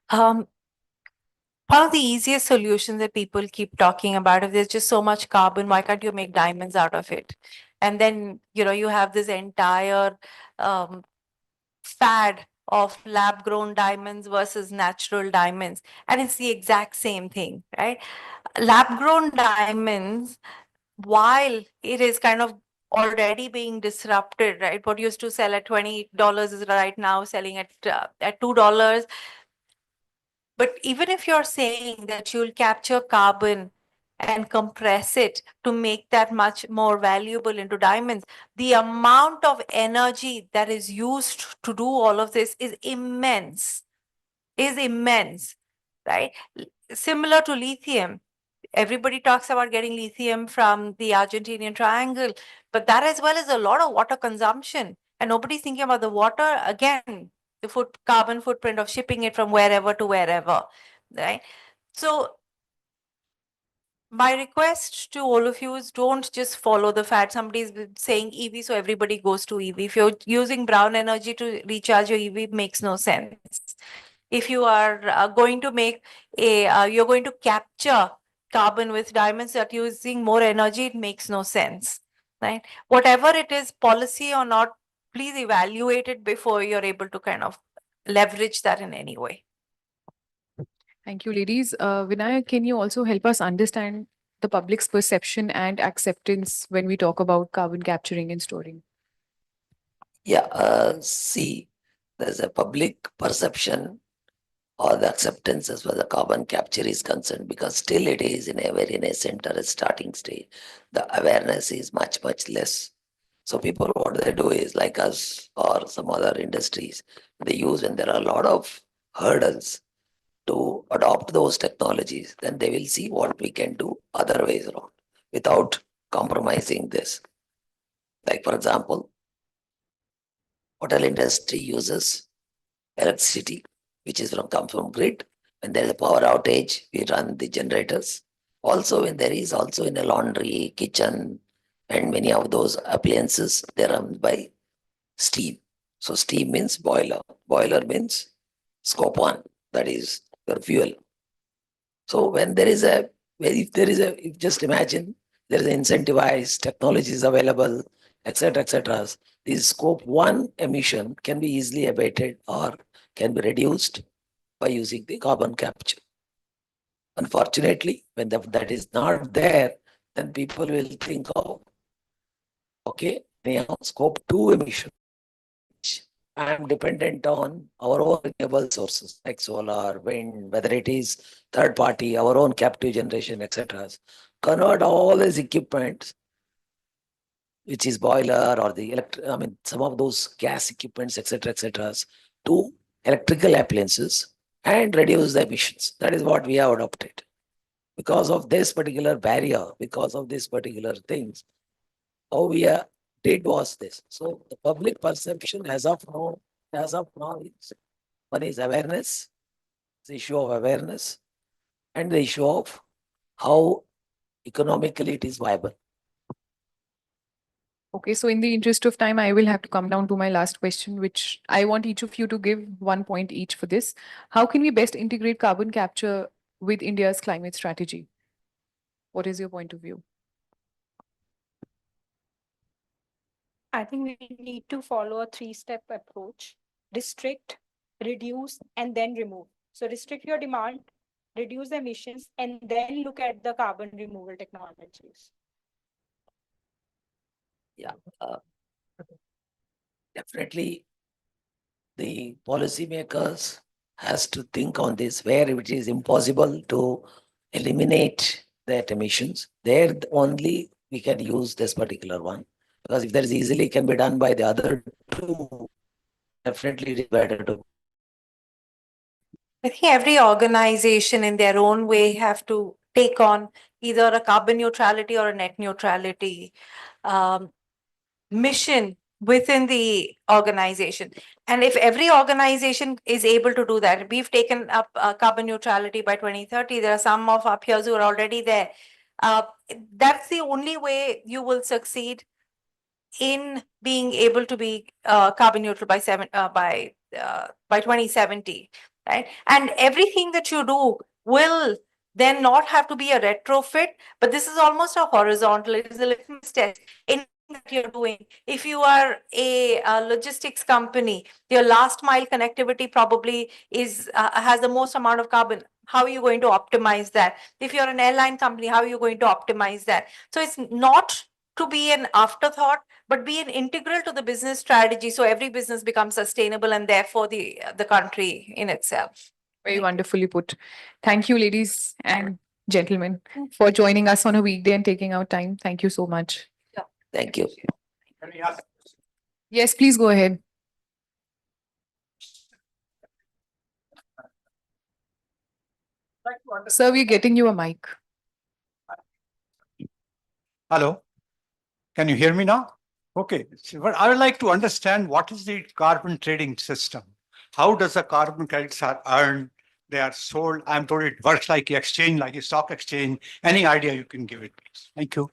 One of the easiest solutions that people keep talking about, if there's just so much carbon, why can't you make diamonds out of it? And then, you have this entire fad of lab grown diamonds versus natural diamonds. And it's the exact same thing, right? Lab grown diamonds, while it is kind of already being disrupted, right? What used to sell at $20 is right now selling at $2. But even if you're saying that you'll capture carbon and compress it to make that much more valuable into diamonds, the amount of energy that is used to do all of this is immense, right? Similar to lithium. Everybody talks about getting lithium from the Argentinian triangle, but that as well is a lot of water consumption. And nobody's thinking about the water, again, the carbon footprint of shipping it from wherever to wherever, right? So my request to all of you is don't just follow the fad. Somebody's been saying EV, so everybody goes to EV. If you're using brown energy to recharge your EV, it makes no sense. If you are going to make you're going to capture carbon with diamonds that are using more energy, it makes no sense, right? Whatever it is, policy or not, please evaluate it before you're able to kind of leverage that in any way. Thank you, ladies. Vinayak, can you also help us understand the public's perception and acceptance when we talk about carbon capturing and storing? Yeah, see, there's a public perception or the acceptance as far as the carbon capture is concerned, because still it is in a very nascent or a starting stage. The awareness is much, much less. So people, what they do is like us or some other industries, they use when there are a lot of hurdles to adopt those technologies, then they will see what we can do other ways around without compromising this. Like for example, hotel industry uses electricity, which is comes from grid. When there is a power outage, we run the generators. Also, when there is also in a laundry, kitchen, and many of those appliances, they run by steam. So steam means boiler. Boiler means scope 1, that is your fuel. So when there is just imagine there is incentivized technologies available, etc. This scope 1 emission can be easily abated or can be reduced by using the carbon capture. Unfortunately, when that is not there, then people will think of, okay, now scope 2 emission. I am dependent on our own renewable sources like solar, wind, whether it is third party, our own captive generation, etc. Convert all these equipment, which is boiler or the some of those gas equipments, etc., to electrical appliances and reduce the emissions. That is what we have adopted. Because of this particular barrier, because of this particular things, how we did was this. So the public perception as of now is one is awareness, the issue of awareness, and the issue of how economically it is viable. Okay, so in the interest of time, I will have to come down to my last question, which I want each of you to give 1 point each for this. How can we best integrate carbon capture with India's climate strategy? What is your point of view? I think we need to follow a three-step approach: restrict, reduce, and then remove. So restrict your demand, reduce the emissions, and then look at the carbon removal technologies. Yeah, definitely the policymakers has to think on this, where it is impossible to eliminate that emissions, there only we can use this particular one. Because if there is easily can be done by the other two, definitely it is better to. I think every organization in their own way have to take on either a carbon neutrality or a net neutrality mission within the organization. And if every organization is able to do that, we've taken up carbon neutrality by 2030. There are some of our peers who are already there. That's the only way you will succeed in being able to be carbon neutral by 2070, right? And everything that you do will then not have to be a retrofit, but this is almost a horizontal. It is a litmus test. Anything that you're doing, if you are a logistics company, your last mile connectivity probably is has the most amount of carbon. How are you going to optimize that? If you're an airline company, how are you going to optimize that? So it's not to be an afterthought, but be an integral to the business strategy, so every business becomes sustainable and therefore the country in itself. Very wonderfully put. Thank you, ladies and gentlemen, for joining us on a weekday and taking our time. Thank you so much. Thank you. Yes, please go ahead. Sir, we're getting you a mic. Hello, can you hear me now? Okay, so but I would like to understand what is the carbon trading system? How does the carbon credits are earned? They are sold. I'm told it works like an exchange, like a stock exchange. Any idea you can give it, please? Thank you.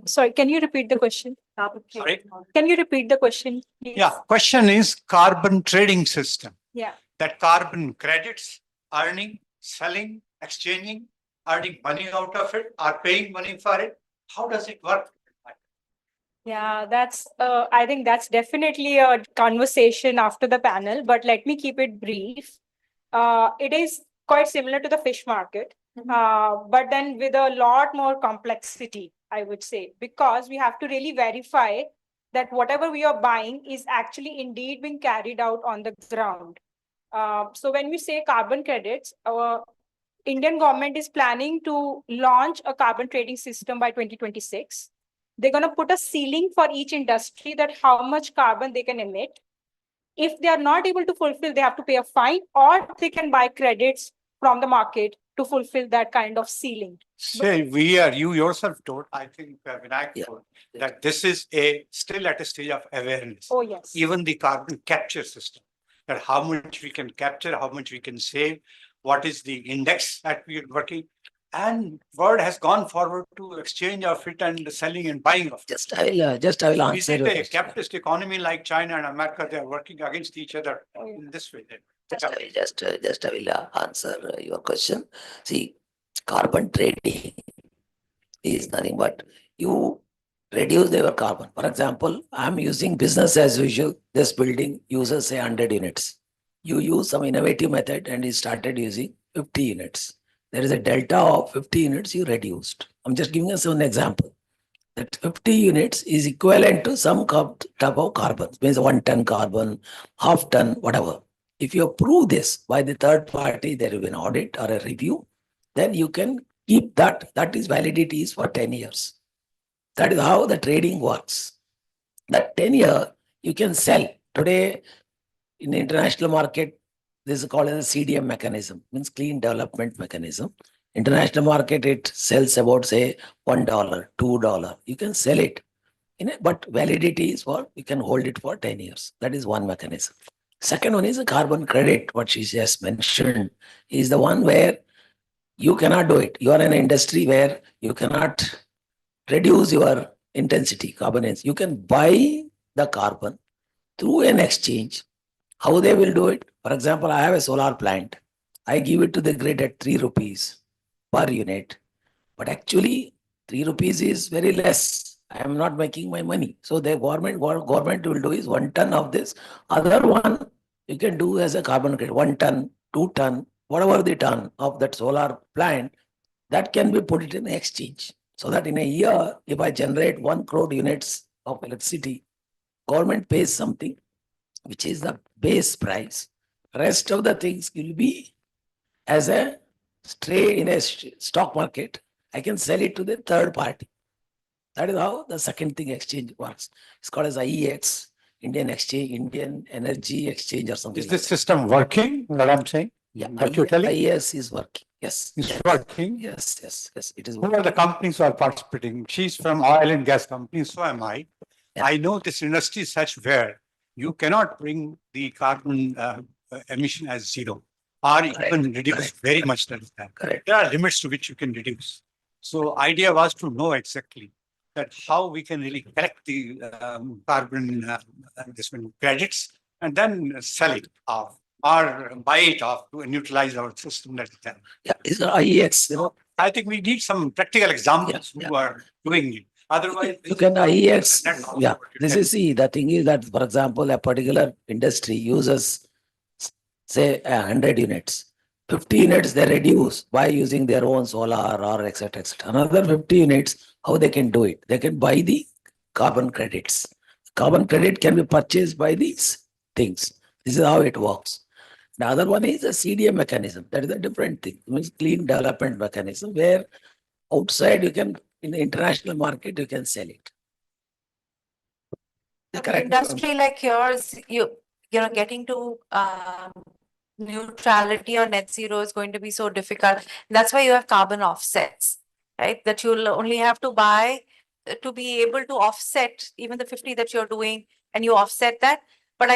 Sorry, can you repeat the question? Sorry? Can you repeat the question, please? Yeah, question is carbon trading system. Yeah. That carbon credits, earning, selling, exchanging, earning money out of it, or paying money for it. How does it work? Yeah, that's, I think that's definitely a conversation after the panel, but let me keep it brief. It is quite similar to the fish market, but then with a lot more complexity, I would say, because we have to really verify that whatever we are buying is actually indeed being carried out on the ground. So when we say carbon credits, our Indian government is planning to launch a carbon trading system by 2026. They're going to put a ceiling for each industry that how much carbon they can emit. If they are not able to fulfill, they have to pay a fine, or they can buy credits from the market to fulfill that kind of ceiling. Say, you yourself told, I think Vinayak told, that this is still at a stage of awareness. Oh, yes. Even the carbon capture system, that how much we can capture, how much we can save, what is the index that we are working. And world has gone forward to exchange of it and selling and buying of it. I will Is answer it your a question. capitalist economy like China and America? They are working against each other in this way. I will answer your question. See, carbon trading is nothing but you reduce your carbon. For example, I'm using business as usual. This building uses say 100 units. You use some innovative method and you started using 50 units. There is a delta of 50 units you reduced. I'm just giving us an example. That 50 units is equivalent to some type of carbon, means 1 ton carbon, half ton, whatever. If you prove this by the third party, there will be an audit or a review, then you can keep that. That is validity is for 10 years. That is how the trading works. That 10 year, you can sell. Today, in the international market, this is called as a CDM mechanism, means clean development mechanism. International market, it sells about say $1, $2. You can sell it, but validity is for, you can hold it for 10 years. That is one mechanism. Second one is a carbon credit, what she just mentioned, is the one where You cannot do it. You are in an industry where you cannot reduce your intensity, carbon intensity. You can buy the carbon through an exchange. How they will do it? For example, I have a solar plant. I give it to the grid at 3 rupees per unit. But actually, 3 rupees is very less. I am not making my money. So the government will do is 1 ton of this. Other one you can do as a carbon credit, 1 ton, 2 ton, whatever the ton of that solar plant, that can be put it in exchange. So that in a year, if I generate 1 crore units of electricity, government pays something, which is the base price. Rest of the things will be as a stray in a stock market. I can sell it to the third party. That is how the second thing exchange works. It's called as IEX, Indian Exchange, Indian Energy Exchange or something. Is this system working? What I'm saying? Yeah, What you're telling? IEX is working. Yes. It's working. Yes. It is Who working. are the companies who are participating? She's from oil and gas companies, so am I. I know this industry is such where you cannot bring the carbon emission as zero or even reduce very much than that. Correct. There are limits to which you can reduce. So idea was to know exactly that how we can really collect the carbon credits and then sell it off or buy it off to neutralize our system that is there. Yeah, it's the IEX. I think we need some practical examples who are doing it. Otherwise, You can IEX. Yeah, this is the thing is that, for example, a particular industry uses, say, 100 units. 50 units they reduce by using their own solar or etc. Another 50 units, how they can do it? They can buy the carbon credits. Carbon credit can be purchased by these things. This is how it works. The other one is a CDM mechanism. That is a different thing. It means clean development mechanism where outside you can, in the international market, you can sell it. Industry like yours, getting to neutrality or net zero is going to be so difficult. That's why you have carbon offsets, right? That you'll only have to buy to be able to offset even the 50 that you're doing, and you offset that. But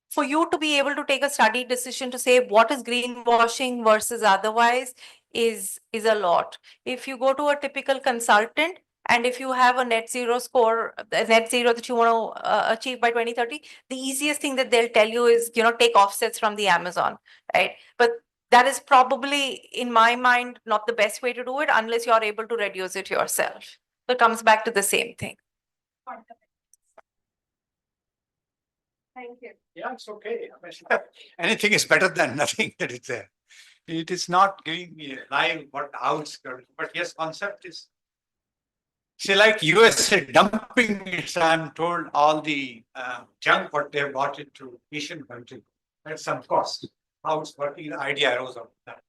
for you to be able to take a studied decision to say what is greenwashing versus otherwise is a lot. If you go to a typical consultant, and if you have a net zero score, net zero that you want to achieve by 2030, the easiest thing that they'll tell you is, take offsets from the Amazon, right? But that is probably, in my mind, not the best way to do it unless you're able to reduce it yourself. So it comes back to the same thing. Thank you. Yeah, it's okay. Anything is better than nothing that is there. It is not giving me live how it's going. But yes, concept is. See, like USA dumping it, I'm told all the junk what they have bought into Asian country at some cost. How it's working, the idea arose out of that.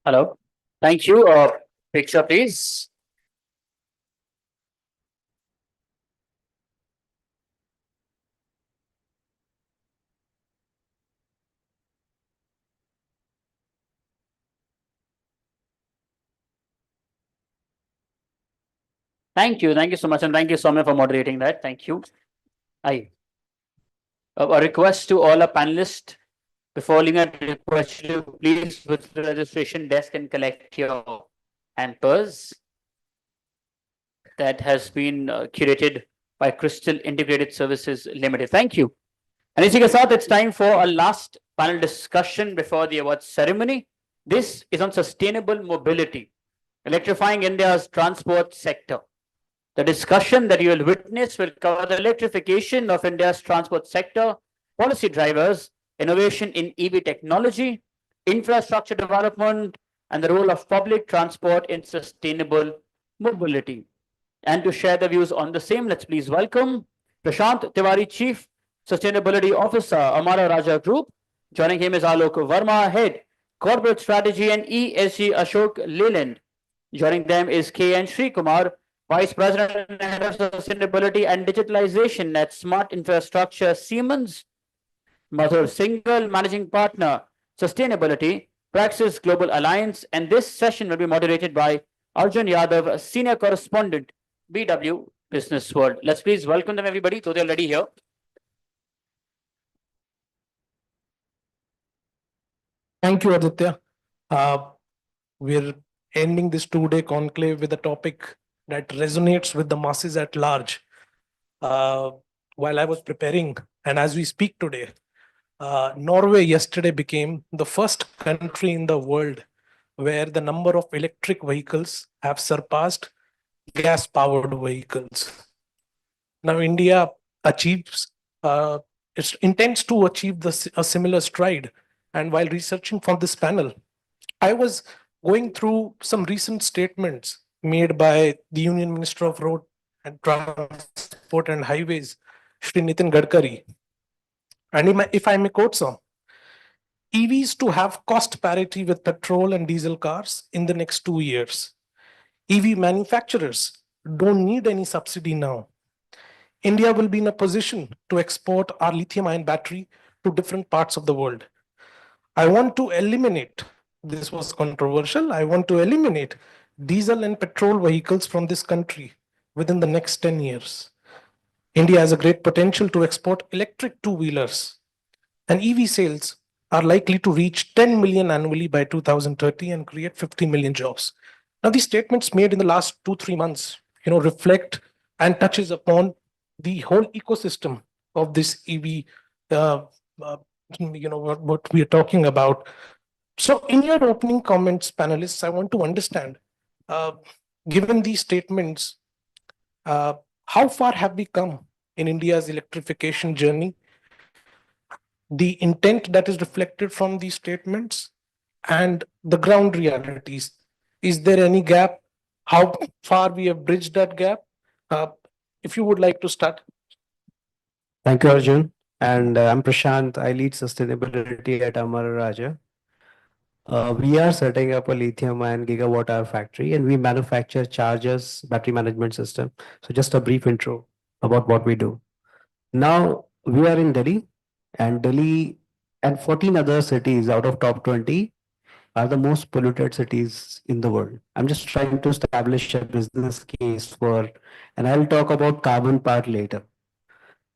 Hello. Thank you. Picture, please. Thank you. Thank you so much. And thank you, Soumya, for moderating that. Thank you. A request to all our panelists before leaving, a request you please visit the registration desk and collect your hampers that has been curated by Crystal Integrated Services Limited. Thank you. And इसी के साथ it's time for a last panel discussion before the awards ceremony. This is on sustainable mobility, electrifying India's transport sector. The discussion that you will witness will cover the electrification of India's transport sector, policy drivers, innovation in EV technology, infrastructure development, and the role of public transport in sustainable mobility. And to share the views on the same, let's please welcome Prashant Tiwari, Chief Sustainability Officer, Amara Raja Group. Joining him is Alok Verma, Head, Corporate Strategy and ESG, Ashok Leland. Joining them is K.N. Srikumar, Vice President and Head of Sustainability and Digitalization at Smart Infrastructure Siemens. Madhur Singhal, Managing Partner, Sustainability, Praxis Global Alliance. And this session will be moderated by Arjun Yadav, Senior Correspondent, BW Business World. Let's please welcome them, everybody, so they're already here. Thank you, Aditya. We're ending this two-day conclave with a topic that resonates with the masses at large. While I was preparing, and as we speak today, Norway yesterday became the first country in the world where the number of electric vehicles have surpassed gas-powered vehicles. Now, India achieves, it intends to achieve a similar stride. And while researching for this panel, I was going through some recent statements made by the Union Minister of Road and Transport and Highways, Shri Nitin Gadkari. And if I may quote some, EVs to have cost parity with petrol and diesel cars in the next 2 years. EV manufacturers don't need any subsidy now. India will be in a position to export our lithium-ion battery to different parts of the world. I want to eliminate, this was controversial, I want to eliminate diesel and petrol vehicles from this country within the next 10 years. India has a great potential to export electric two-wheelers, and EV sales are likely to reach 10 million annually by 2030 and create 50 million jobs. Now, these statements made in the last 2-3 months, reflect and touches upon the whole ecosystem of this EV, what we are talking about. So in your opening comments, panelists, I want to understand, given these statements, how far have we come in India's electrification journey? The intent that is reflected from these statements and the ground realities. Is there any gap? How far we have bridged that gap? If you would like to start. Thank you, Arjun. And I'm Prashant. I lead sustainability at Amara Raja. We are setting up a lithium-ion gigawatt-hour factory, and we manufacture chargers, battery management system. So just a brief intro about what we do. Now, we are in Delhi and 14 other cities out of top 20 are the most polluted cities in the world. I'm just trying to establish a business case for, and I'll talk about carbon part later.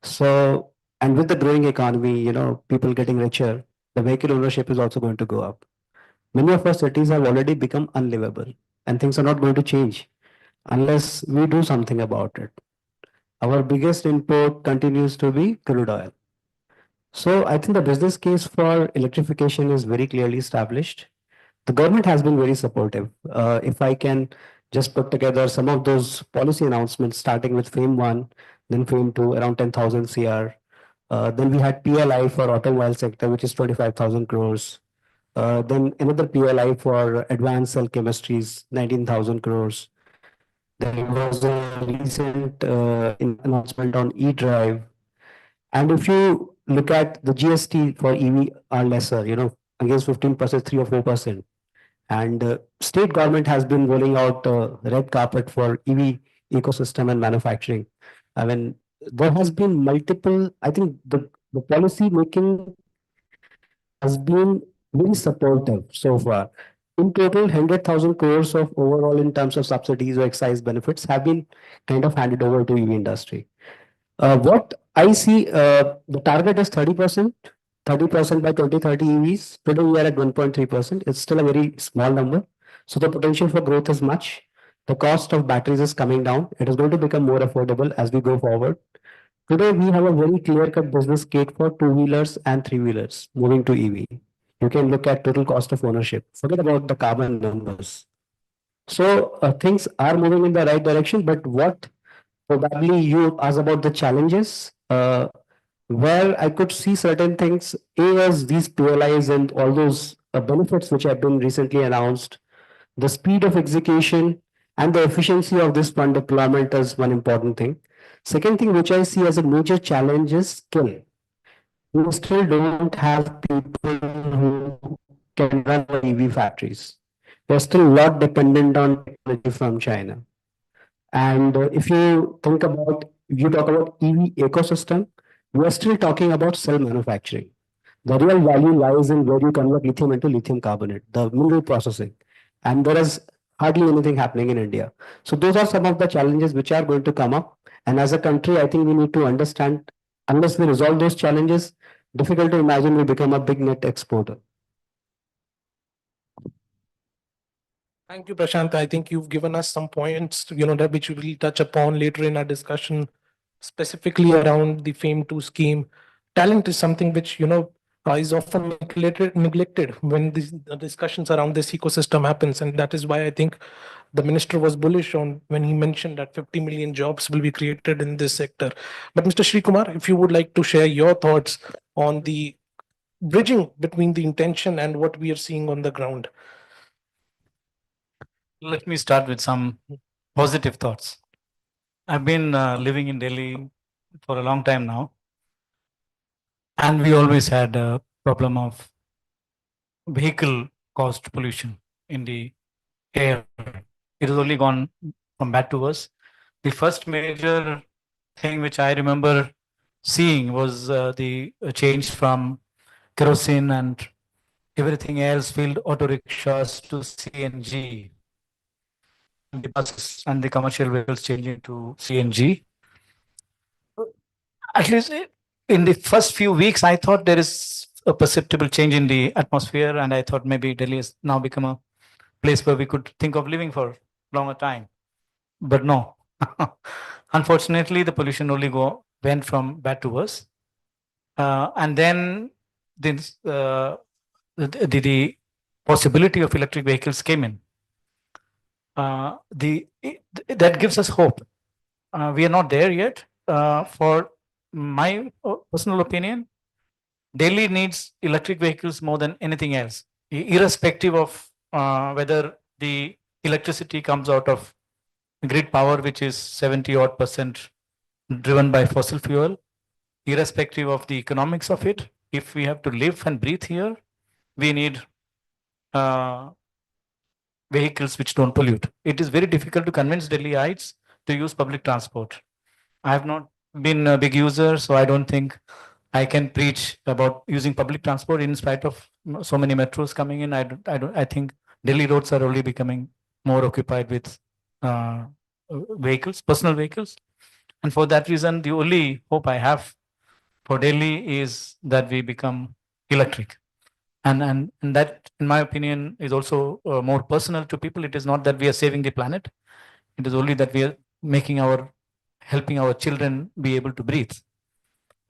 So, and with the growing economy, people getting richer, the vehicle ownership is also going to go up. Many of our cities have already become unlivable, and things are not going to change unless we do something about it. Our biggest import continues to be crude oil. So I think the business case for electrification is very clearly established. The government has been very supportive. If I can just put together some of those policy announcements, starting with FAME 1, then FAME 2, around 10,000 CR. Then we had PLI for automobile sector, which is 25,000 crores. Then another PLI for advanced cell chemistries, 19,000 crores. There was a recent announcement on e-drive. And if you look at the GST for EV are lesser, against 15%, 3 or 4%. And state government has been rolling out red carpet for EV ecosystem and manufacturing. I mean, there has been multiple, I think the policy making has been very supportive so far. In total, 100,000 crores of overall in terms of subsidies or excise benefits have been kind of handed over to EV industry. What I see, the target is 30%, 30% by 2030 EVs. Today we are at 1.3%. It's still a very small number. So the potential for growth is much. The cost of batteries is coming down. It is going to become more affordable as we go forward. Today we have a very clear-cut business case for two-wheelers and three-wheelers moving to EV. You can look at total cost of ownership. Forget about the carbon numbers. So things are moving in the right direction, but what probably you asked about the challenges, where I could see certain things. A was these PLIs and all those benefits which have been recently announced. The speed of execution and the efficiency of this fund deployment is one important thing. Second thing which I see as a major challenge is skill. We still don't have people who can run EV factories. We're still a lot dependent on technology from China. And if you talk about EV ecosystem, we are still talking about cell manufacturing. The real value lies in where you convert lithium into lithium carbonate, the mineral processing. And there is hardly anything happening in India. So those are some of the challenges which are going to come up. And as a country, I think we need to understand, unless we resolve those challenges, difficult to imagine we become a big net exporter. Thank you, Prashant. I think you've given us some points, that which we will touch upon later in our discussion, specifically around the FAME2 scheme. Talent is something which, is often neglected when these discussions around this ecosystem happens. And that is why I think the minister was bullish on when he mentioned that 50 million jobs will be created in this sector. But Mr. Sri Kumar, if you would like to share your thoughts on the bridging between the intention and what we are seeing on the ground. Let me start with some positive thoughts. I've been living in Delhi for a long time now, and we always had a problem of vehicle caused pollution in the air. It has only gone from bad to worse. The first major thing which I remember seeing was the change from kerosene and everything else, filled auto rickshaws, to CNG. The buses and the commercial vehicles changing to CNG. At least in the first few weeks, I thought there is a perceptible change in the atmosphere, and I thought maybe Delhi has now become a place where we could think of living for a longer time. But no. Unfortunately, the pollution only went from bad to worse. And then this, the possibility of electric vehicles came in. That gives us hope. We are not there yet. For my personal opinion, Delhi needs electric vehicles more than anything else, irrespective of whether the electricity comes out of grid power, which is 70% driven by fossil fuel, irrespective of the economics of it. If we have to live and breathe here, we need vehicles which don't pollute. It is very difficult to convince Delhiites to use public transport. I have not been a big user, so I don't think I can preach about using public transport in spite of so many metros coming in. I think Delhi roads are only becoming more occupied with vehicles, personal vehicles. And for that reason, the only hope I have for Delhi is that we become electric. And that, in my opinion, is also more personal to people. It is not that we are saving the planet. It is only that we are helping our children be able to breathe.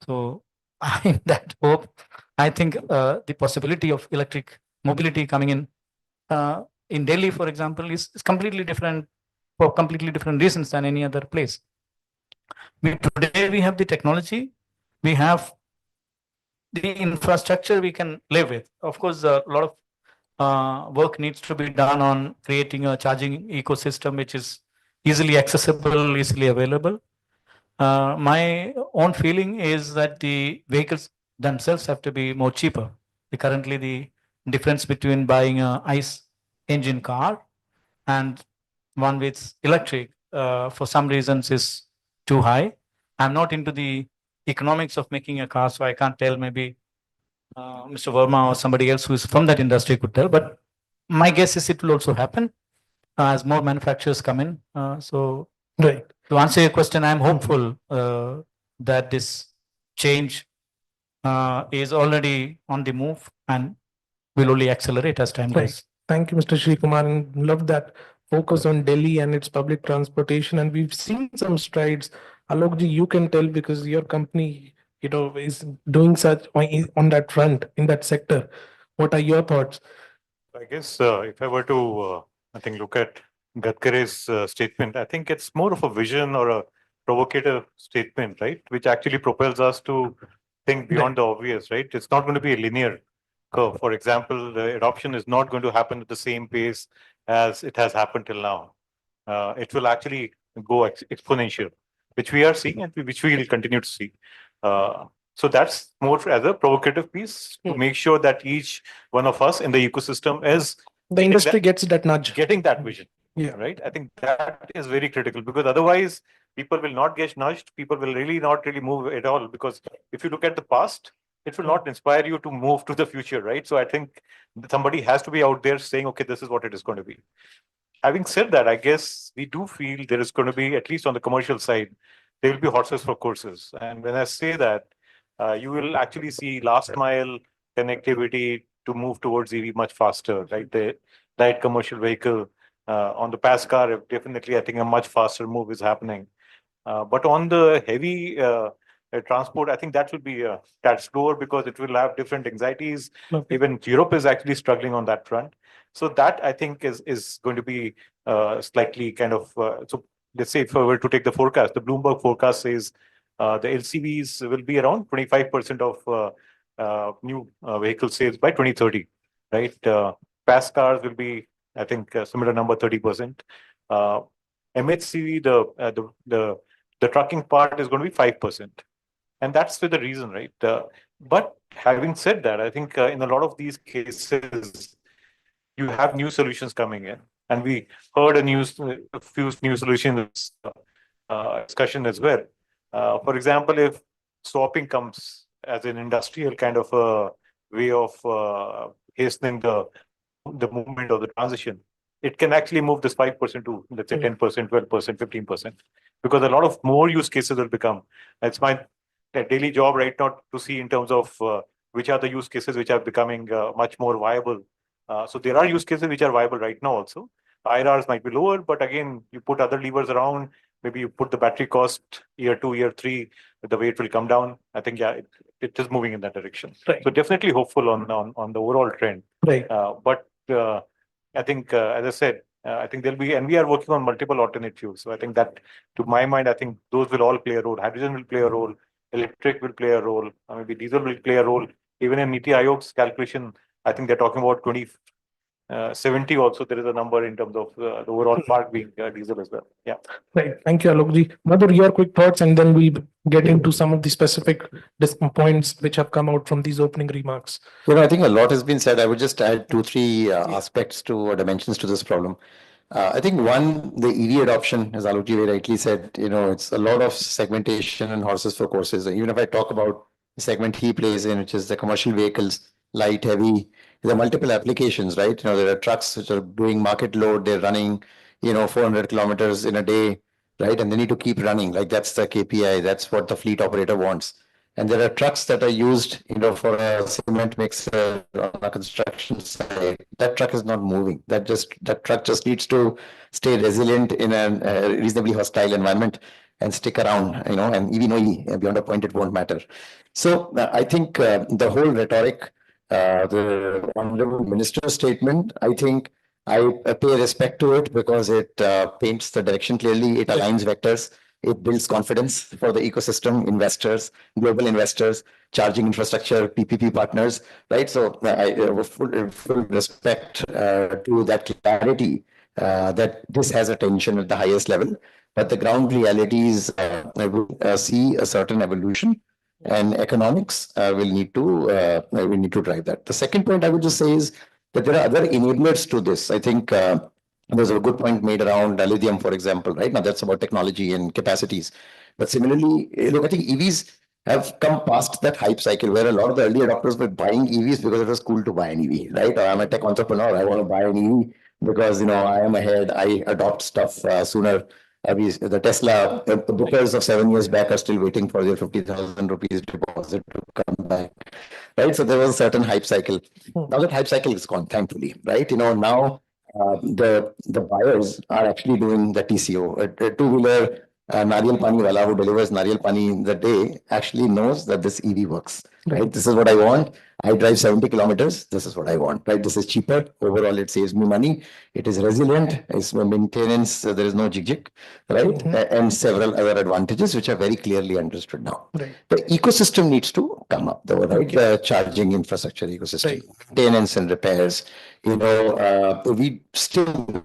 So in that hope, I think the possibility of electric mobility coming in Delhi, for example, is completely different for completely different reasons than any other place. Today we have the technology, we have the infrastructure we can live with. Of course, a lot of work needs to be done on creating a charging ecosystem which is easily accessible, easily available. My own feeling is that the vehicles themselves have to be more cheaper. Currently, the difference between buying a ICE engine car and one with electric, for some reasons, is too high. I'm not into the economics of making a car, so I can't tell. Maybe Mr. Verma or somebody else who is from that industry could tell. But my guess is it will also happen as more manufacturers come in. So right. To answer your question, I'm hopeful that this change is already on the move and will only accelerate as time Right. goes. Thank you, Mr. Sri Kumar, and love that focus on Delhi and its public transportation. And we've seen some strides. Alokji, you can tell because your company, is doing such on that front in that sector. What are your thoughts? I guess if I were to, I think, look at Gadkare's statement, I think it's more of a vision or a provocative statement, right? Which actually propels us to think beyond the obvious, right? It's not going to be a linear curve. For example, the adoption is not going to happen at the same pace as it has happened till now. It will actually go exponential, which we are seeing and which we will continue to see. So that's more as a provocative piece to make sure that each one of us in the ecosystem is The industry gets that nudge. getting that vision. Yeah. Right. I think that is very critical because otherwise people will not get nudged. People will not really move at all because if you look at the past, it will not inspire you to move to the future. Right. So I think somebody has to be out there saying, okay, this is what it is going to be. Having said that, I guess we do feel there is going to be, at least on the commercial side, there will be horses for courses. And when I say that, you will actually see last mile connectivity to move towards EV much faster, right? The light commercial vehicle On the pass car, definitely, I think a much faster move is happening. But on the heavy transport, I think that will be that slower because it will have different anxieties. Okay. Even Europe is actually struggling on that front. So that I think is going to be slightly kind of so. Let's say if I were to take the forecast, the Bloomberg forecast says the LCVs will be around 25% of new vehicle sales by 2030, right? Pass cars will be, I think, a similar number, 30%. MHCV, the trucking part is going to be 5%. And that's for the reason, right? But having said that, I think in a lot of these cases, you have new solutions coming in. And we heard a few new solutions discussion as well. For example, if swapping comes as an industrial kind of a way of hastening the movement of the transition, it can actually move this 5% to, let's say, 10%, 12%, 15%, because a lot of more use cases will become. It's my daily job right now to see in terms of which are the use cases which are becoming much more viable. So there are use cases which are viable right now also. IRRs might be lower, but again, you put other levers around, maybe you put the battery cost year 2, year 3, the way it will come down. I think, yeah, it is moving in that direction. Right. So definitely hopeful on the overall trend. Right. But I think, as I said, I think there'll be, and we are working on multiple alternate fuels. So I think that, to my mind, I think those will all play a role. Hydrogen will play a role, electric will play a role, maybe diesel will play a role. Even in Niti Aayog's calculation, I think they're talking about 2070 also. There is a number in terms of the overall park being diesel as well. Yeah. Right. Thank you, Alokji. Madhur, your quick thoughts, and then we get into some of the specific points which have come out from these opening remarks. I think a lot has been said. I would just add 2, 3 aspects to or dimensions to this problem. I think one, the EV adoption, as Alokji very rightly said, it's a lot of segmentation and horses for courses. Even if I talk about the segment he plays in, which is the commercial vehicles, light, heavy, there are multiple applications, right? There are trucks which are doing market load, they're running, 400 kilometers in a day, right? And they need to keep running. Like that's the KPI, that's what the fleet operator wants. And there are trucks that are used, for a cement mixer on a construction site. That truck is not moving. That truck just needs to stay resilient in a reasonably hostile environment and stick around, and EV, beyond a point, it won't matter. So I think the whole rhetoric, the Honorable Minister's statement, I think I pay respect to it because it paints the direction clearly, it aligns vectors. It builds confidence for the ecosystem, investors, global investors, charging infrastructure, PPP partners, right? So I full respect to that clarity that this has attention at the highest level. But the ground realities will see a certain evolution, and economics will need to drive that. The second point I would just say is that there are other enablers to this. I think there's a good point made around lithium, for example, right? Now that's about technology and capacities. But similarly, look, I think EVs have come past that hype cycle where a lot of the early adopters were buying EVs because it was cool to buy an EV, right? Or I'm a tech entrepreneur, I want to buy an EV because, I am ahead, I adopt stuff sooner. The Tesla the bookers of 7 years back are still waiting for their 50,000 rupees deposit to come back, right? So there was a certain hype cycle. Now that hype cycle is gone, thankfully, right? Now the buyers are actually doing the TCO. A two-wheeler Nariyal Pani wala who delivers Nariyal Pani in the day actually knows that this EV works, right? This is what I want. I drive 70 kilometers. This is what I want, right? This is cheaper. Overall, it saves me money. It is resilient. It's maintenance. There is no jig, right? And several other advantages which are very clearly understood now. Right. The ecosystem needs to come up, though, right? The charging infrastructure ecosystem, maintenance and repairs. We still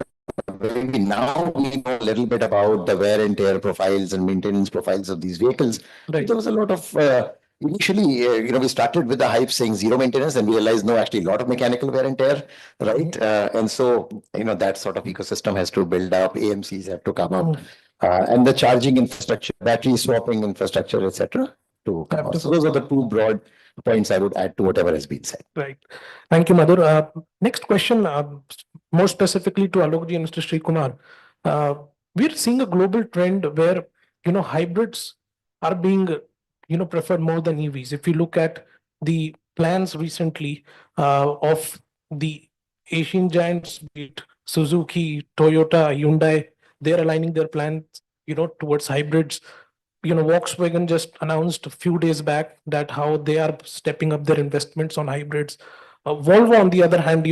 maybe now we know a little bit about the wear and tear profiles and maintenance profiles of these vehicles. Right. There was a lot of initially, we started with the hype saying zero maintenance, and we realized no, actually a lot of mechanical wear and tear, right? And so that sort of ecosystem has to build up. AMCs have to come up, and the charging infrastructure, battery swapping infrastructure, etc. to come up. So those are the two broad points I would add to whatever has been said. Right. Thank you, Madhur. Next question, more specifically to Alokji and Mr. Sri Kumar. We're seeing a global trend where, hybrids are being, preferred more than EVs. If you look at the plans recently of the Asian giants, be it Suzuki, Toyota, Hyundai, they're aligning their plans, towards hybrids. Volkswagen just announced a few days back that how they are stepping up their investments on hybrids. Volvo, on the other hand,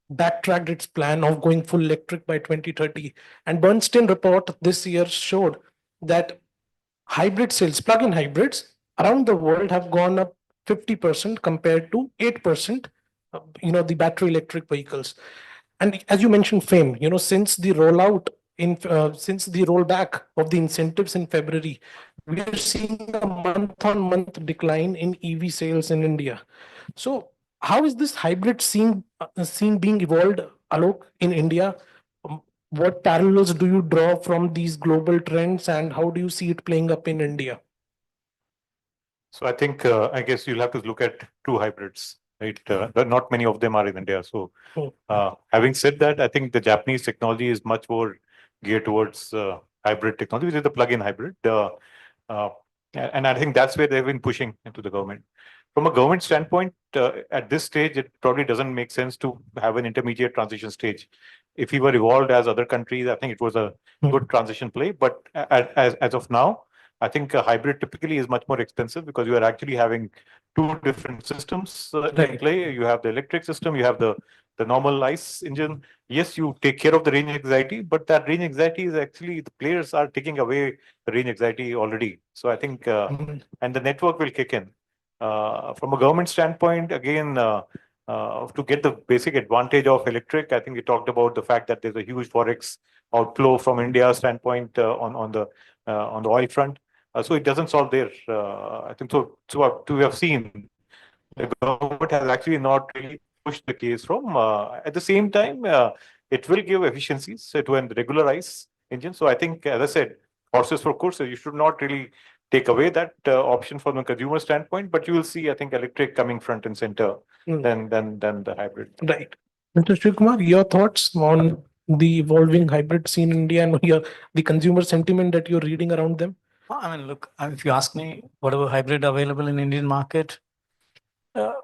backtracked its plan of going full electric by 2030. And Bernstein report this year showed that hybrid sales, plug-in hybrids around the world have gone up 50% compared to 8%, the battery electric vehicles. And as you mentioned, FAME, since the since the rollback of the incentives in February, we are seeing a month-on-month decline in EV sales in India. So how is this hybrid scene being evolved, Alok, in India? What parallels do you draw from these global trends, and how do you see it playing up in India? So I think, I guess you'll have to look at two hybrids, right? Not many of them are in India. So having said that, I think the Japanese technology is much more geared towards hybrid technology, which is the plug-in hybrid. And I think that's where they've been pushing into the government. From a government standpoint, at this stage, it probably doesn't make sense to have an intermediate transition stage. If we were evolved as other countries, I think it was a good transition play. But as of now, I think a hybrid typically is much more expensive because you are actually having two different systems in play. You have the electric system, you have the normal ICE engine. Yes, you take care of the range anxiety, but that range anxiety is actually, the players are taking away the range anxiety already. So I think, and the network will kick in. From a government standpoint, again, to get the basic advantage of electric, I think we talked about the fact that there's a huge forex outflow from India's standpoint on the oil front. So it doesn't solve there. I think so. We have seen the government has actually not really pushed the case from. At the same time, it will give efficiencies to an regular ICE engine. So I think, as I said, horses for courses. You should not really take away that option from the consumer standpoint, but you will see, I think, electric coming front and center than the hybrid. Right. Mr. Shivkumar, your thoughts on the evolving hybrid scene in India and the consumer sentiment that you're reading around them? I mean, look, if you ask me, whatever hybrid available in Indian market,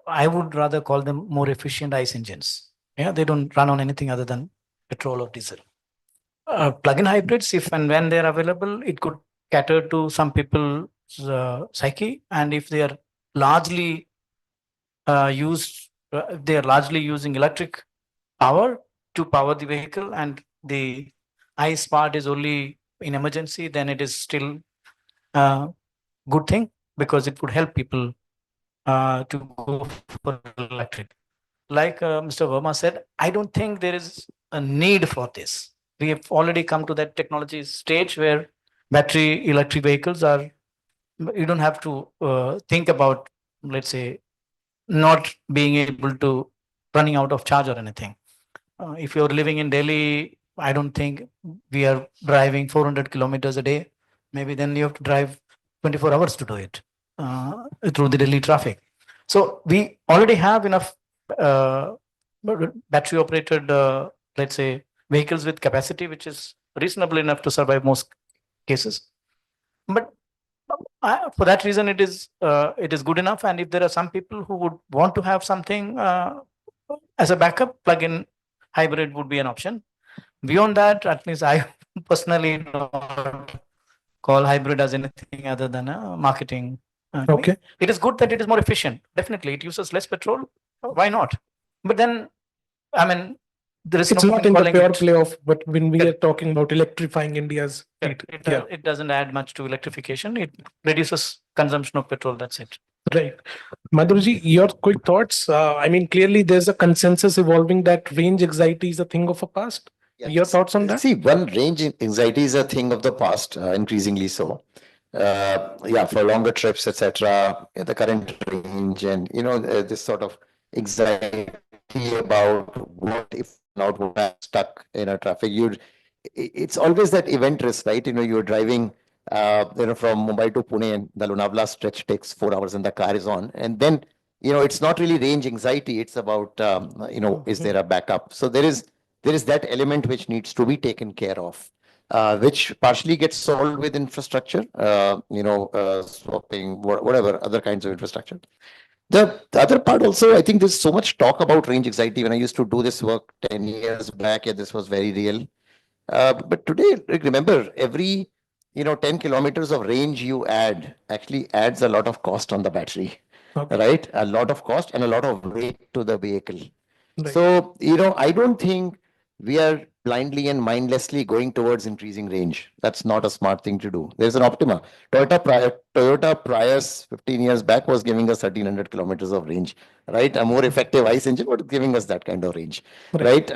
I would rather call them more efficient ICE engines. Yeah, they don't run on anything other than petrol or diesel. Plug-in hybrids, if and when they're available, it could cater to some people's psyche, and if they are largely they are largely using electric power to power the vehicle, and the ICE part is only in emergency, then it is still a good thing because it would help people to go for electric. Like Mr. Verma said, I don't think there is a need for this. We have already come to that technology stage where battery electric vehicles are, you don't have to think about, let's say, not being able to running out of charge or anything. If you're living in Delhi, I don't think we are driving 400 kilometers a day. Maybe then you have to drive 24 hours to do it through the Delhi traffic. So we already have enough battery operated, let's say, vehicles with capacity, which is reasonable enough to survive most cases. But for that reason, it is good enough. And if there are some people who would want to have something as a backup, plug-in hybrid would be an option. Beyond that, at least I personally don't call hybrid as anything other than a marketing. Okay. It is good that it is more efficient. Definitely, it uses less petrol. Why not? But then, I mean, there is It's no not point in the calling pure it. play of, but when we are talking about electrifying India's fleet. It doesn't add much to electrification. It reduces consumption of petrol. That's it. Right. Madhurji, your quick thoughts. I mean, clearly there's a consensus evolving that range anxiety is a thing of a past. Your thoughts on that? See, one, range anxiety is a thing of the past, increasingly so. Yeah, for longer trips, etc. The current range and this sort of anxiety about what if not would have stuck in a traffic. It's always that event risk, right? You're driving from Mumbai to Pune, and the Lonavala stretch takes 4 hours and the car is on. And then, it's not really range anxiety. It's about, is there a backup? So there is that element which needs to be taken care of, which partially gets solved with infrastructure, swapping, whatever other kinds of infrastructure. The other part also, I think there's so much talk about range anxiety. When I used to do this work 10 years back, yeah, this was very real. But today, like, remember, every 10 kilometers of range you add actually adds a lot of cost on the battery, right? A lot of cost and a lot of weight to the vehicle. So, I don't think we are blindly and mindlessly going towards increasing range. That's not a smart thing to do. There's an optima. Toyota Prius 15 years back was giving us 1300 kilometers of range, right? A more effective ICE engine was giving us that kind of range, right?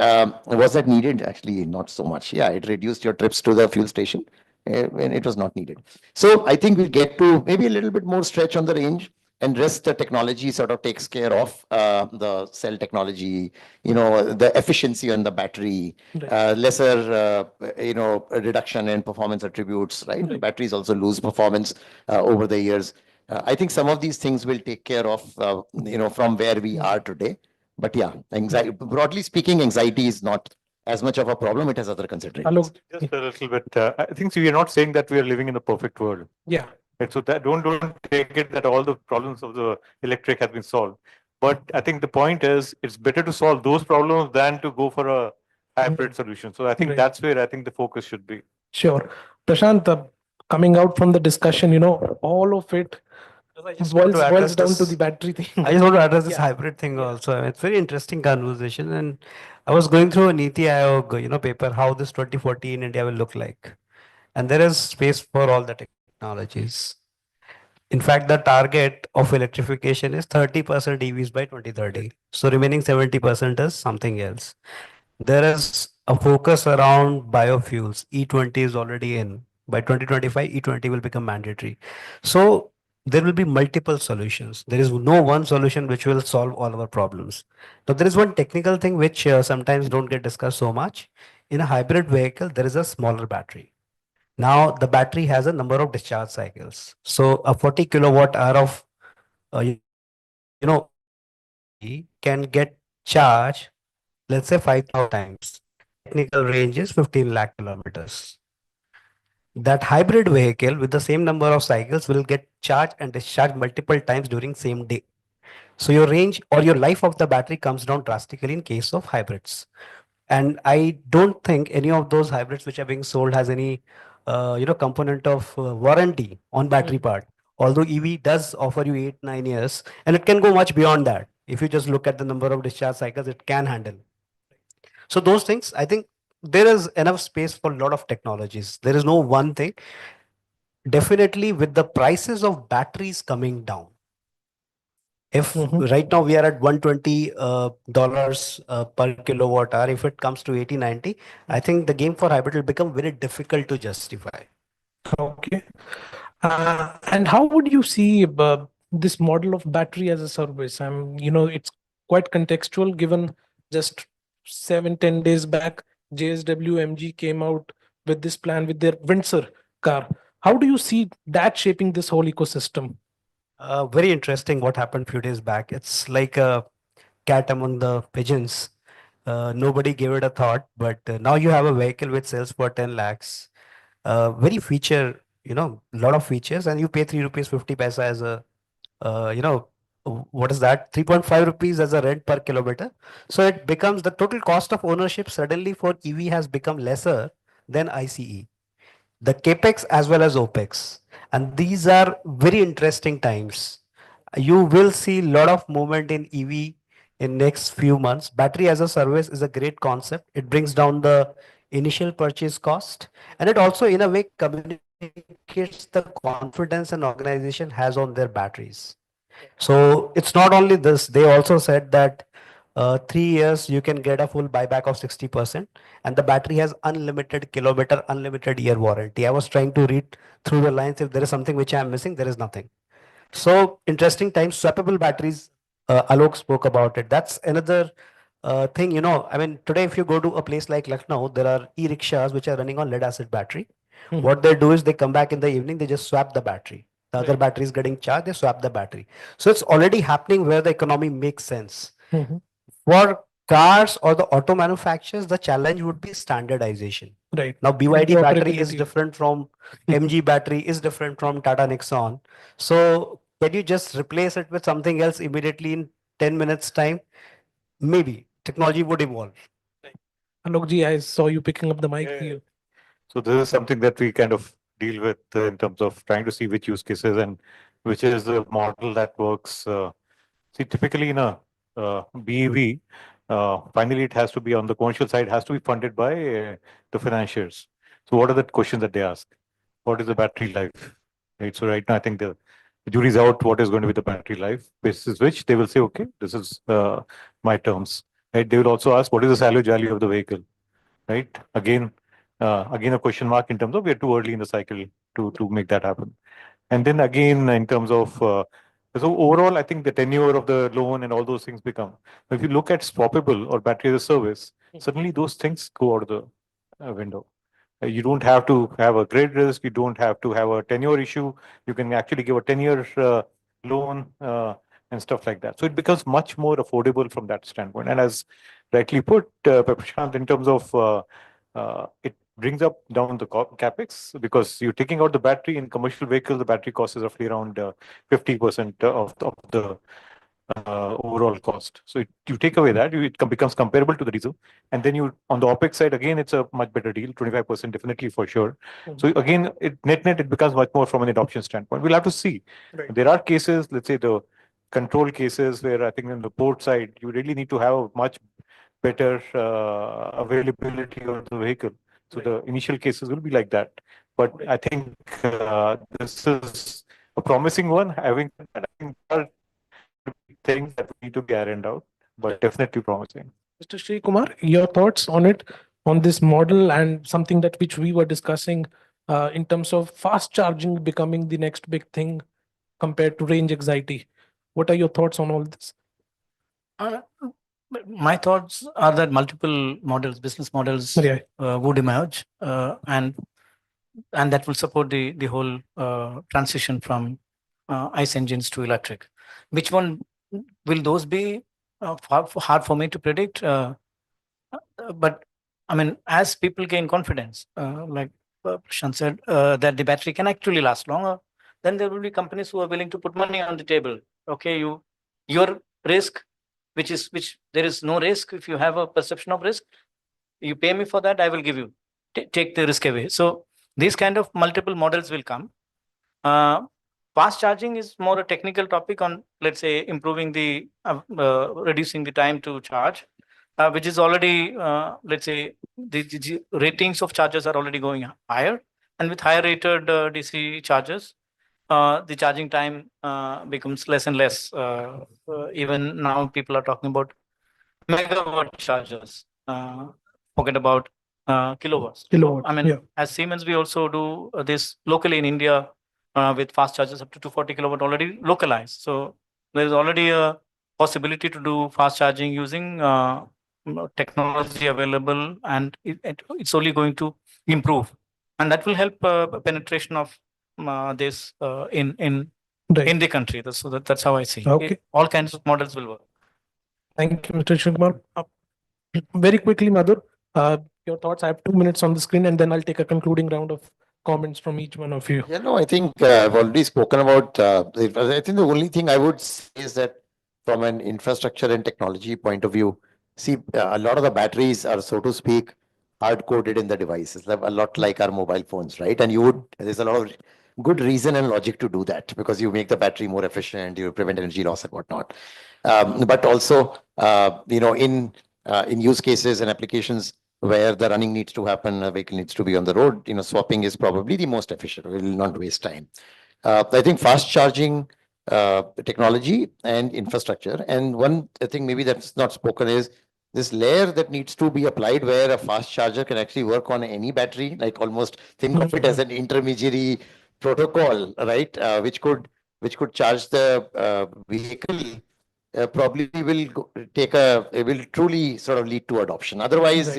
Was that needed? Actually, not so much. Yeah, it reduced your trips to the fuel station when it was not needed. So I think we'll get to maybe a little bit more stretch on the range, and rest the technology sort of takes care of the cell technology, the efficiency on the battery, lesser, reduction in performance attributes, right? Batteries also lose performance over the years. I think some of these things will take care of, from where we are today. But yeah, anxiety, broadly speaking, anxiety is not as much of a problem. It has other considerations. Just a little bit. I think we are not saying that we are living in a perfect world. Yeah. Right, so that don't take it that all the problems of the electric has been solved. But I think the point is it's better to solve those problems than to go for a hybrid solution. So I think that's where I think the focus should be. Sure. Prashant, coming out from the discussion, all of it boils down to the battery thing. I just want to address this hybrid thing also. It's very interesting conversation, and I was going through a Niti Aayog, paper, how this 2040 in India will look like, and there is space for all the technologies. In fact, the target of electrification is 30% EVs by 2030. So remaining 70% is something else. There is a focus around biofuels. E20 is already in. By 2025, E20 will become mandatory. So there will be multiple solutions. There is no one solution which will solve all our problems. Now, there is one technical thing which sometimes don't get discussed so much. In a hybrid vehicle, there is a smaller battery. Now, the battery has a number of discharge cycles. So a 40 kilowatt hour of, can get charged, let's say 5,000 times. Technical range is 15 lakh kilometers. That hybrid vehicle with the same number of cycles will get charged and discharged multiple times during same day. So your range or your life of the battery comes down drastically in case of hybrids. And I don't think any of those hybrids which are being sold has any, component of warranty on battery part. Although EV does offer you 8-9 years, and it can go much beyond that. If you just look at the number of discharge cycles, it can handle. So those things, I think there is enough space for a lot of technologies. There is no one thing. Definitely with the prices of batteries coming down. If right now we are at $120 per kilowatt hour, if it comes to 80-90, I think the game for hybrid will become very difficult to justify. Okay. And how would you see this model of battery as a service? It's quite contextual given just 7-10 days back, JSW MG came out with this plan with their Windsor car. How do you see that shaping this whole ecosystem? Very interesting what happened a few days back. It's like a cat among the pigeons. Nobody gave it a thought, but now you have a vehicle which sells for 10 lakhs. Very feature, a lot of features, and you pay 3 rupees 50 paisa as a, what is that? 3.5 rupees as a rent per kilometer. So it becomes the total cost of ownership suddenly for EV has become lesser than ICE. The capex as well as opex, and these are very interesting times. You will see a lot of movement in EV in next few months. Battery as a service is a great concept. It brings down the initial purchase cost, and it also in a way communicates the confidence an organization has on their batteries. So it's not only this, they also said that 3 years you can get a full buyback of 60%, and the battery has unlimited kilometer, unlimited year warranty. I was trying to read through the lines. If there is something which I am missing, there is nothing. So interesting times. Swappable batteries, Alok spoke about it. That's another thing, I mean, today if you go to a place like Lucknow, there are e-rickshaws which are running on lead acid battery. What they do is they come back in the evening, they just swap the battery. The other battery is getting charged, they swap the battery. So it's already happening where the economy makes sense. For cars or the auto manufacturers, the challenge would be standardization. Right. Now, BYD battery is Interoperability. different from MG battery is different from Tata Nexon. So can you just replace it with something else immediately in 10 minutes time? Maybe technology would evolve. Alokji, I saw you picking up the mic. Yeah. So this is something that we kind of deal with in terms of trying to see which use cases and which is the model that works. See, typically in a BEV, finally it has to be on the commercial side, has to be funded by the financiers. So what are the questions that they ask? What is the battery life? Right. So right now, I think the jury's out what is going to be the battery life, basis which they will say, okay, this is my terms. Right. They will also ask what is the salvage value of the vehicle. Right. Again a question mark in terms of we're too early in the cycle to make that happen. And then again, in terms of so overall, I think the tenure of the loan and all those things become. If you look at swappable or battery as a service, suddenly those things go out of the window. You don't have to have a grade risk. You don't have to have a tenure issue. You can actually give a 10-year loan and stuff like that. So it becomes much more affordable from that standpoint. And as rightly put, Prashant, in terms of it brings up down the capex because you're taking out the battery in commercial vehicles. The battery cost is roughly around 50% of the overall cost. So you take away that, it becomes comparable to the diesel. And then you, on the OPEX side, again, it's a much better deal, 25% definitely for sure. So again, net, it becomes much more from an adoption standpoint. We'll have to see. Right. There are cases, let's say the control cases where I think on the port side, you really need to have a much better availability of the vehicle. So the initial cases will be like that. But I think this is a promising one. Having said that, I think there are things that need to be ironed out, but definitely promising. Mr. Sri Kumar, your thoughts on it, on this model and something that which we were discussing in terms of fast charging becoming the next big thing compared to range anxiety. What are your thoughts on all this? My thoughts are that multiple models, business models Yeah. would emerge, and that will support the whole transition from ICE engines to electric. Which one will those be? Hard for me to predict. But I mean, as people gain confidence, like Prashant said, that the battery can actually last longer, then there will be companies who are willing to put money on the table. Okay, your risk, which there is no risk. If you have a perception of risk, you pay me for that, I will give you. Take the risk away. So these kind of multiple models will come. Fast charging is more a technical topic on, let's say, improving the reducing the time to charge, which is already, let's say, the ratings of chargers are already going higher, and with higher rated DC chargers, the charging time becomes less and less. Even now, people are talking about megawatt chargers. Forget about kilowatts. Kilowatt, I mean, yeah. as Siemens, we also do this locally in India with fast chargers up to 240 kilowatt already localized. So there is already a possibility to do fast charging using technology available, and it's only going to improve, and that will help penetration of this in the country. That's how I see. Okay. All kinds of models will work. Thank you, Mr. Shikumar. Very quickly, Madhur, your thoughts. I have 2 minutes on the screen, and then I'll take a concluding round of comments from each one of you. Yeah, no, I think I've already spoken about it. I think the only thing I would say is that from an infrastructure and technology point of view, see, a lot of the batteries are, so to speak, hard-coded in the devices, a lot like our mobile phones, right? And there's a lot of good reason and logic to do that because you make the battery more efficient, you prevent energy loss and whatnot. But also, in use cases and applications where the running needs to happen, a vehicle needs to be on the road, swapping is probably the most efficient. We will not waste time. I think fast charging technology and infrastructure. And one thing maybe that's not spoken is this layer that needs to be applied where a fast charger can actually work on any battery, like almost think of it as an intermediary protocol, right? Which could charge the vehicle. Probably will truly sort of lead to adoption. Otherwise,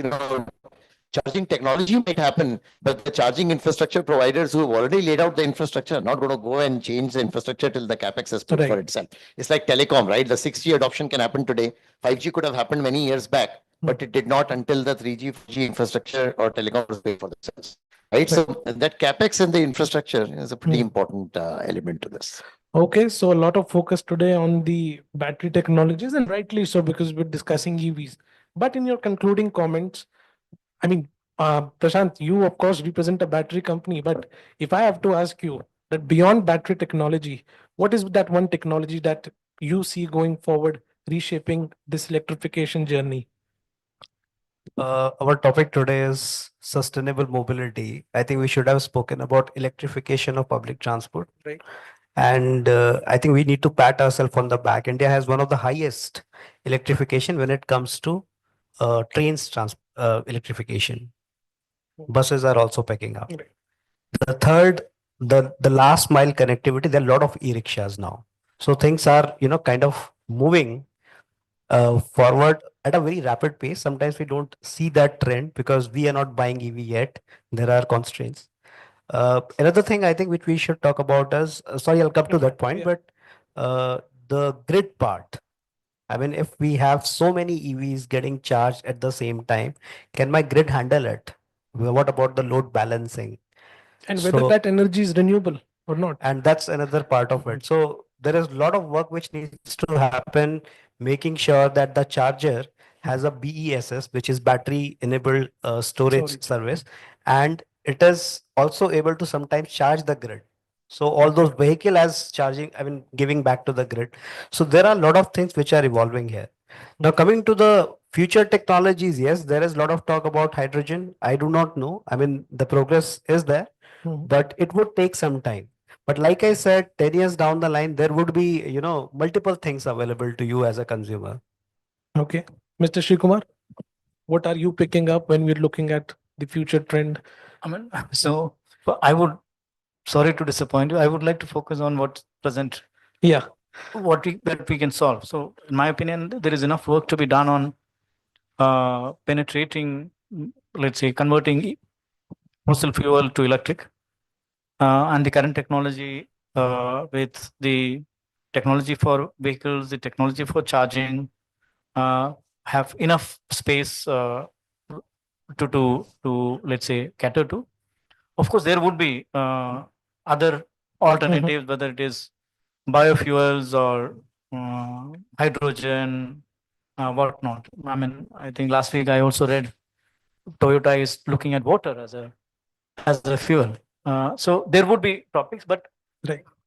charging technology might happen, but the charging infrastructure providers who have already laid out the infrastructure are not going to go and change the infrastructure till the capex has paid for itself. It's like telecom, right? The 6G adoption can happen today. 5G could have happened many years back, but it did not until the 3G, 4G infrastructure or telecom was paid for themselves. Right. So that capex and the infrastructure is a pretty important element to this. Okay, so a lot of focus today on the battery technologies, and rightly so, because we're discussing EVs. But in your concluding comments, I mean, Prashant, you of course represent a battery company, but if I have to ask you that beyond battery technology, what is that one technology that you see going forward, reshaping this electrification journey? Our topic today is sustainable mobility. I think we should have spoken about electrification of public transport. Right. And I think we need to pat ourselves on the back. India has one of the highest electrification when it comes to electrification. Buses are also picking up. Right. The third, the last mile connectivity, there are a lot of e-rickshaws now. So things are, kind of moving forward at a very rapid pace. Sometimes we don't see that trend because we are not buying EV yet. There are constraints. Another thing I think which we should talk about is, sorry, I'll come to that point, but the grid part. I mean, if we have so many EVs getting charged at the same time, can my grid handle it? Well, what about the load balancing? And whether that energy is renewable or not. And that's another part of it. So there is a lot of work which needs to happen, making sure that the charger has a BESS, which is battery enabled storage service, and it is also able to sometimes charge the grid. So all those vehicle as charging, I mean, giving back to the grid. So there are a lot of things which are evolving here. Now coming to the future technologies, yes, there is a lot of talk about hydrogen. I do not know. I mean, the progress is there, but it would take some time. But like I said, 10 years down the line, there would be, multiple things available to you as a consumer. Okay. Mr. Shikumar, what are you picking up when we're looking at the future trend? I mean, so I would, sorry to disappoint you, I would like to focus on what's present. Yeah. That we can solve. So in my opinion, there is enough work to be done on penetrating, let's say, converting fossil fuel to electric. And the current technology with the technology for vehicles, the technology for charging, have enough space to let's say cater to. Of course, there would be other alternatives, whether it is biofuels or hydrogen, whatnot. I mean, I think last week I also read Toyota is looking at water as a fuel. So there would be topics, but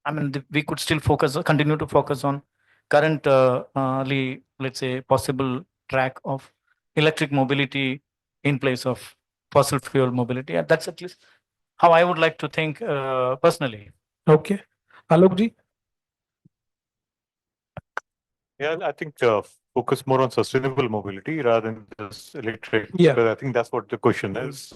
I mean, we could still continue to focus on current, let's say, possible track of electric mobility in place of fossil fuel mobility. And that's at least how I would like to think personally. Okay. Alokji? Yeah, I think focus more on sustainable mobility rather than just electric. Yeah. Because I think that's what the question is.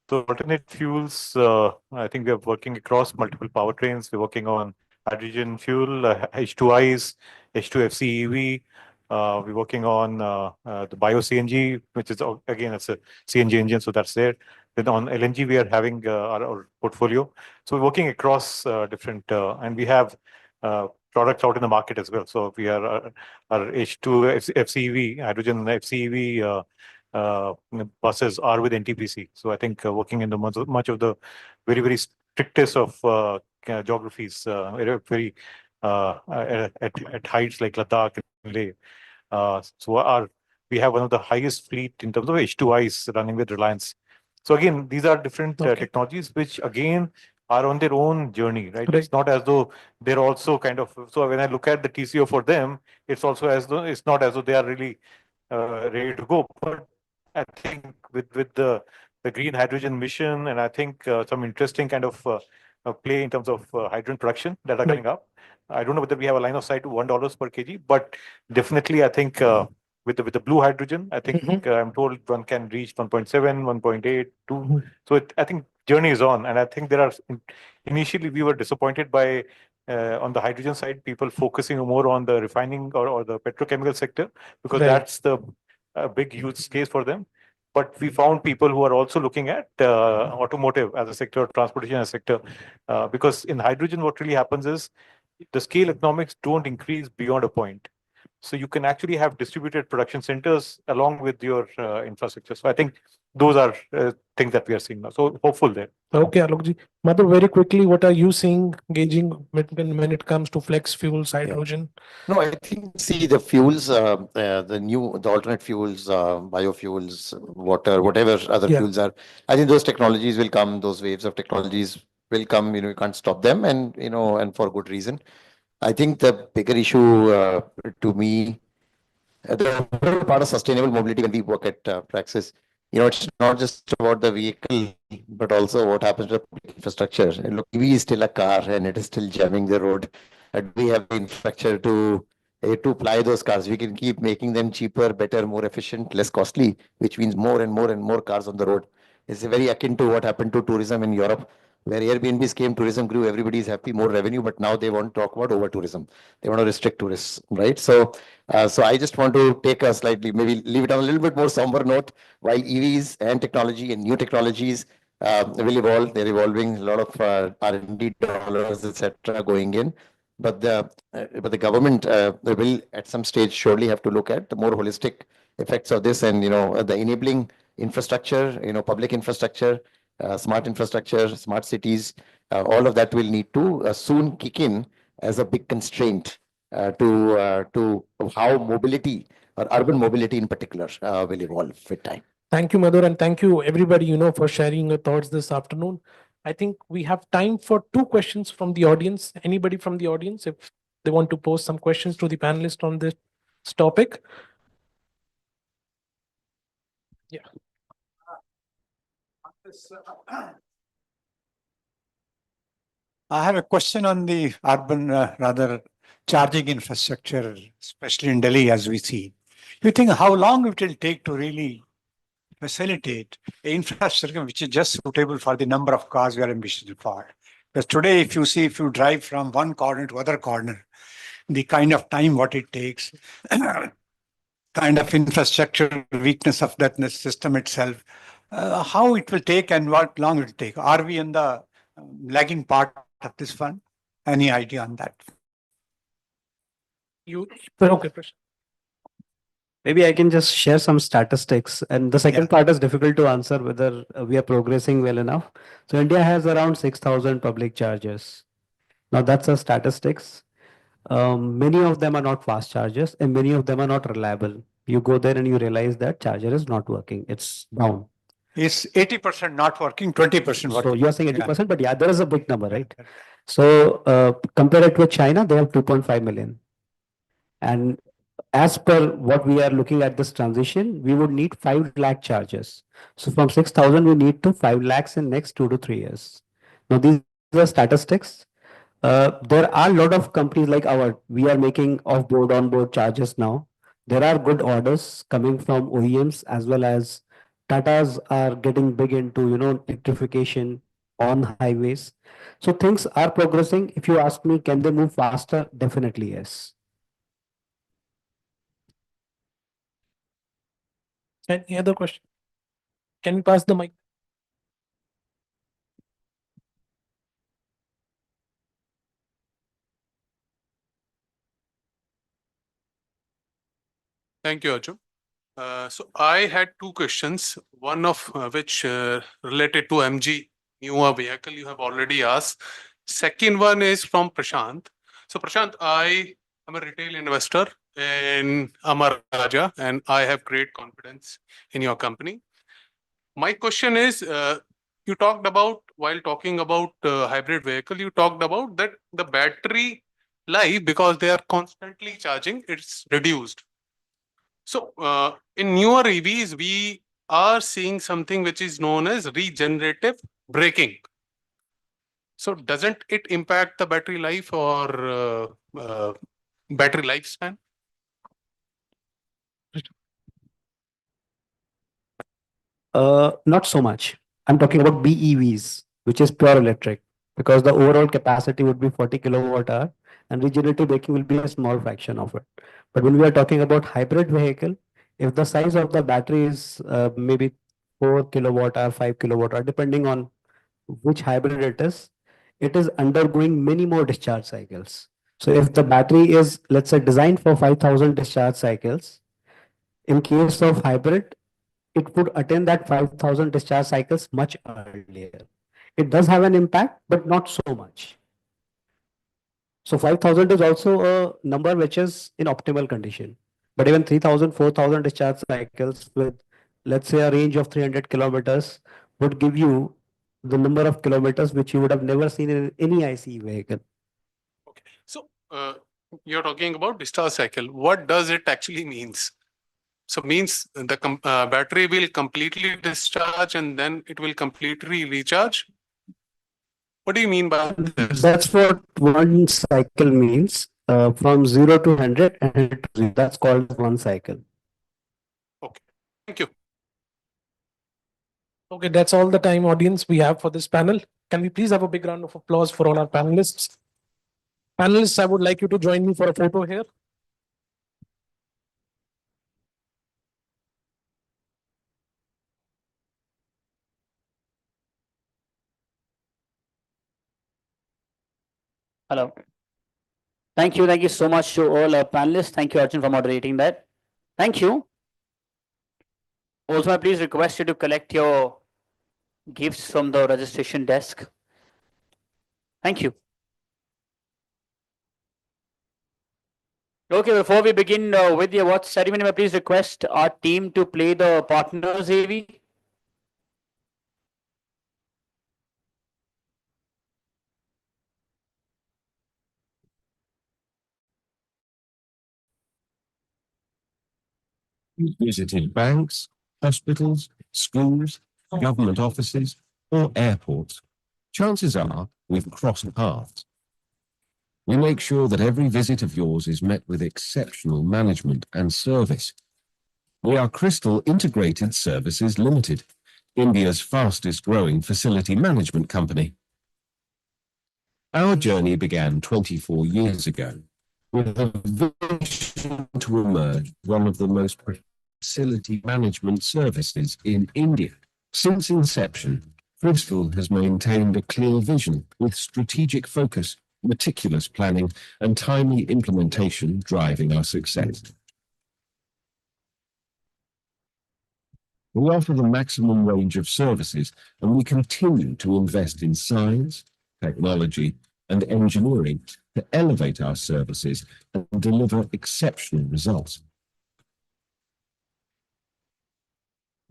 So alternate fuels, I think we are working across multiple powertrains. We're working on hydrogen fuel, H2Is, H2FCEV. We're working on the bio CNG, which is again it's a CNG engine, so that's there. Then on LNG, we are having our portfolio. So we're working across different, and we have products out in the market as well. So we are our H2 FCEV, hydrogen FCEV buses are with NTPC. So I think working in the much of the very strictest of geographies, very at heights like Ladakh and Leh. So we have one of the highest fleet in terms of H2Is running with Reliance. So again, these are different technologies which again are on their own journey, right? It's not as though they're also kind of. So when I look at the TCO for them, it's also as though it's not as though they are really ready to go. But I think with the green hydrogen mission, and I think some interesting kind of play in terms of hydrogen production that are coming up. I don't know whether we have a line of sight to $1 per kg, but definitely I think with the blue hydrogen, I think I'm told one can reach 1.7, 1.8, 2. So I think journey is on, and I think there are initially we were disappointed by on the hydrogen side, people focusing more on the refining or the petrochemical sector because that's the big use case for them. But we found people who are also looking at automotive as a sector, transportation as a sector, because in hydrogen, what really happens is the scale economics don't increase beyond a point. So you can actually have distributed production centers along with your infrastructure. So I think those are things that we are seeing now. So hopeful there. Okay, Alokji. Madhu, very quickly, what are you seeing, gauging when it comes to flex fuels, hydrogen? No, I think, see, the fuels, the alternate fuels, biofuels, water, whatever other Yeah. fuels are, I think those technologies will come, those waves of technologies will come, you can't stop them, and, and for good reason. I think the bigger issue to me, the whole part of sustainable mobility when we work at Praxis, it's not just about the vehicle, but also what happens to the public infrastructure. And look, EV is still a car and it is still jamming the road. And we have the infrastructure to ply those cars. We can keep making them cheaper, better, more efficient, less costly, which means more and more and more cars on the road. It's very akin to what happened to tourism in Europe, where Airbnbs came, tourism grew, everybody is happy, more revenue, but now they want to talk about over tourism. They want to restrict tourists, right? So I just want to take a slightly, maybe leave it on a little bit more somber note. While EVs and technology and new technologies will evolve, they're evolving, a lot of R&D dollars, etc., going in. But the government will at some stage surely have to look at the more holistic effects of this, and the enabling infrastructure, public infrastructure, smart infrastructure, smart cities, all of that will need to soon kick in as a big constraint to how mobility or urban mobility in particular will evolve with time. Thank you, Madhur, and thank you everybody, for sharing your thoughts this afternoon. I think we have time for 2 questions from the audience. Anybody from the audience, if they want to pose some questions to the panelists on this topic? Yeah. I have a question on the urban, rather charging infrastructure, especially in Delhi, as we see. You think how long it will take to really facilitate infrastructure which is just suitable for the number of cars we are ambitious for? Because today, if you drive from one corner to other corner, the kind of time what it takes, kind of infrastructure weakness of that system itself, how it will take and what long it will take? Are we in the lagging part of this fund? Any idea on that? Okay, Maybe I can just share some statistics. And the second part is difficult to answer whether we are progressing well enough. So India has around 6,000 public chargers. Now that's a statistics. Many of them are not fast chargers and many of them are not reliable. You go there and you realize that charger is not working. It's down. Is 80% not working, 20% working? So you are saying 80%, but yeah, there is a big number, right? So compare it with China, they have 2.5 million. And as per what we are looking at this transition, we would need 5 lakh chargers. So from 6,000, we need to 5 lakhs in next 2 to 3 years. Now these are statistics. There are a lot of companies like we are making off-board, on-board chargers now. There are good orders coming from OEMs as well as Tatas are getting big into, electrification on highways. So things are progressing. If you ask me, can they move faster? Definitely yes. Any other question? Can we pass the mic? Thank you, Arjun. So I had 2 questions, one of which related to MG, newer vehicle you have already asked. Second one is from Prashant. So Prashant, I am a retail investor in Amar Raja and I have great confidence in your company. My question is, you talked about, while talking about hybrid vehicle, you talked about that the battery life, because they are constantly charging, it's reduced. So in newer EVs, we are seeing something which is known as regenerative braking. So doesn't it impact the battery life or battery lifespan? Not so much. I'm talking about BEVs, which is pure electric, because the overall capacity would be 40 kilowatt hour and regenerative braking will be a small fraction of it. But when we are talking about hybrid vehicle, if the size of the battery is maybe 4 kilowatt hour, 5 kilowatt hour, depending on which hybrid it is undergoing many more discharge cycles. So if the battery is, let's say, designed for 5,000 discharge cycles, in case of hybrid, it would attain that 5,000 discharge cycles much earlier. It does have an impact, but not so much. So 5,000 is also a number which is in optimal condition. But even 3,000, 4,000 discharge cycles with, let's say, a range of 300 kilometers would give you the number of kilometers which you would have never seen in any ICE vehicle. So you're talking about discharge cycle. What does it actually means? So means the battery will completely discharge and then it will completely recharge? What do you mean by this? That's what one cycle means, from 0 to 100 and 100 to 0. That's called one cycle. Okay, thank you. Okay, that's all the time, audience, we have for this panel. Can we please have a big round of applause for all our panelists? Panelists, I would like you to join me for a photo here. Hello. Thank you. Thank you so much to all our panelists. Thank you, Arjun, for moderating that. Thank you. Also, I please request you to collect your gifts from the registration desk. Thank you. Okay, before we begin with the awards ceremony, may I please request our team to play the partners AV. Visited banks, hospitals, schools, government offices, or airports, chances are we've crossed paths. We make sure that every visit of yours is met with exceptional management and service. We are Crystal Integrated Services Limited, India's fastest growing facility management company. Our journey began 24 years ago with a vision to emerge one of the most facility management services in India. Since inception, Crystal has maintained a clear vision with strategic focus, meticulous planning, and timely implementation driving our success. We offer the maximum range of services, and we continue to invest in science, technology, and engineering to elevate our services and deliver exceptional results.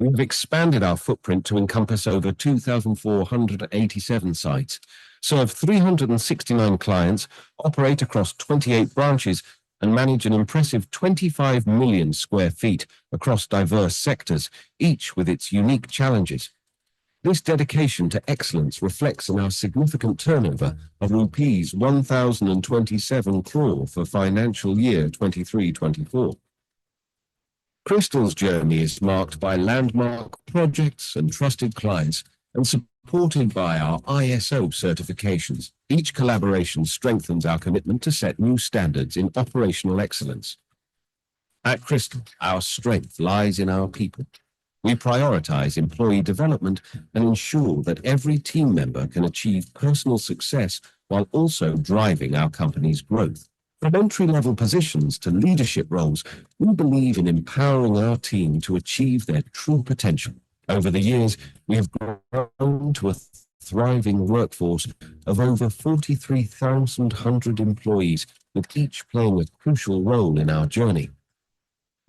We've expanded our footprint to encompass over 2,487 sites, serve 369 clients, operate across 28 branches, and manage an impressive 25 million square feet across diverse sectors, each with its unique challenges. This dedication to excellence reflects in our significant turnover of rupees 1,027 crore for financial year 23-24. Crystal's journey is marked by landmark projects and trusted clients, and supported by our ISO certifications. Each collaboration strengthens our commitment to set new standards in operational excellence. At Crystal, our strength lies in our people. We prioritize employee development and ensure that every team member can achieve personal success while also driving our company's growth. From entry-level positions to leadership roles, we believe in empowering our team to achieve their true potential. Over the years, we have grown to a thriving workforce of over 43,100 employees, with each playing a crucial role in our journey.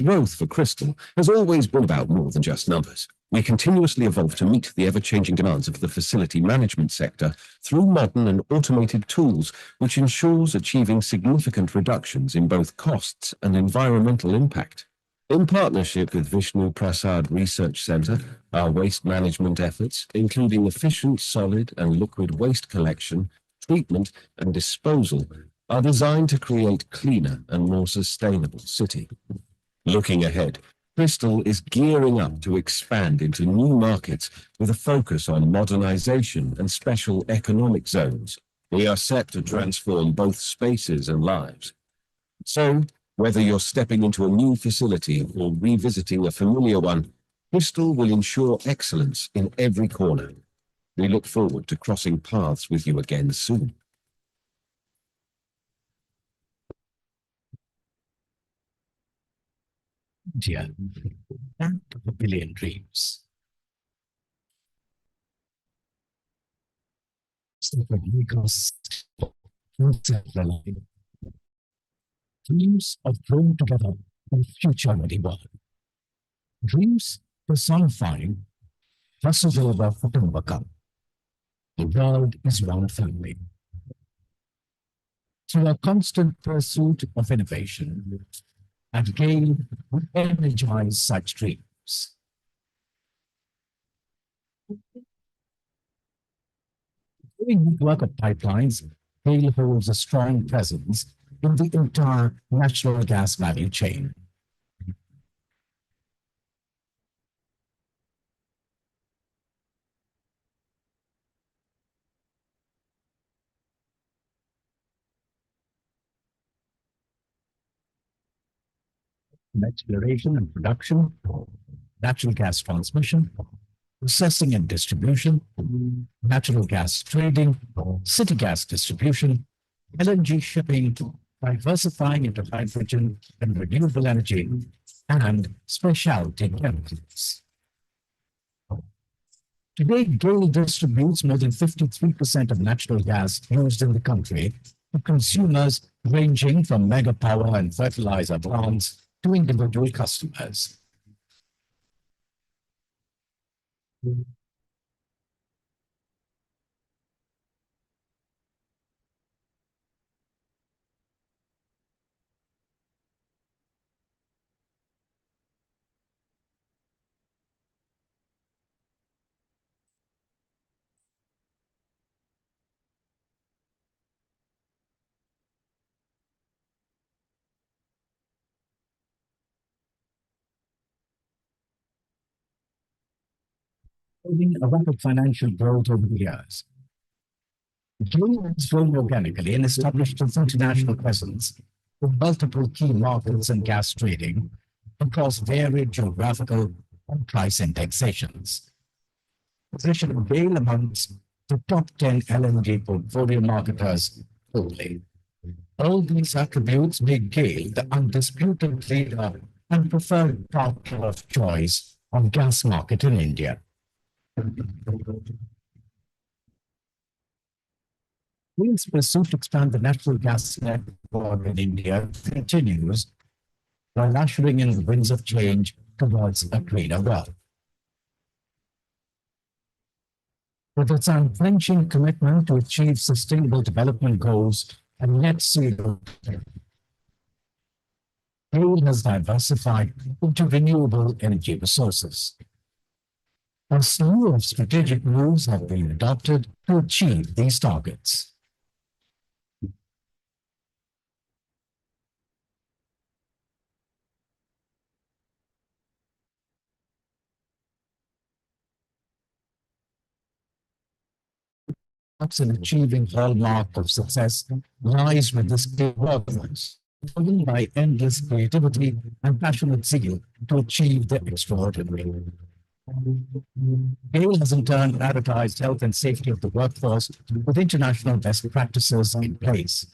Growth for Crystal has always been about more than just numbers. We continuously evolve to meet the ever-changing demands of the facility management sector through modern and automated tools, which ensures achieving significant reductions in both costs and environmental impact. In partnership with Vishnu Prasad Research Centre, our waste management efforts, including efficient solid and liquid waste collection, treatment and disposal, are designed to create cleaner and more sustainable city. Looking ahead, Crystal is gearing up to expand into new markets with a focus on modernization and special economic zones. We are set to transform both spaces and lives. So, whether you're stepping into a new facility or revisiting a familiar one, Crystal will ensure excellence in every corner. We look forward to crossing paths with you again soon. India, land of a billion dreams. Dreams of growing together in future-ready world. Dreams personifying Vasudeva Kutumbakam. The world is one family. Through a constant pursuit of innovation, and GAIL would energize such dreams. Doing network of pipelines, GAIL holds a strong presence in the entire natural gas value chain. Exploration and production, natural gas transmission, processing and distribution, natural gas trading, city gas distribution, LNG shipping, diversifying into hydrogen and renewable energy, and specialty chemicals. Today, GAIL distributes more than 53% of natural gas used in the country to consumers ranging from mega power and fertilizer plants to individual customers. Following a rapid financial growth over the years, GAIL has grown organically and established its international presence with multiple key markets and gas trading across varied geographical and price indexations. Positioning GAIL amongst the top 10 LNG portfolio marketers globally. All these attributes make GAIL the undisputed leader and preferred partner of choice on gas market in India. GAIL's pursuit to expand the natural gas network in India continues while ushering in the winds of change towards a greener world. With its unflinching commitment to achieve sustainable development goals and net zero, GAIL has diversified into renewable energy resources. A slew of strategic moves have been adopted to achieve these targets. In achieving hallmark of success lies with the skilled workforce, driven by endless creativity and passionate zeal to achieve the extraordinary. GAIL has in turn prioritized health and safety of the workforce with international best practices in place.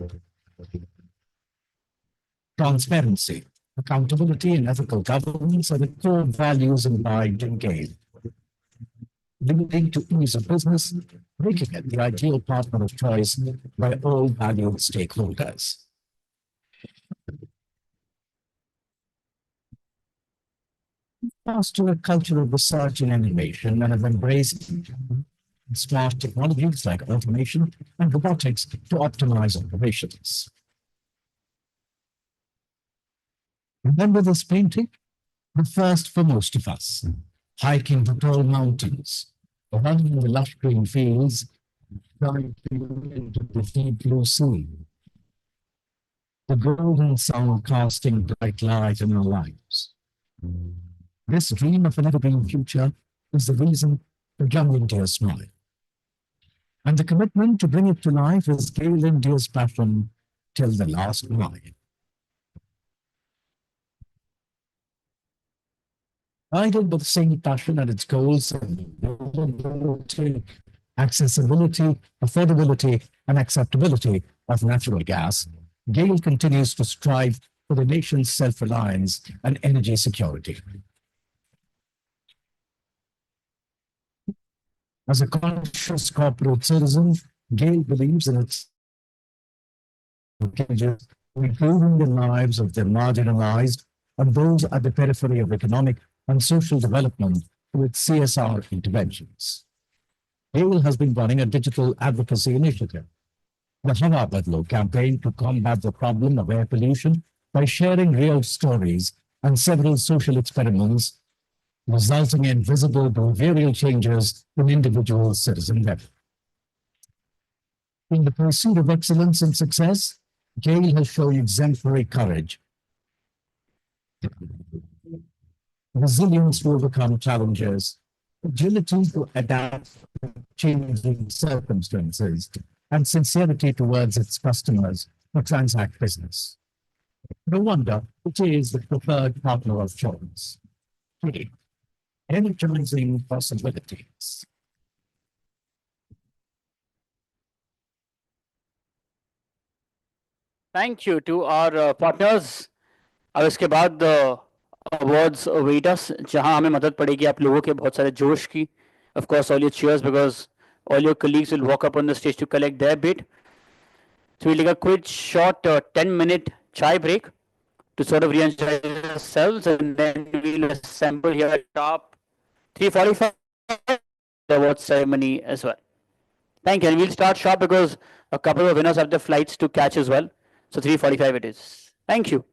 Transparency, accountability, and ethical governance are the core values imbibed in GAIL, leading to ease of business, making it the ideal partner of choice by all valued stakeholders. Foster a culture of research and innovation and have embraced smart technologies like automation and robotics to optimize operations. Remember this painting? The first for most of us, hiking the tall mountains, running in the lush green fields, diving into the deep blue sea. The golden sun casting bright light in our lives. This dream of an evergreen future is the reason for Young India's smile. And the commitment to bring it to life is GAIL India's passion till the last mile. Guided by the same passion and its goals of accessibility, affordability, and acceptability of natural gas, GAIL continues to strive for the nation's self-reliance and energy security. As a conscious corporate citizen, GAIL believes in its packages, improving the lives of the marginalized and those at the periphery of economic and social development through its CSR interventions. GAIL has been running a digital advocacy initiative, the Hawa Badlo campaign, to combat the problem of air pollution by sharing real stories and several social experiments, resulting in visible behavioral changes in individual citizen level. In the pursuit of excellence and success, GAIL has shown exemplary courage, resilience to overcome challenges, agility to adapt to changing circumstances, and sincerity towards its customers to transact business. No wonder it is the preferred partner of choice. Energizing possibilities. Thank you to our partners. अब इसके बाद awards await us, जहां हमें मदद पड़ेगी आप लोगों के बहुत सारे जोश की. Of course, all your cheers, because all your colleagues will walk up on the stage to collect their bid. So we'll take a quick short 10-minute chai break to sort of re-energize ourselves, and then we'll assemble here at sharp 3:45 the award ceremony as well. Thank you. And we'll start sharp because a couple of winners have their flights to catch as well. So 3:45 it is. Thank you.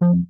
India's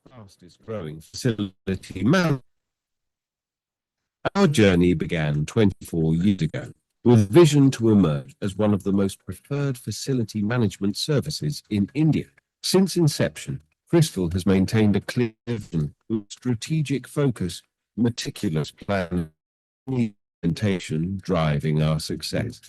fastest growing facility, our journey began 24 years ago. with vision to emerge as one of the most preferred facility management services in India. Since inception, Crystal has maintained a clear vision with strategic focus, meticulous planning, and implementation driving our success.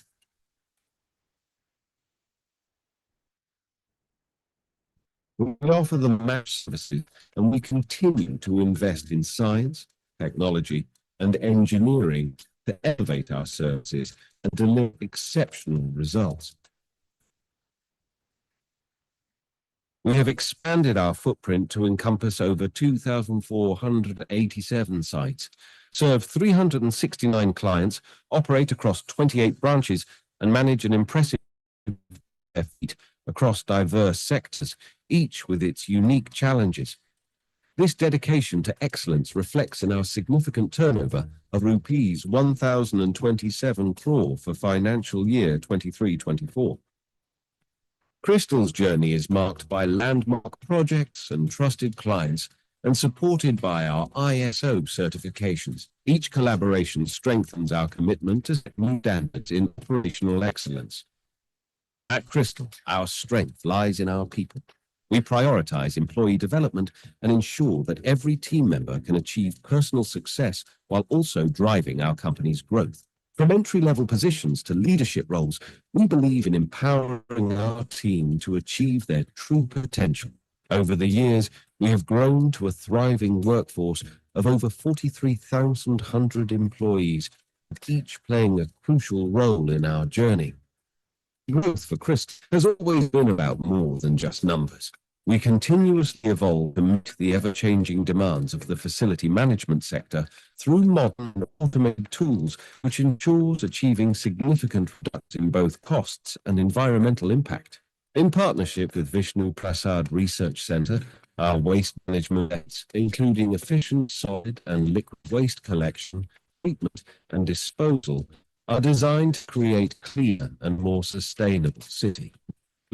We offer the match services, and we continue to invest in science, technology, and engineering to elevate our services and deliver exceptional results. We have expanded our footprint to encompass over 2,487 sites, serve 369 clients, operate across 28 branches, and manage an impressive fleet across diverse sectors, each with its unique challenges. This dedication to excellence reflects in our significant turnover of rupees 1,027 crore for financial year 23-24. Crystal's journey is marked by landmark projects and trusted clients and supported by our ISO certifications. Each collaboration strengthens our commitment to set new standards in operational excellence. At Crystal, our strength lies in our people. We prioritize employee development and ensure that every team member can achieve personal success while also driving our company's growth. From entry-level positions to leadership roles, we believe in empowering our team to achieve their true potential. Over the years, we have grown to a thriving workforce of over 43,100 employees, with each playing a crucial role in our journey. Growth for Crystal has always been about more than just numbers. We continuously evolve to meet the ever-changing demands of the facility management sector through modern automated tools, which ensures achieving significant reductions in both costs and environmental impact. In partnership with Vishnu Prasad Research Center, our waste management nets, including efficient solid and liquid waste collection, treatment, and disposal, are designed to create a cleaner and more sustainable city.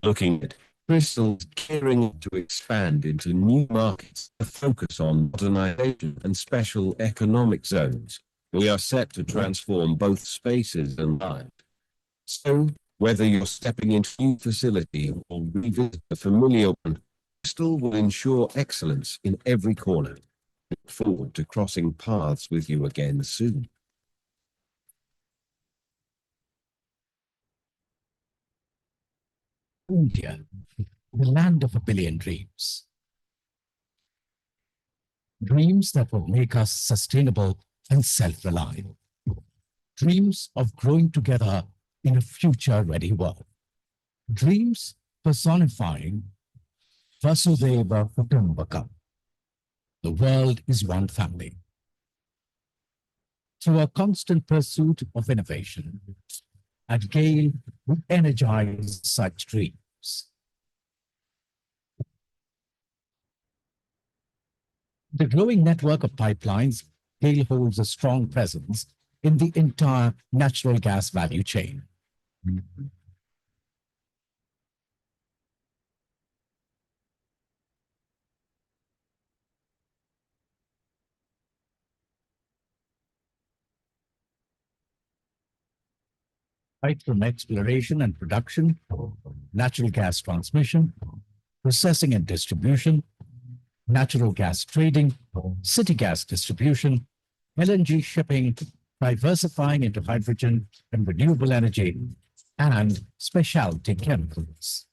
Looking at Crystal's gearing up to expand into new markets to focus on modernization and special economic zones. We are set to transform both spaces and lives. So, whether you're stepping into a new facility or revisit a familiar one, Crystal will ensure excellence in every corner. Look forward to crossing paths with you again soon. India, the land of a billion dreams. Dreams that will make us sustainable and self-reliant. Dreams of growing together in a future-ready world. Dreams personifying Vasudhaiva Kutumbakam. The world is one family. Through a constant pursuit of innovation, at GAIL, we energize such dreams. The growing network of pipelines, GAIL holds a strong presence in the entire natural gas value chain. Right from exploration and production, natural gas transmission, processing and distribution, natural gas trading, city gas distribution, LNG shipping, diversifying into hydrogen and renewable energy, and specialty chemicals.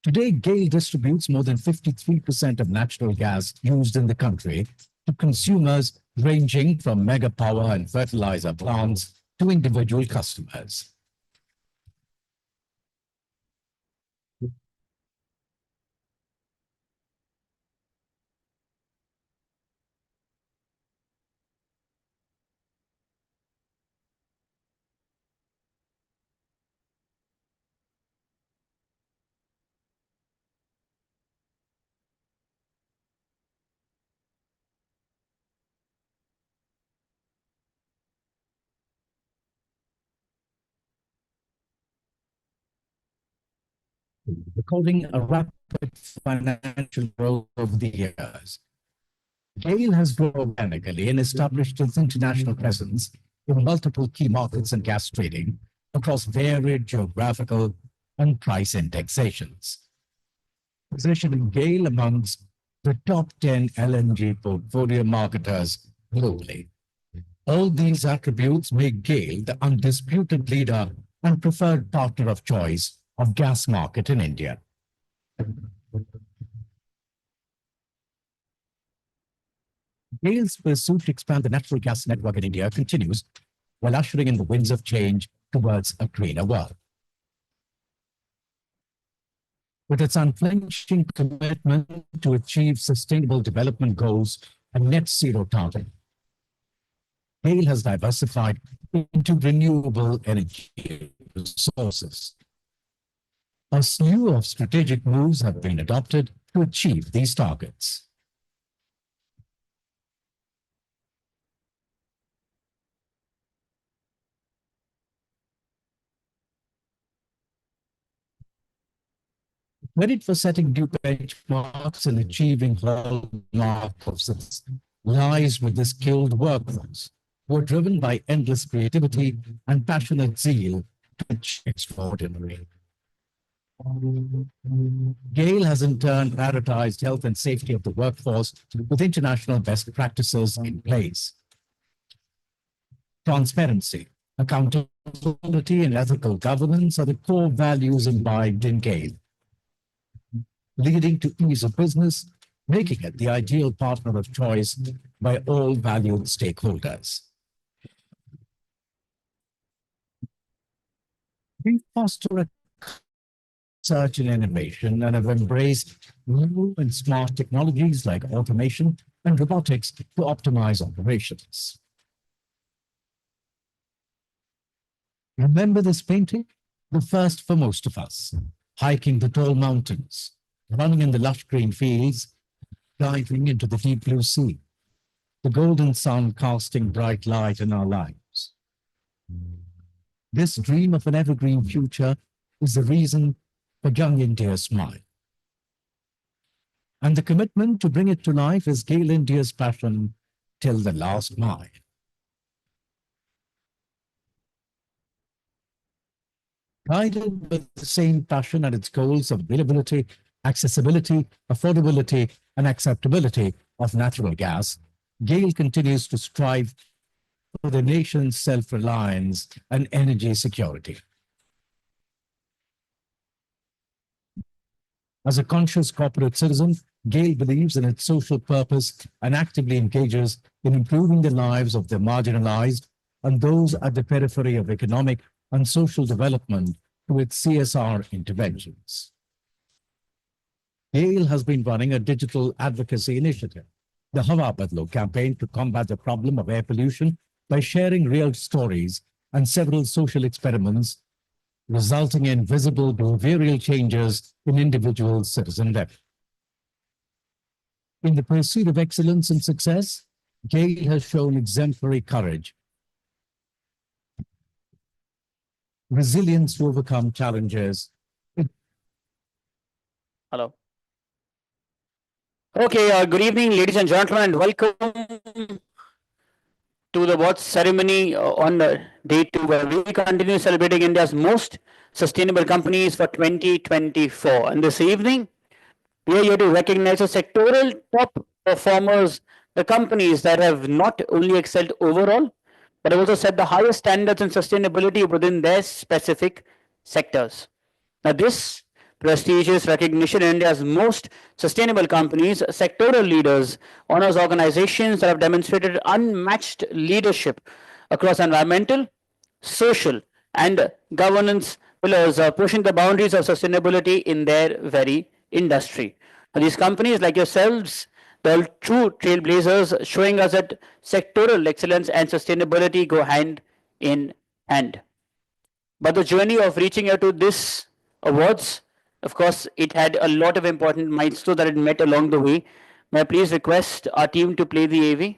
Today, GAIL distributes more than 53% of natural gas used in the country to consumers ranging from mega power and fertilizer plants to individual customers. Recording a rapid financial growth over the years. GAIL has grown organically and established its international presence in multiple key markets and gas trading across varied geographical and price indexations, positioning GAIL amongst the top 10 LNG portfolio marketers globally. All these attributes make GAIL the undisputed leader and preferred partner of choice of gas market in India. GAIL's pursuit to expand the natural gas network in India continues while ushering in the winds of change towards a greener world. With its unflinching commitment to achieve sustainable development goals and net zero target, GAIL has diversified into renewable energy resources. A slew of strategic moves have been adopted to achieve these targets. Credit for setting new benchmarks and achieving hallmark of success lies with the skilled workforce who are driven by endless creativity and passionate zeal to achieve extraordinary. GAIL has in turn prioritized health and safety of the workforce with international best practices in place. Transparency, accountability, and ethical governance are the core values imbibed in GAIL, leading to ease of business, making it the ideal partner of choice by all valued stakeholders. We foster a research and innovation and have embraced new and smart technologies like automation and robotics to optimize operations. Remember this painting? The first for most of us, hiking the tall mountains, running in the lush green fields, diving into the deep blue sea, the golden sun casting bright light in our lives. This dream of an evergreen future is the reason for Young India's smile. And the commitment to bring it to life is GAIL India's passion till the last mile. Guided with the same passion and its goals of availability, accessibility, affordability, and acceptability of natural gas, GAIL continues to strive for the nation's self-reliance and energy security. As a conscious corporate citizen, GAIL believes in its social purpose and actively engages in improving the lives of the marginalized and those at the periphery of economic and social development through its CSR interventions. GAIL has been running a digital advocacy initiative, the Hawa Badlo campaign, to combat the problem of air pollution by sharing real stories and several social experiments, resulting in visible behavioral changes in individual citizen level. In the pursuit of excellence and success, GAIL has shown exemplary courage, resilience to overcome challenges. Hello. Okay, good evening, ladies and gentlemen, and welcome to the awards ceremony on day 2, where we continue celebrating India's most sustainable companies for 2024. And this evening, we are here to recognize the sectoral top performers, the companies that have not only excelled overall, but also set the highest standards in sustainability within their specific sectors. Now, this prestigious recognition in India's most sustainable companies, sectoral leaders, honors organizations that have demonstrated unmatched leadership across environmental, social, and governance pillars, pushing the boundaries of sustainability in their very industry. Now, these companies, like yourselves, they're true trailblazers, showing us that sectoral excellence and sustainability go hand in hand. But the journey of reaching out to this awards, of course, it had a lot of important milestones that it met along the way. May I please request our team to play the AV?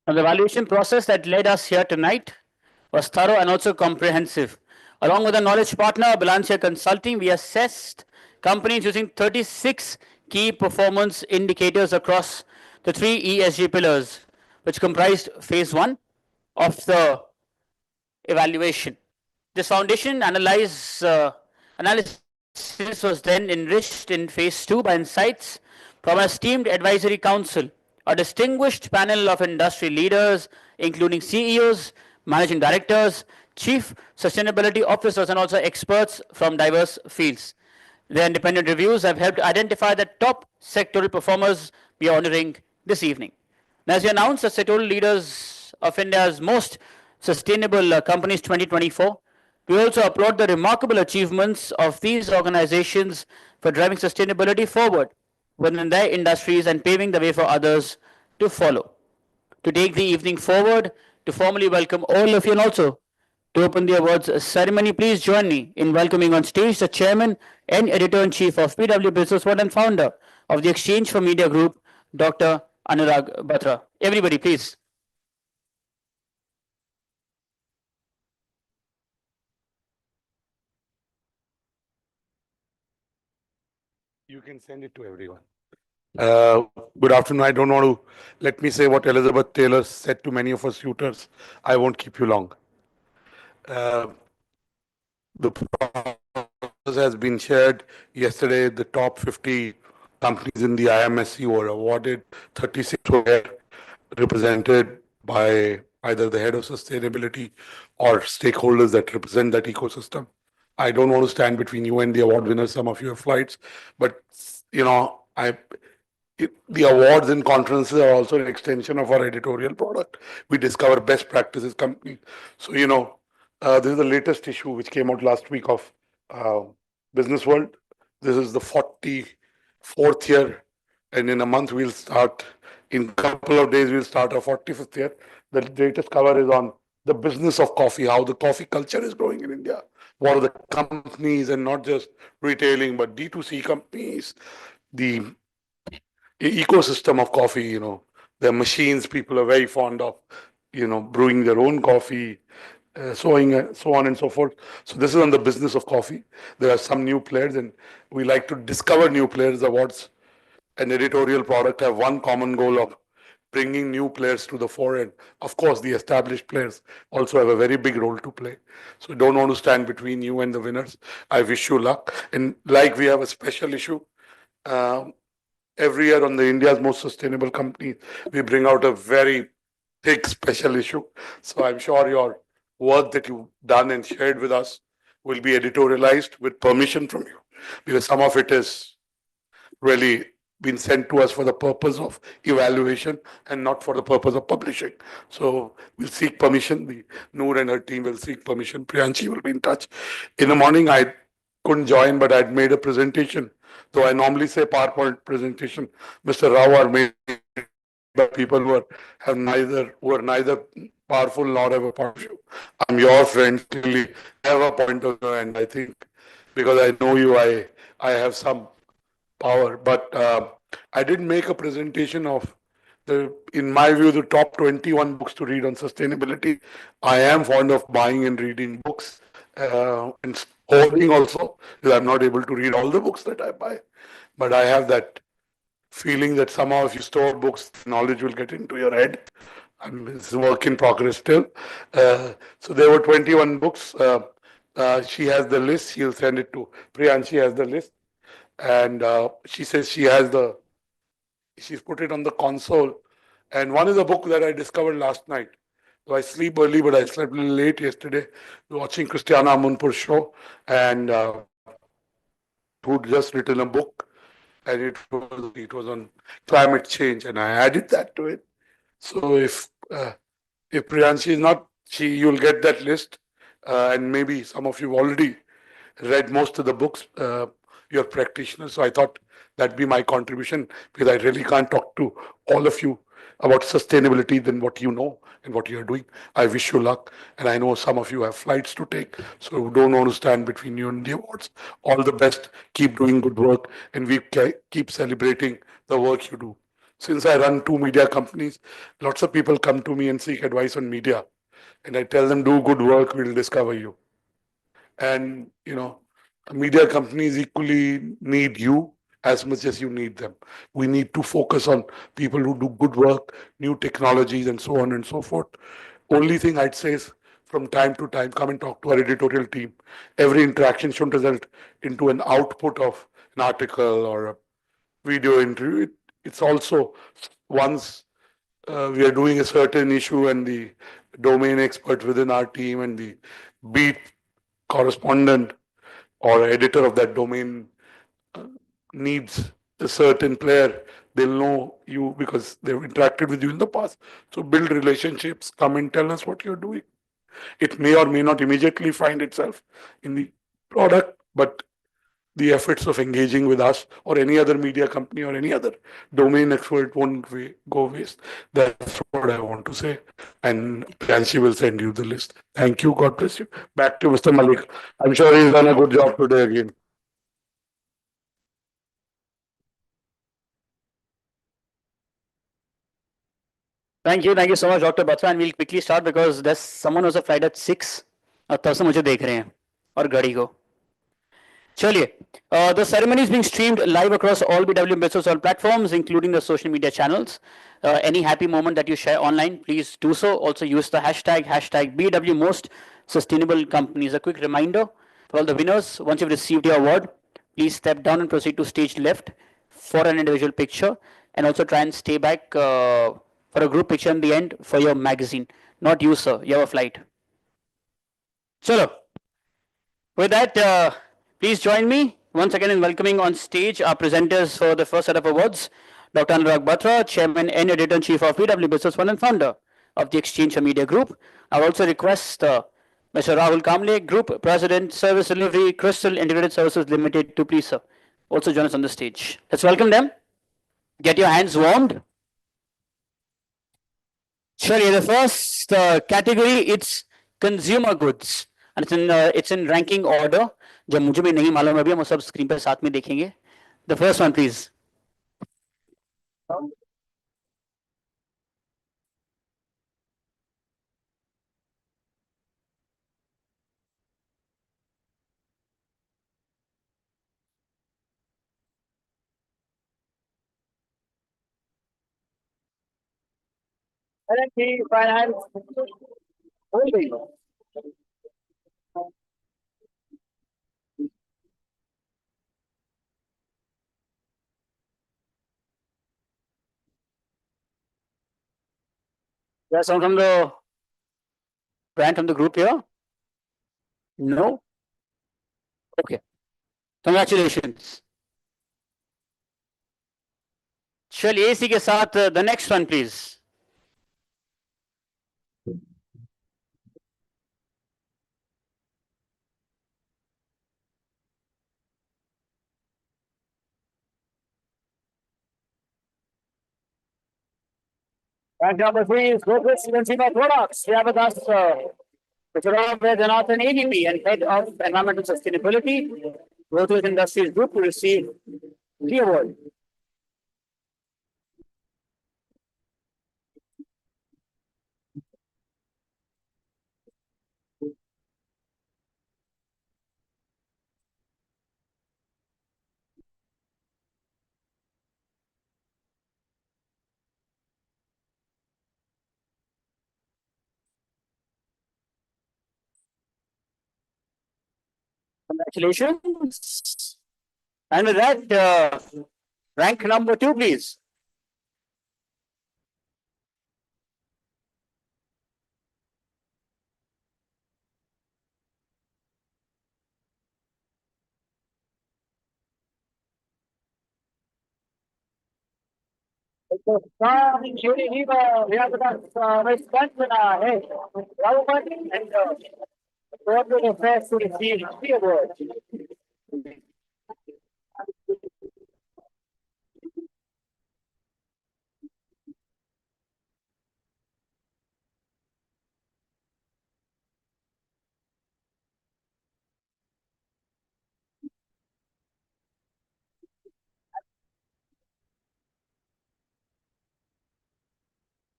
Now, the evaluation process that led us here tonight was thorough and also comprehensive. Along with a knowledge partner, Bilancia Consulting, we assessed companies using 36 key performance indicators across the three ESG pillars, which comprised phase one of the evaluation. This foundation analysis was then enriched in phase two by insights from an esteemed advisory council, a distinguished panel of industry leaders, including CEOs, managing directors, chief sustainability officers, and also experts from diverse fields. Their independent reviews have helped identify the top sectoral performers we are honoring this evening. Now, as we announced the sectoral leaders of India's most sustainable companies 2024, we also applaud the remarkable achievements of these organizations for driving sustainability forward within their industries and paving the way for others to follow. To take the evening forward, to formally welcome all of you and also to open the awards ceremony, please join me in welcoming on stage the chairman and editor-in-chief of PW Business World and founder of the Exchange for Media Group, Dr. Anurag Batra. Everybody, please. You can send it to everyone. Good afternoon. I don't want to let me say what Elizabeth Taylor said to many of us suitors. I won't keep you long. The process has been shared yesterday. The top 50 companies in the IMSC were awarded. 36 were represented by either the head of sustainability or stakeholders that represent that ecosystem. I don't want to stand between you and the award winners. Some of you have flights, but the awards and conferences are also an extension of our editorial product. We discover best practices companies. So, this is the latest issue which came out last week of Business World. This is the 44th year, and in a month we'll start. In a couple of days, we'll start our 45th year. The latest cover is on the business of coffee, how the coffee culture is growing in India. What are the companies, and not just retailing, but D2C companies, the ecosystem of coffee, the machines people are very fond of, brewing their own coffee, so on and so forth. So this is on the business of coffee. There are some new players, and we like to discover new players. Awards and editorial product have one common goal of bringing new players to the fore. And of course, the established players also have a very big role to play. So don't want to stand between you and the winners. I wish you luck. And like we have a special issue, every year on the India's most sustainable company, we bring out a very big special issue. So I'm sure your work that you've done and shared with us will be editorialized with permission from you, because some of it is really been sent to us for the purpose of evaluation and not for the purpose of publishing. So we'll seek permission. The Noor and her team will seek permission. Priyanshi will be in touch. In the morning, I couldn't join, but I'd made a presentation. Though I normally say PowerPoint presentation, Mr. Rao are made by people who are neither powerful nor have a point of view. I'm your friend, clearly have a point of view, and I think because I know you, I have some power. But I didn't make a presentation of in my view, the top 21 books to read on sustainability. I am fond of buying and reading books and hoarding also, because I'm not able to read all the books that I buy. But I have that feeling that somehow if you store books, knowledge will get into your head. And it's a work in progress still. So there were 21 books. She has the list. She'll send it to Priyanshi. Has the list. And she says she's put it on the console. And one is a book that I discovered last night. So I sleep early, but I slept a little late yesterday watching Christiana Amunpur's show, and who'd just written a book, and it was on climate change, and I added that to it. So if Priyanshi is not, you'll get that list, and maybe some of you already read most of the books. You're practitioners, so I thought that'd be my contribution, because I really can't talk to all of you about sustainability than what you know and what you're doing. I wish you luck, and I know some of you have flights to take, so don't want to stand between you and the awards. All the best. Keep doing good work, and we keep celebrating the work you do. Since I run two media companies, lots of people come to me and seek advice on media. And I tell them, do good work, we'll discover you. And, media companies equally need you as much as you need them. We need to focus on people who do good work, new technologies, and so on and so forth. Only thing I'd say is from time to time, come and talk to our editorial team. Every interaction should result into an output of an article or a video interview. It's also once we are doing a certain issue and the domain expert within our team and the beat correspondent or editor of that domain needs a certain player, they'll know you because they've interacted with you in the past. So build relationships, come and tell us what you're doing. It may or may not immediately find itself in the product, but the efforts of engaging with us or any other media company or any other domain expert won't go waste. That's what I want to say. And Priyanshi will send you the list. Thank you. God bless you. Back to Mr. Malik. I'm sure he's done a good job today again. Thank you so much, Dr. Batra. And we'll quickly start because there's someone who's a flight at 6 और तब से मुझे देख रहे हैं और घड़ी को. चलिए, the ceremony is being streamed live across all BW business all platforms, including the social media channels. Any happy moment that you share online, please do so. Also use the hashtag BW Most Sustainable Companies. A quick reminder for all the winners: once you've received your award, please step down and proceed to stage left for an individual picture, and also try and stay back for a group picture in the end for your magazine. Not you, sir. You have a flight. Chalo. With that, please join me once again in welcoming on stage our presenters for the first set of awards. Dr. Anurag Batra, Chairman and Editor-in-Chief of BW Business One and founder of the Exchange Media Group. I will also request Mr. Rahul Kamble, Group President, Service Delivery, Crystal Integrated Services Limited, to please, sir, also join us on the stage. Let's welcome them. Get your hands warmed. Surely the first category, it's consumer goods. And it's in ranking order. जब मुझे भी नहीं मालूम अभी हम सब screen पर साथ में देखेंगे. The first one, please. There's someone from the brand from the group here? No? Okay. Congratulations. चलिए इसी के साथ the next one, please. Rank number 3 is Focus Consumer Products. We have with us Mr. Ram Vedanath, ADP and Head of Environmental Sustainability, Growth with Industries Group, to receive the award. Congratulations. And with that, rank number 2, please. We have with us Vice Chancellor Head, Government and Corporate Affairs to receive the award.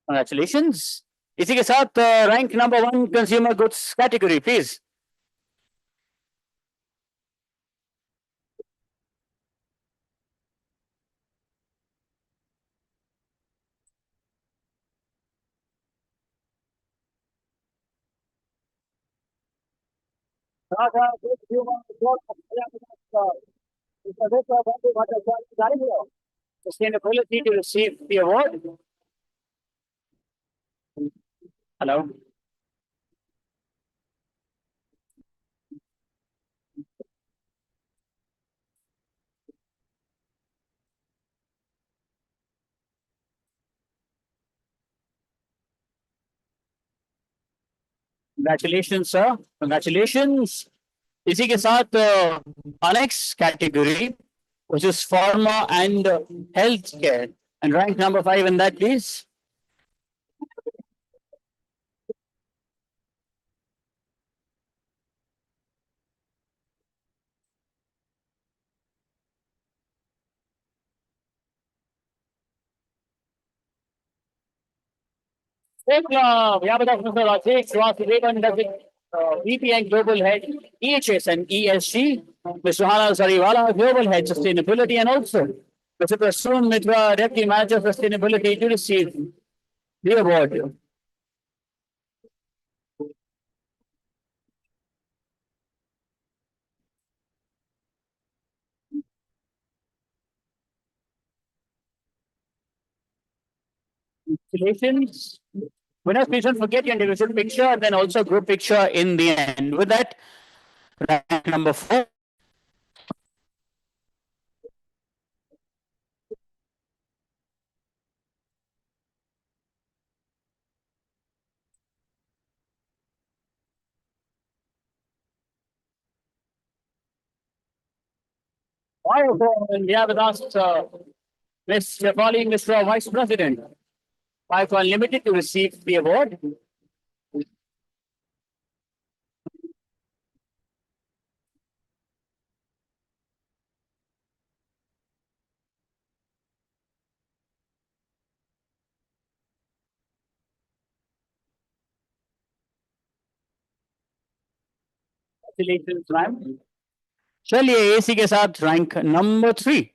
Congratulations. इसी के साथ rank number 1 consumer goods category please. Sustainability to receive the award. Hello. Congratulations, sir. Congratulations. इसी के साथ next category, which is pharma and healthcare, and rank number 5 in that, please. यहाँ पर Mr. Rajesh Vasudevan, VP and Global Head, EHS and ESG. Mr. Hana Sariwala, Global Head, Sustainability, and also Mr. Prasoon Mitra, Deputy Manager, Sustainability, to receive the award. Congratulations. Winners, please don't forget your individual picture and then also group picture in the end. With that, rank number 4. We have with us Ms. Shefali Mishra, Vice President, Biocon Limited, to receive the award. Congratulations, ma'am. चलिए इसी के साथ rank number 3.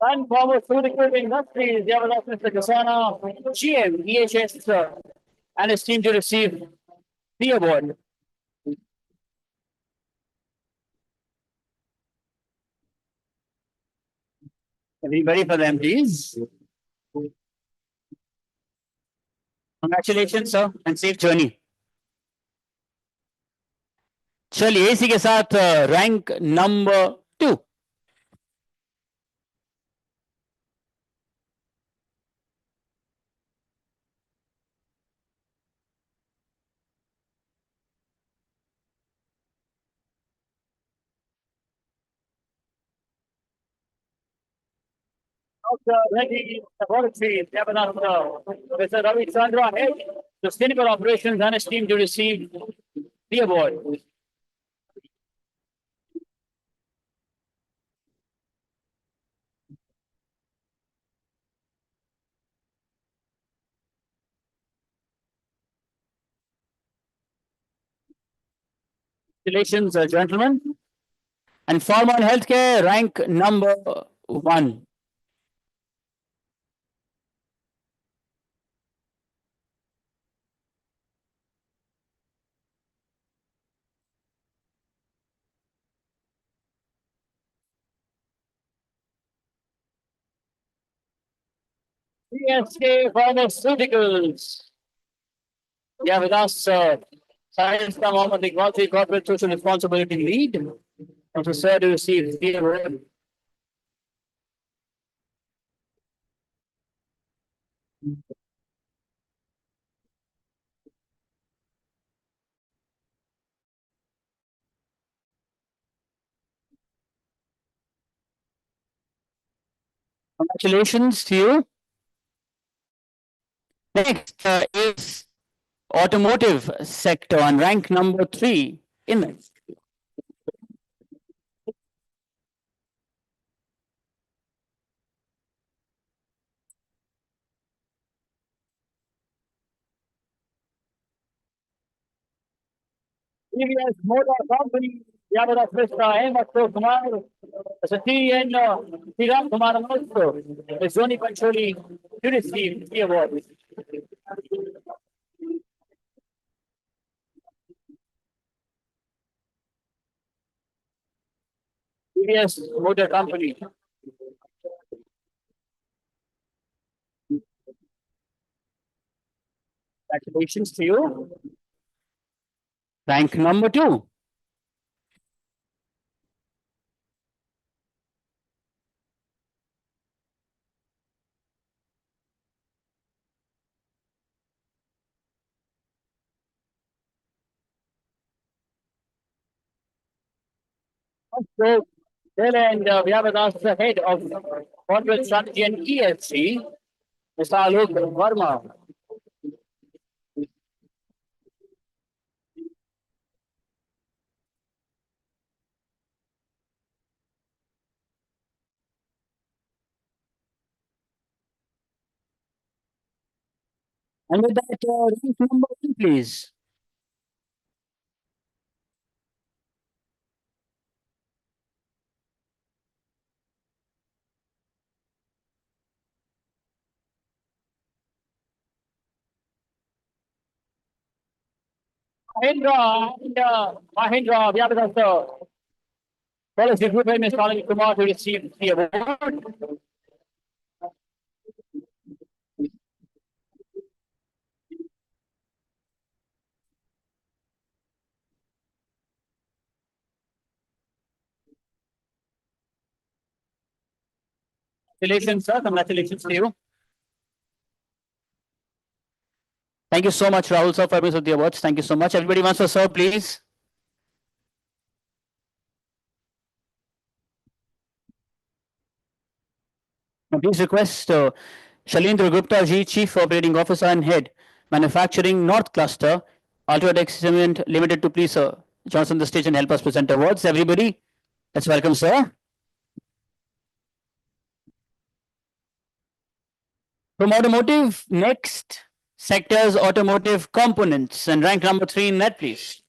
And pharmaceutical industries, they have Mr. Kasana, GM, EHS, and his team to receive the award. Everybody for them, please. Congratulations, sir, and safe journey. चलिए इसी के साथ rank number 2. Reddy Laboratories, Mr. Ravi Chandra, Head, Sustainable Operations, and his team to receive the award. Congratulations, gentlemen. And pharma and healthcare, rank number 1. CSK Pharmaceuticals. Yeah, with us, Science Mohammed Iqbal, the Corporate Social Responsibility Lead. Also, sir, to receive the award. Congratulations to you. Next is automotive sector and rank number 3 in that. TVS Motor Company, Yamada Krishna, Hemako Kumar, Sati and Tiram Kumar also is only controlling to receive the award. TVS Motor Company. Congratulations to you. Rank number 2. So, and we have with us the head of corporate strategy and ESG, Mr. Alok Verma. And with that, rank number 1, please. Mahindra and Mahindra, we have with us the policy group head, Mr. Anil Kumar, to receive the award. Congratulations, sir. Congratulations to you. Thank you so much, Rahul, sir, for bringing us the awards. Thank you so much. Everybody wants to serve, please. Now, please request Shalindra Gupta ji, Chief Operating Officer and Head, Manufacturing North Cluster, Ultratech Cement Limited, to please join us on the stage and help us present awards. Everybody, let's welcome, sir. From automotive, next sectors, automotive components, and rank number 3 in that, please.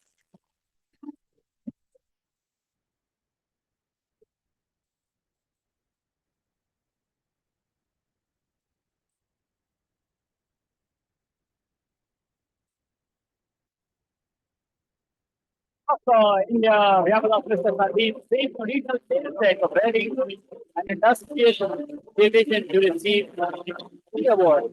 India, we have a Mr. Sandeep Singh, regional sales head of Reading and Industrial Division, to receive the award.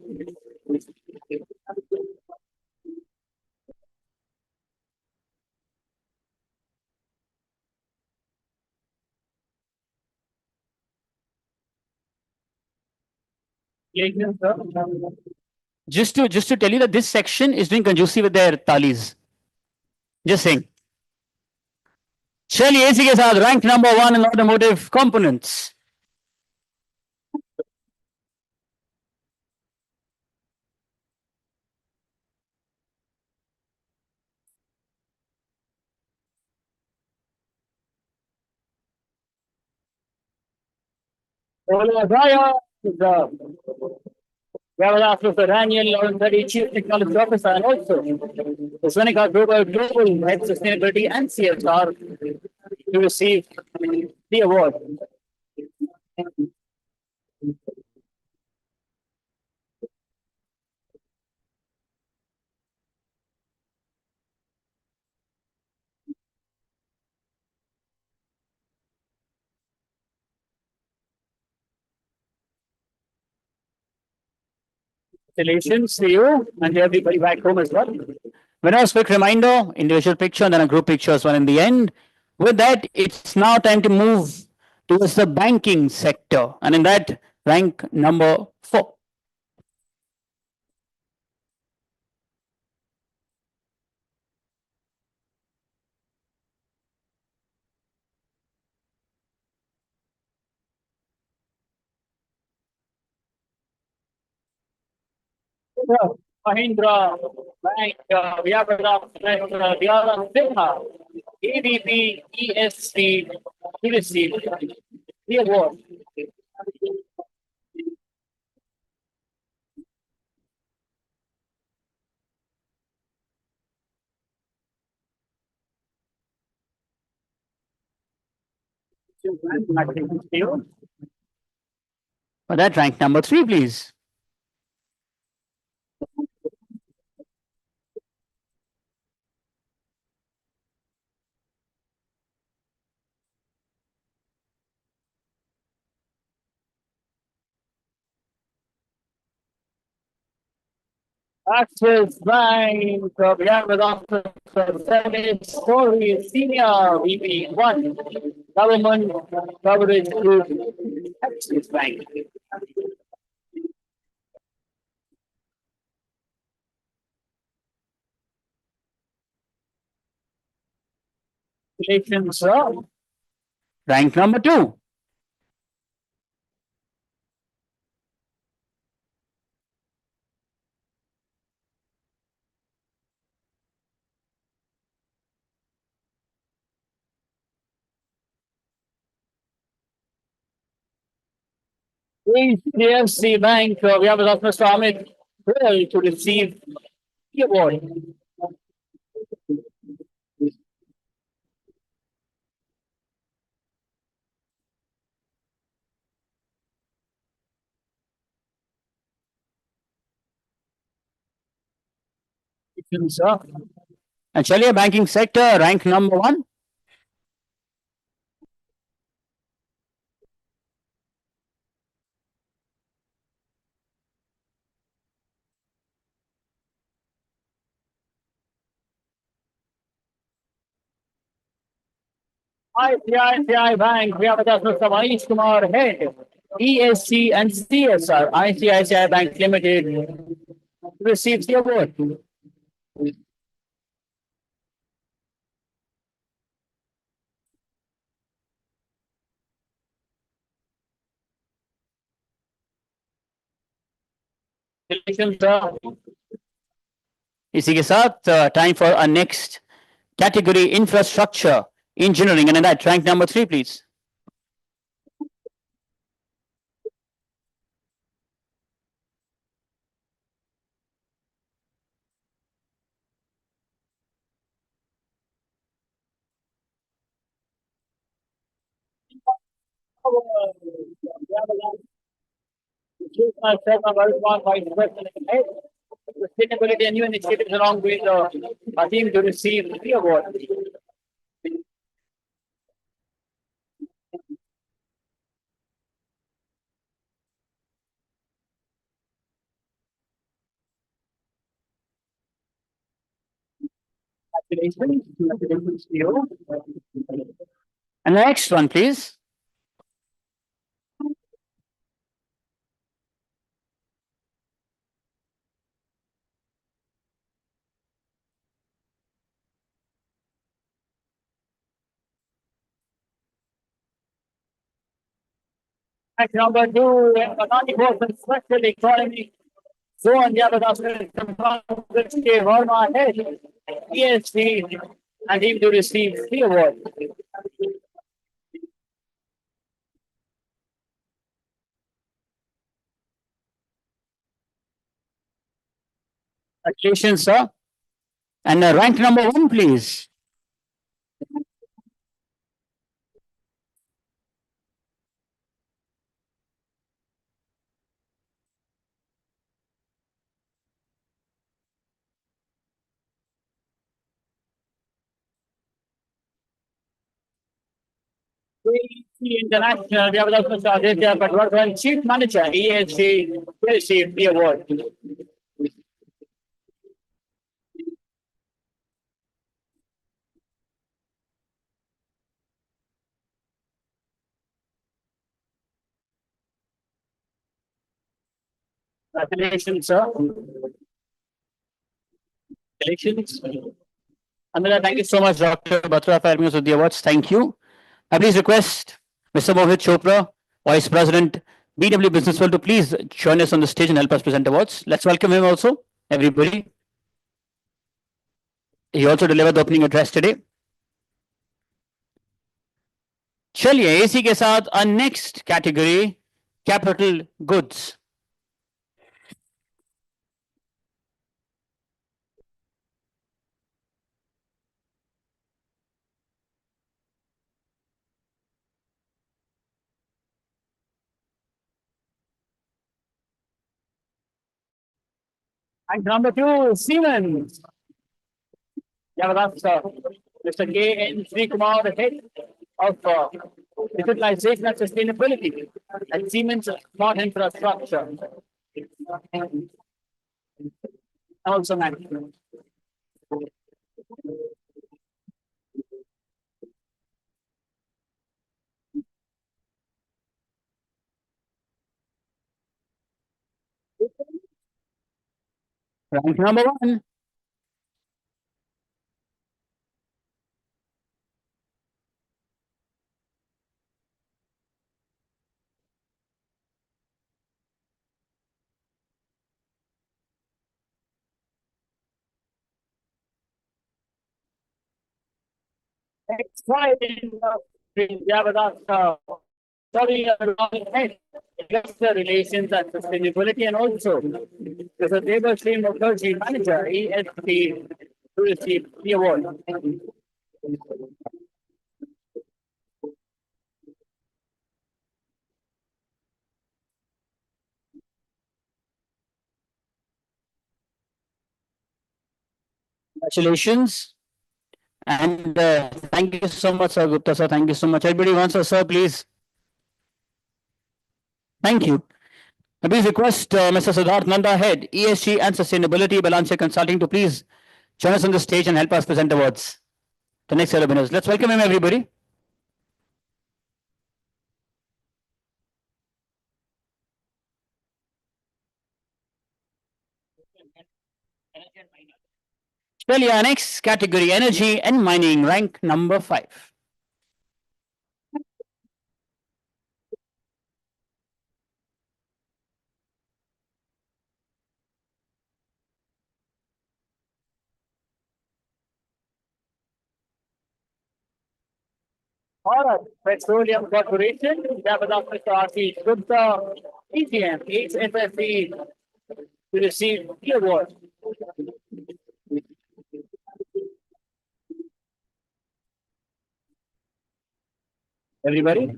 Just to tell you that this section is doing conducive with their talis. Just saying. चलिए इसी के साथ rank number 1 in automotive components. We have Mr. Daniel Lawrence, Chief Technology Officer, and also the Seneca Global Head Sustainability and CSR, to receive the award. Congratulations to you and to everybody back home as well. Winners, quick reminder, individual picture and then a group picture as well in the end. With that, it's now time to move towards the banking sector, and in that, rank number 4. Mahindra Bank, we have Diara Sinha, ABP ESC, to receive the award. For that, rank number 3, please. Axis Bank, we have with Officer Senate Story Senior VP1, Government Coverage Group, Axis Bank. Congratulations, sir. Rank number 2. HDFC Bank, we have with us Mr. Amit Goel to receive the award. Congratulations, sir. And Shalia banking sector, rank number 1. ICICI Bank, we have with us Mr. Manish Kumar Head, ESC and CSR, ICICI Bank Limited, receives the award. Congratulations, sir. इसी के साथ time for our next category, infrastructure engineering, and in that rank number 3, please. Sustainability and new initiatives along with our team to receive the award. Congratulations to you. And the next one, please. Rank number 2, non-enforcement special economy zone, we have with us Mr. Verma Head, ESC, and him to receive the award. Congratulations, sir. And rank number 1, please. ESC International, we have with us Mr. Aditya Patwardhan, Chief Manager, ESC, to receive the award. Congratulations, sir. Congratulations. Amila, thank you so much, Dr. Batra, for helping us with the awards. Thank you. I please request Mr. Mohit Chopra, Vice President, BW Business World, to please join us on the stage and help us present awards. Let's welcome him also. everybody. He also delivered the opening address today. चलिए इसी के साथ our next category, capital goods. And number 2, Siemens. Yeah, that's Mr. K. N. Sri Kumar, the head of digitalization and sustainability at Siemens Smart Infrastructure. Also management. Rank number 1. Exciting. Yeah, but that's studying investor relations and sustainability, and also there's a labor stream of clergy manager, ESP, to receive the award. Congratulations. And thank you so much, Sir Gupta, sir. Thank you so much. Everybody wants a sir, please. Thank you. I please request Mr. Siddharth Nanda, Head, ESG and Sustainability, Balanche Consulting, to please join us on the stage and help us present awards. The next set of winners. Let's welcome him, everybody. Well, yeah, next category, energy and mining, rank number 5. All right, Petroleum Corporation, Jabadaf Mr. R.C. Gupta, ETM, HFSE, to receive the award. Everybody?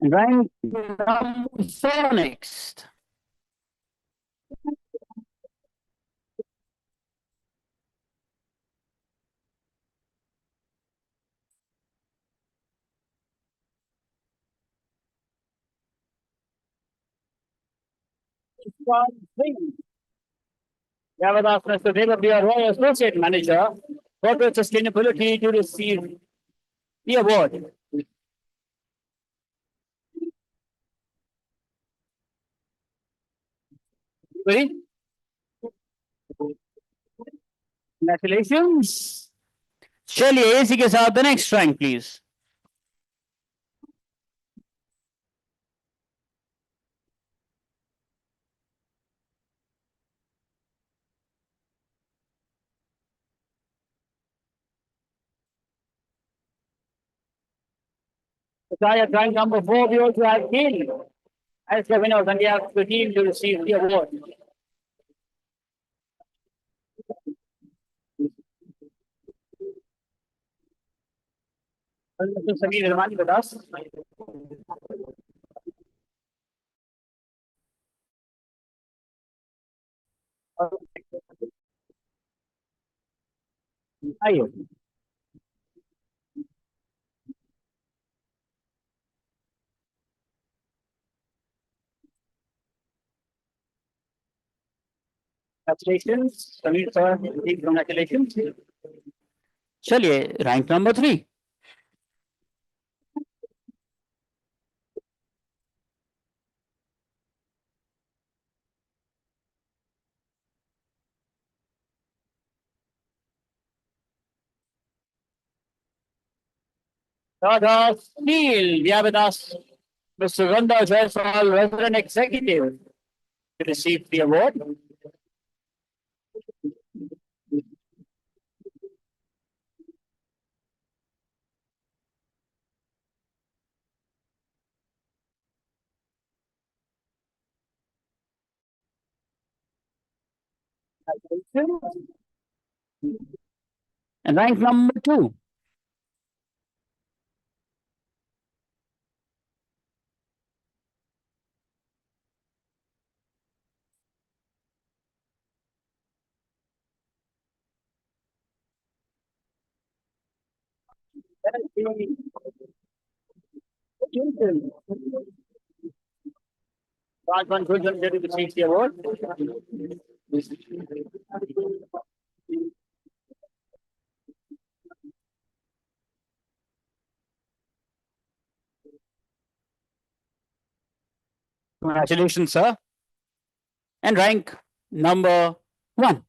Rank number 4 next. Javadas Mr. Devabhya Roy, Associate Manager, Corporate Sustainability, to receive the award. Ready? Congratulations. चलिए इसी के साथ the next rank, please. At rank number 4, we also have Gil as the winner, and we have the team to receive the award. Mr. Sameer Irmani with us. आइए congratulations, Sameer sir. Big congratulations. चलिए rank number 3. Tata Steel, we have with us Mr. Sugandha Jaiswal, Resident Executive, to receive the award. And rank number 2. Rajman Guljan to receive the award. Congratulations, sir. And rank number 1.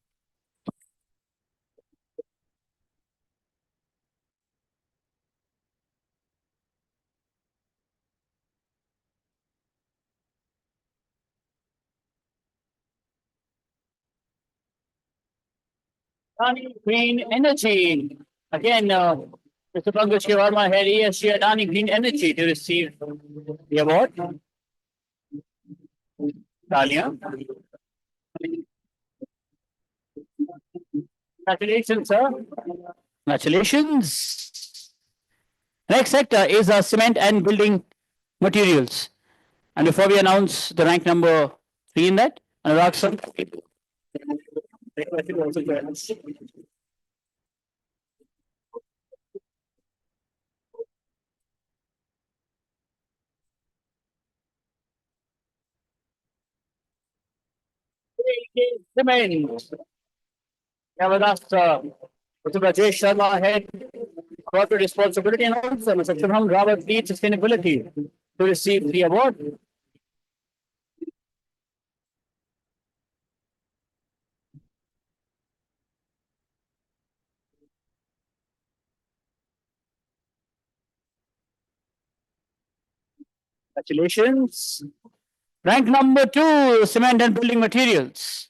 Adani Green Energy. Again, Mr. Pankaj Verma had ESG Adani Green Energy to receive the award. Talia. Congratulations, sir. Congratulations. Next sector is cement and building materials. And before we announce the rank number 3 in that, Anurag sir. Cement. Yavadas, Mr. Rajesh Sharma, head corporate responsibility, and also Mr. Shubham Rawat, lead sustainability, to receive the award. Congratulations. Rank number 2, cement and building materials.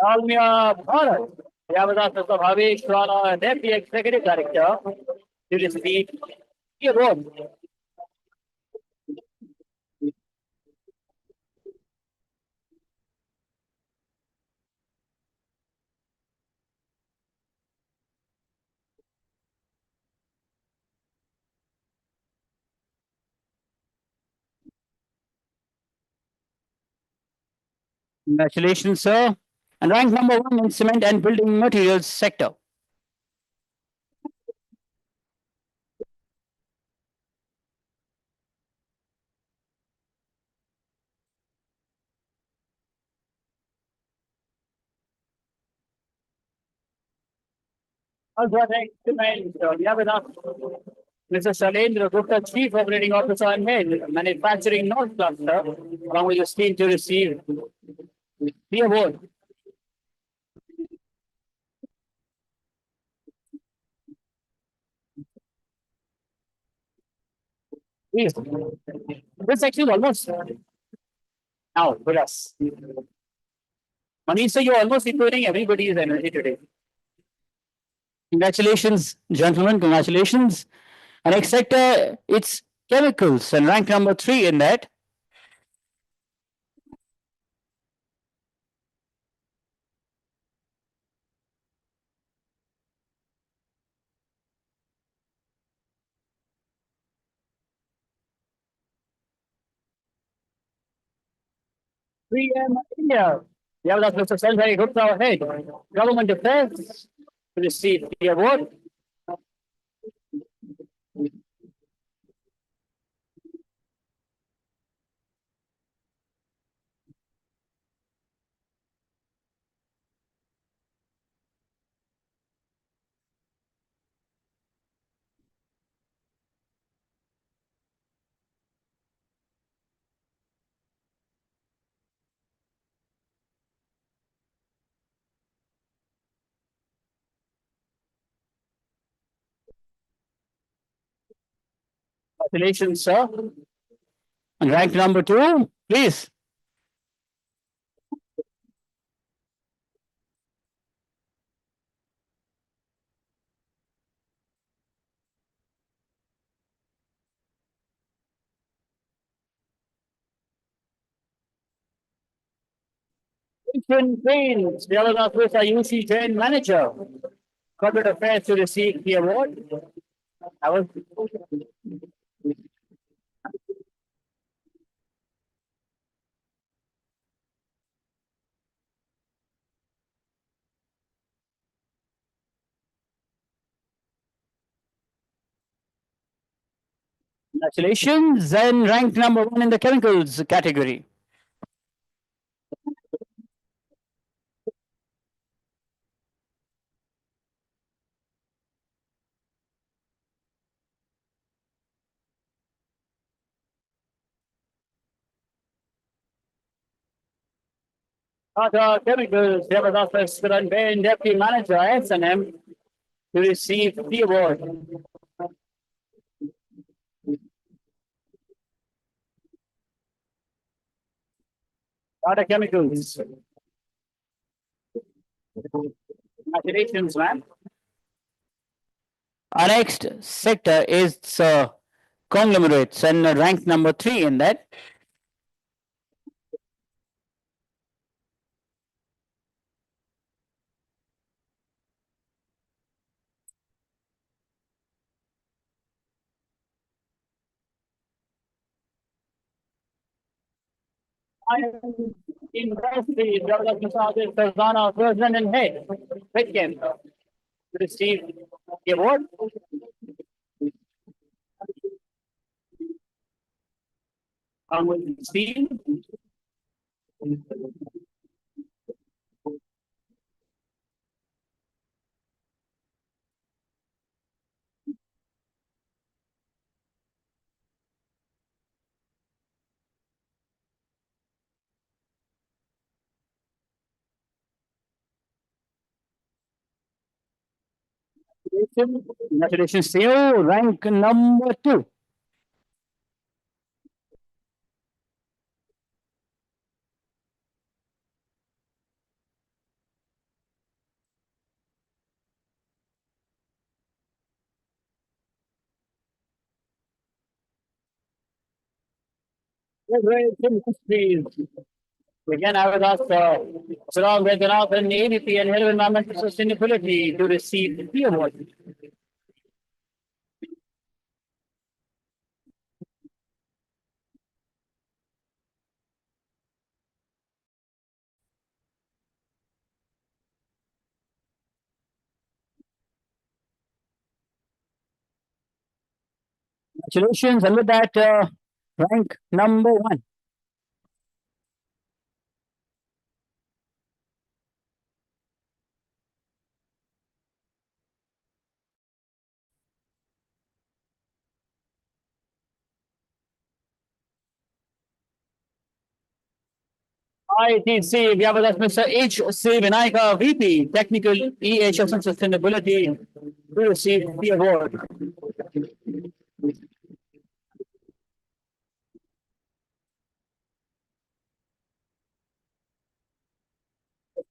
Dalmia Bharat. Yavadas, Mr. Bhavesh Rana, Deputy Executive Director, to receive the award. Congratulations, sir. And rank number 1 in cement and building materials sector. Also, cement, we have with us Mr. Shalendra Gupta, Chief Operating Officer and Head, Manufacturing North Cluster, along with his team to receive the award. Please. This section is almost now with us. Manisha, you're almost including everybody's energy today. Congratulations, gentlemen. Congratulations. And next sector, it's chemicals and rank number 3 in that. PM India. We have Mr. Selvary Gupta ahead. Government Affairs to receive the award. Congratulations, sir. And rank number 2, please. Jason Payne, Development Officer, UC Train Manager, Corporate Affairs to receive the award. I was Congratulations, and ranked number 1 in the chemicals category. Tata Chemicals, Development Office, Kiran Bain, Deputy Manager, S&M, to receive the award. Tata Chemicals. Congratulations, man. Our next sector is conglomerates and ranked number 3 in that. Industry Development Service Farzana, President and Head, Pitkin, to receive the award. Steve. Congratulations to you. Rank number 2. Industries. Again, I was asked Sarang Vedanath AVP and Head of Environmental Sustainability to receive the award. Congratulations, and with that, rank number 1. ITC, we have with us Mr. H.C. Vinayaka, VP, Technical EHS and Sustainability, to receive the award.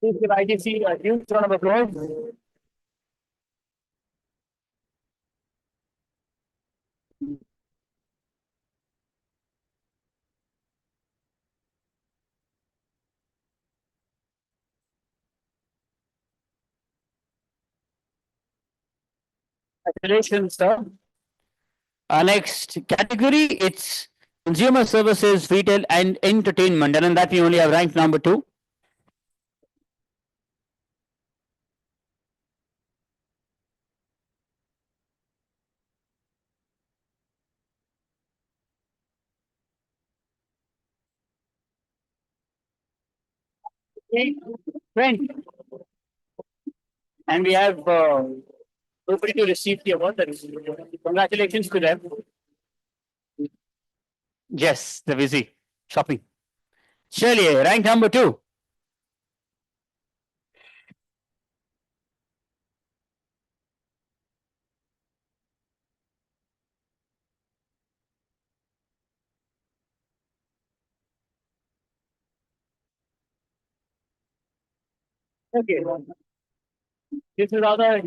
Please give ITC a huge round of applause. Congratulations, sir. Our next category, it's consumer services, retail, and entertainment. And in that, we only have rank number 2. Friend. And we have nobody to receive the award. Congratulations to them. Yes, they're busy shopping. Shirley, rank number 2. Okay. This is other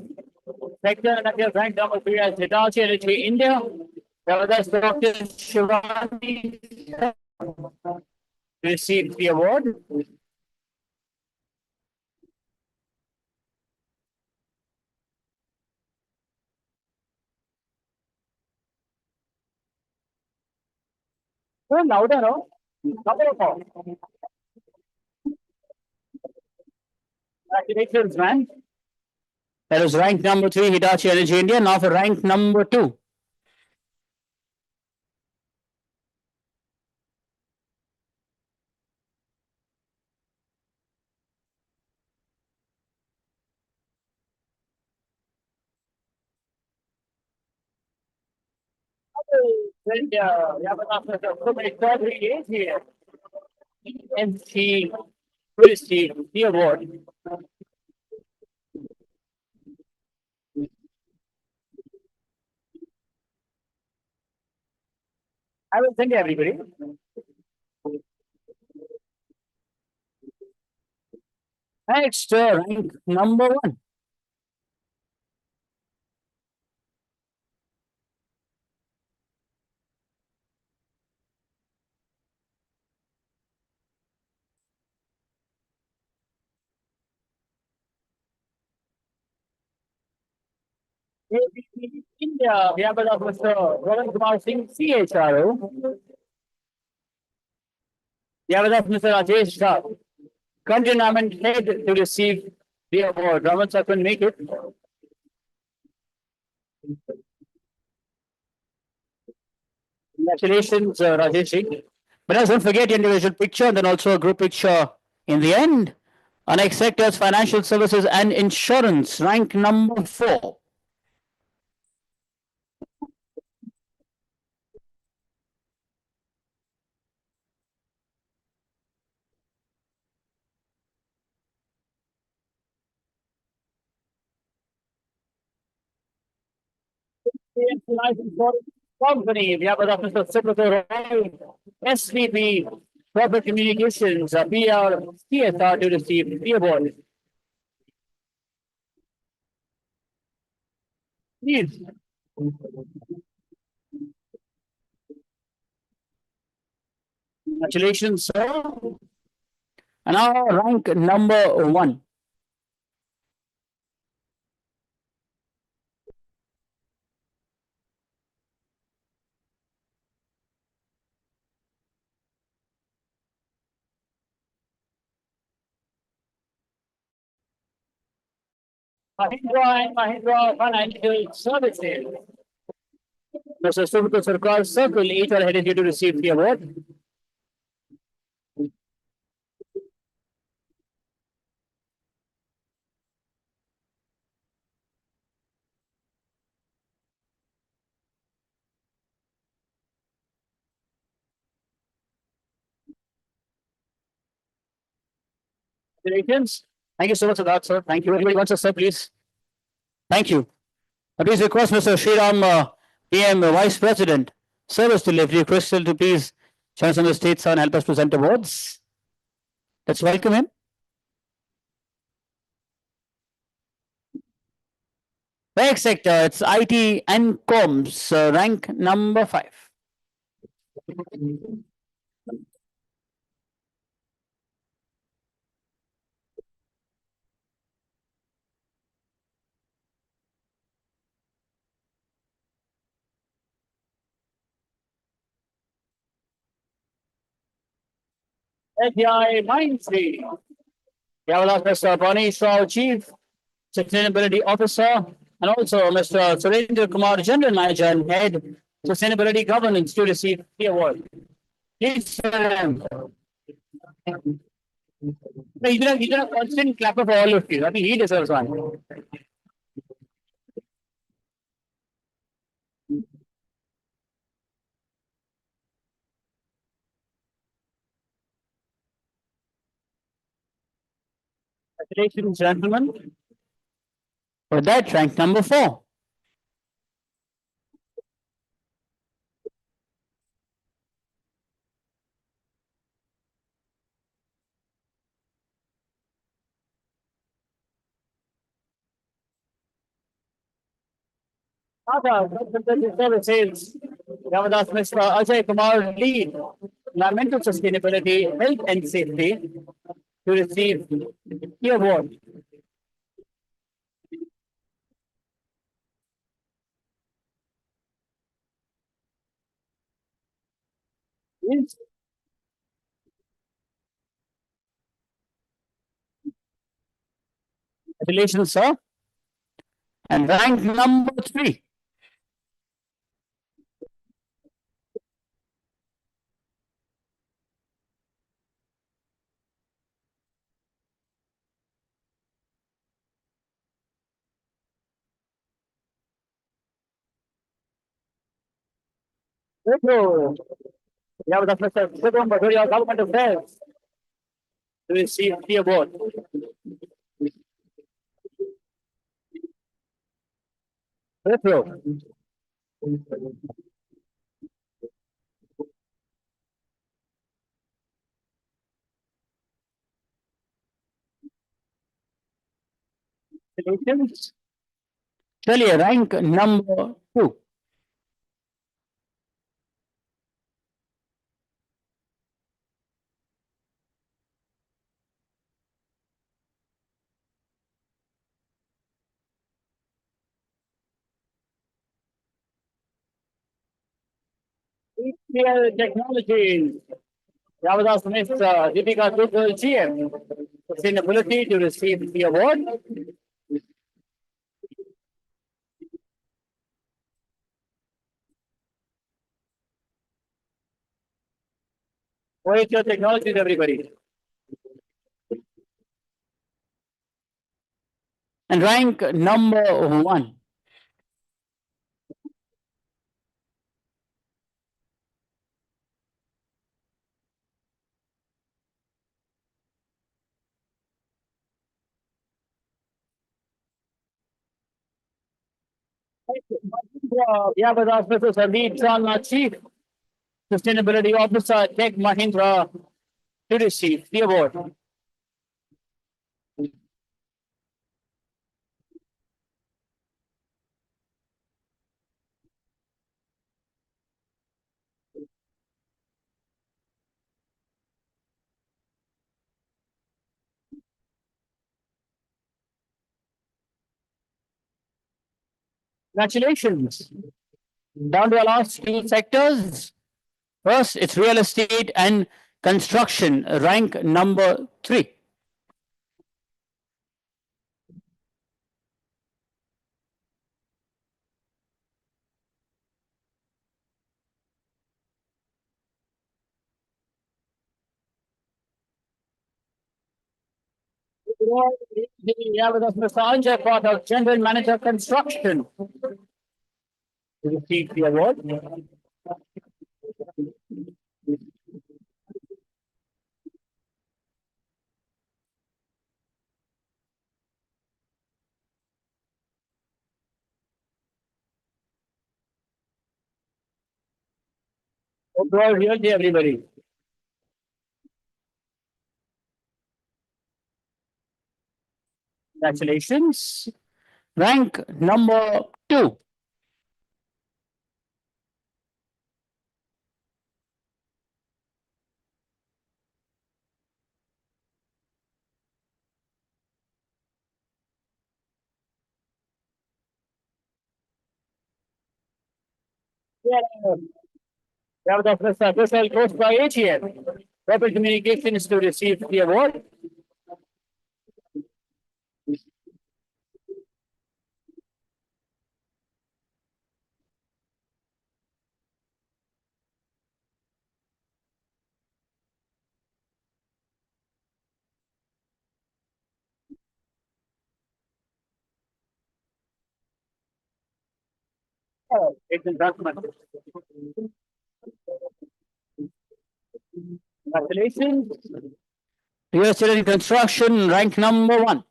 sector that is ranked number 3 as Hitachi Energy India. That's Dr. Shivani received the award. Well, louder, no? Couple of more. Congratulations, man. That was rank number 3, Hitachi Energy India. Now for rank number 2. India, we have so many quadri here. And she received the award. I will thank everybody. Next, rank number 1. ABP India, we have Mr. Rohan Kumar Singh, CHRO. We have Mr. Rajesh Shah, Country Environment Head to receive the award. Raman sir couldn't make it. Congratulations, Rajesh Singh. But don't forget individual picture and then also a group picture in the end. Our next sector is financial services and insurance, rank number 4. Life Insurance Company, we have Mr. Secretary SVP, Corporate Communications, PR, CSR to receive the award. Please. Congratulations, sir. And now rank number 1. Mahindra and Mahindra Financial Services. Mr. Sumitra Sarkar Circle, HR headed here to receive the award. Congratulations. Thank you so much for that, sir. Thank you. Everybody wants a sir, please. Thank you. Please request Mr. Sriram, PM Vice President, Service Delivery, Crystal to please join us on the stage, sir, and help us present awards. Let's welcome him. Next sector, it's IT and comms, rank number 5. API Mindtree. We have Mr. Panish Rao, Chief Sustainability Officer, and also Mr. Surendra Kumar, General Manager and Head Sustainability Governance to receive the award. Please, he's been a constant clapper for all of you. I think he deserves one. Congratulations, gentlemen. For that, rank number 4. Tata Consultancy Services, Ramadas Mr. Ajay Kumar, lead environmental sustainability, health and safety, to receive the award. Yes. Congratulations, sir. And rank number 3. Thank you. Yeah, with Mr. Sidham Bhadoria, Government Affairs, to receive the award. Wipro. Congratulations. Surely rank number 2. HCL Technologies. Yavadas Ms. Deepika Duggal, GM, Sustainability, to receive the award. OHL Technologies, everybody. And rank number 1. Yavadas Mr. Sandeep Chandna, Chief Sustainability Officer, Tech Mahindra, to receive the award. Congratulations. Down to our last 2 sectors. First, it's real estate and construction, rank number 3. We have with us Mr. Anjay Pathak, General Manager Construction, to receive the award. Overall, really, everybody. Congratulations. Rank number 2. Yeah. We have with us Mr. Vishal Ghosh by ATM. Corporate Communications, to receive the award. It's investment. Congratulations. Real estate and construction, rank number 1.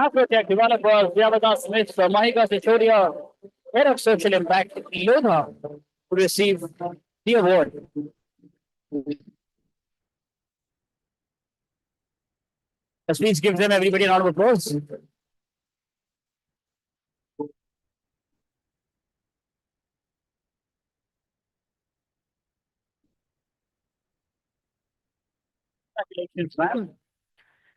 Macrotech developers, Vyavada Smith, Mahika Sichodia, Head of Social Impact, Lodha, to receive the award. Let's please give them everybody a round of applause. Congratulations, ma'am.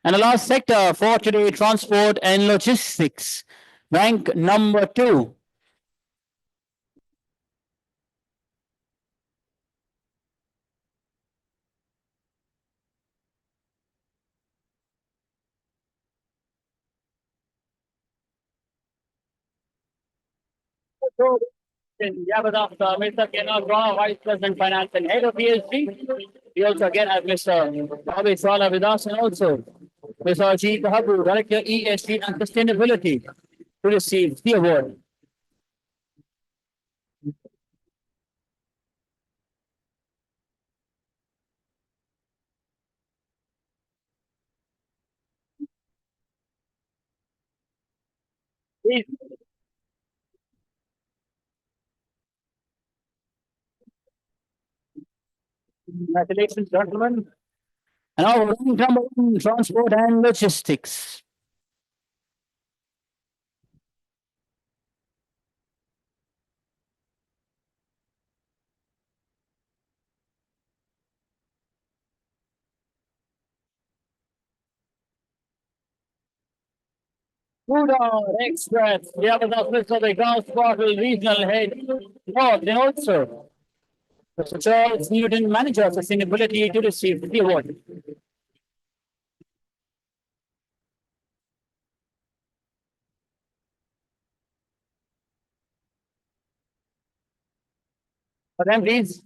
And the last sector for today, transport and logistics. Rank number 2. Yabadaf, Mr. Kenal Raw, Vice President Finance and Head of ESG. We also again have Mr. Bobby Sala with us and also Mr. Ajit Habu, Director ESG and Sustainability, to receive the award. Please. Congratulations, gentlemen. And now, rank number 1, transport and logistics. Udon Express, we have the office of the Ground Portal Regional Head, North, and also Mr. Charles Newton, Manager of Sustainability, to receive the award. For them, please.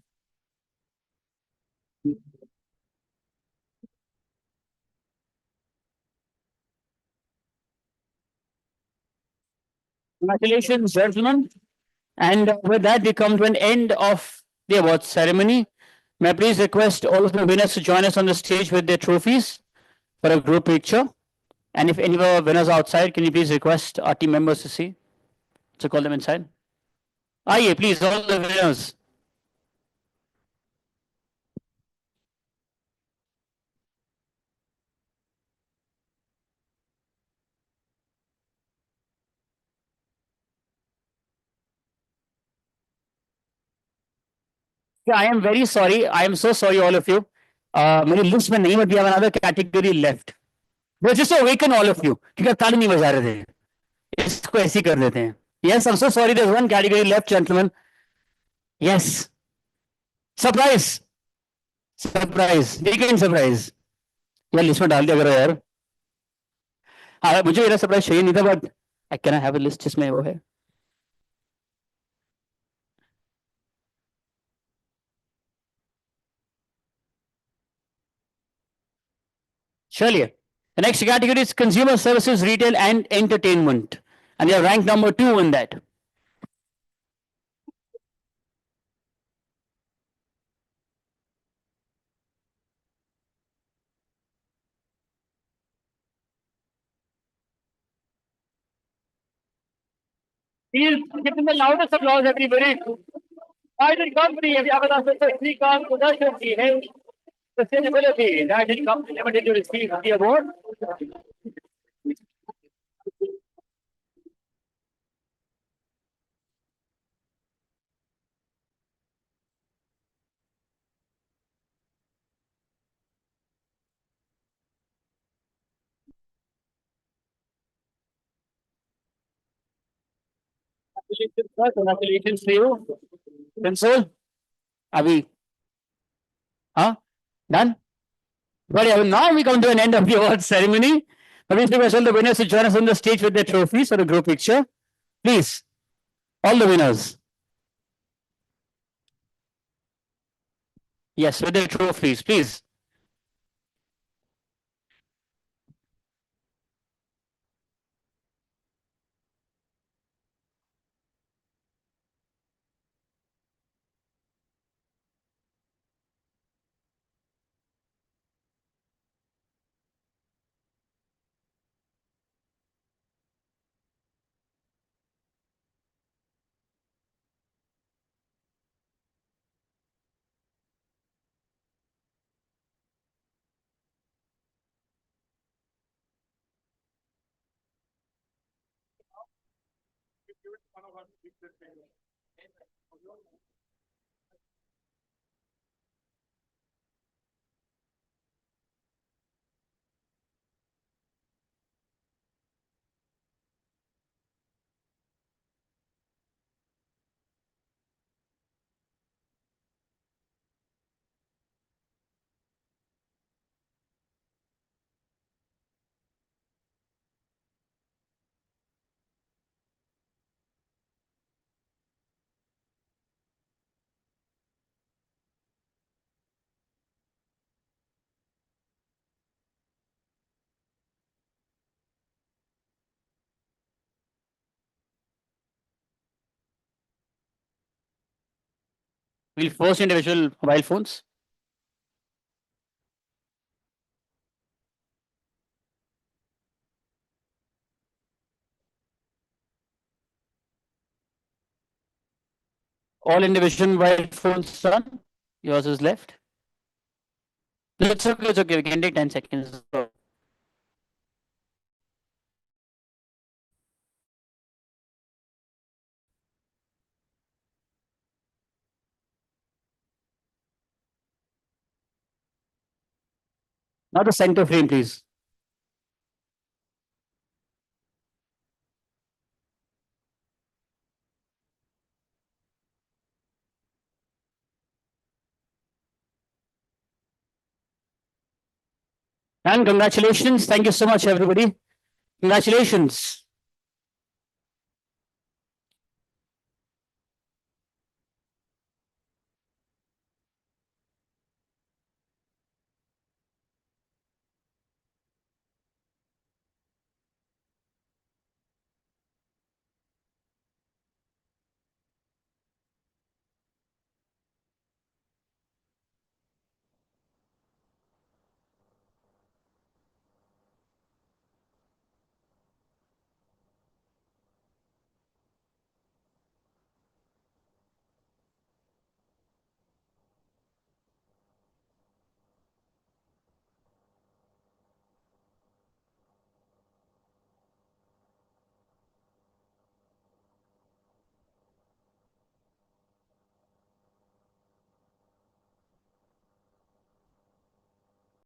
Congratulations, gentlemen. And with that, we come to an end of the awards ceremony. May I please request all of the winners to join us on the stage with their trophies for a group picture. And if any of our winners are outside, can you please request our team members to see? To call them inside. Aye, please, all the winners. Yeah, I am very sorry. I am so sorry, all of you. मेरी list में नहीं, but we have another category left. But just to awaken all of you, क्योंकि आप ताली नहीं बजा रहे थे. इसको ऐसे ही कर देते हैं. Yes, I'm so sorry. There's one category left, gentlemen. Yes. Surprise. Surprise. Weekend surprise. यार लिस्ट में डाल दिया करो यार. हाँ, मुझे मेरा सरप्राइज चाहिए नहीं था, but I can have a list जिसमें वो है. चलिए. The next category is consumer services, retail and entertainment. And you're ranked number 2 in that. Please give them the loudest applause, everybody. Private company, if you have a free car production, sustainability, that is company limited to receive the award. Congratulations, sir. Congratulations to you. Pencil? Abhi. Huh? Done? But now we come to an end of the award ceremony. Please request all the winners to join us on the stage with their trophies for a group picture. Please. All the winners. Yes, with their trophies, please. We'll first individual mobile phones. All individual mobile phones done. Yours is left. No, it's okay. It's okay. We can take 10 seconds. Now the center frame, please. And congratulations. Thank you so much, everybody. Congratulations.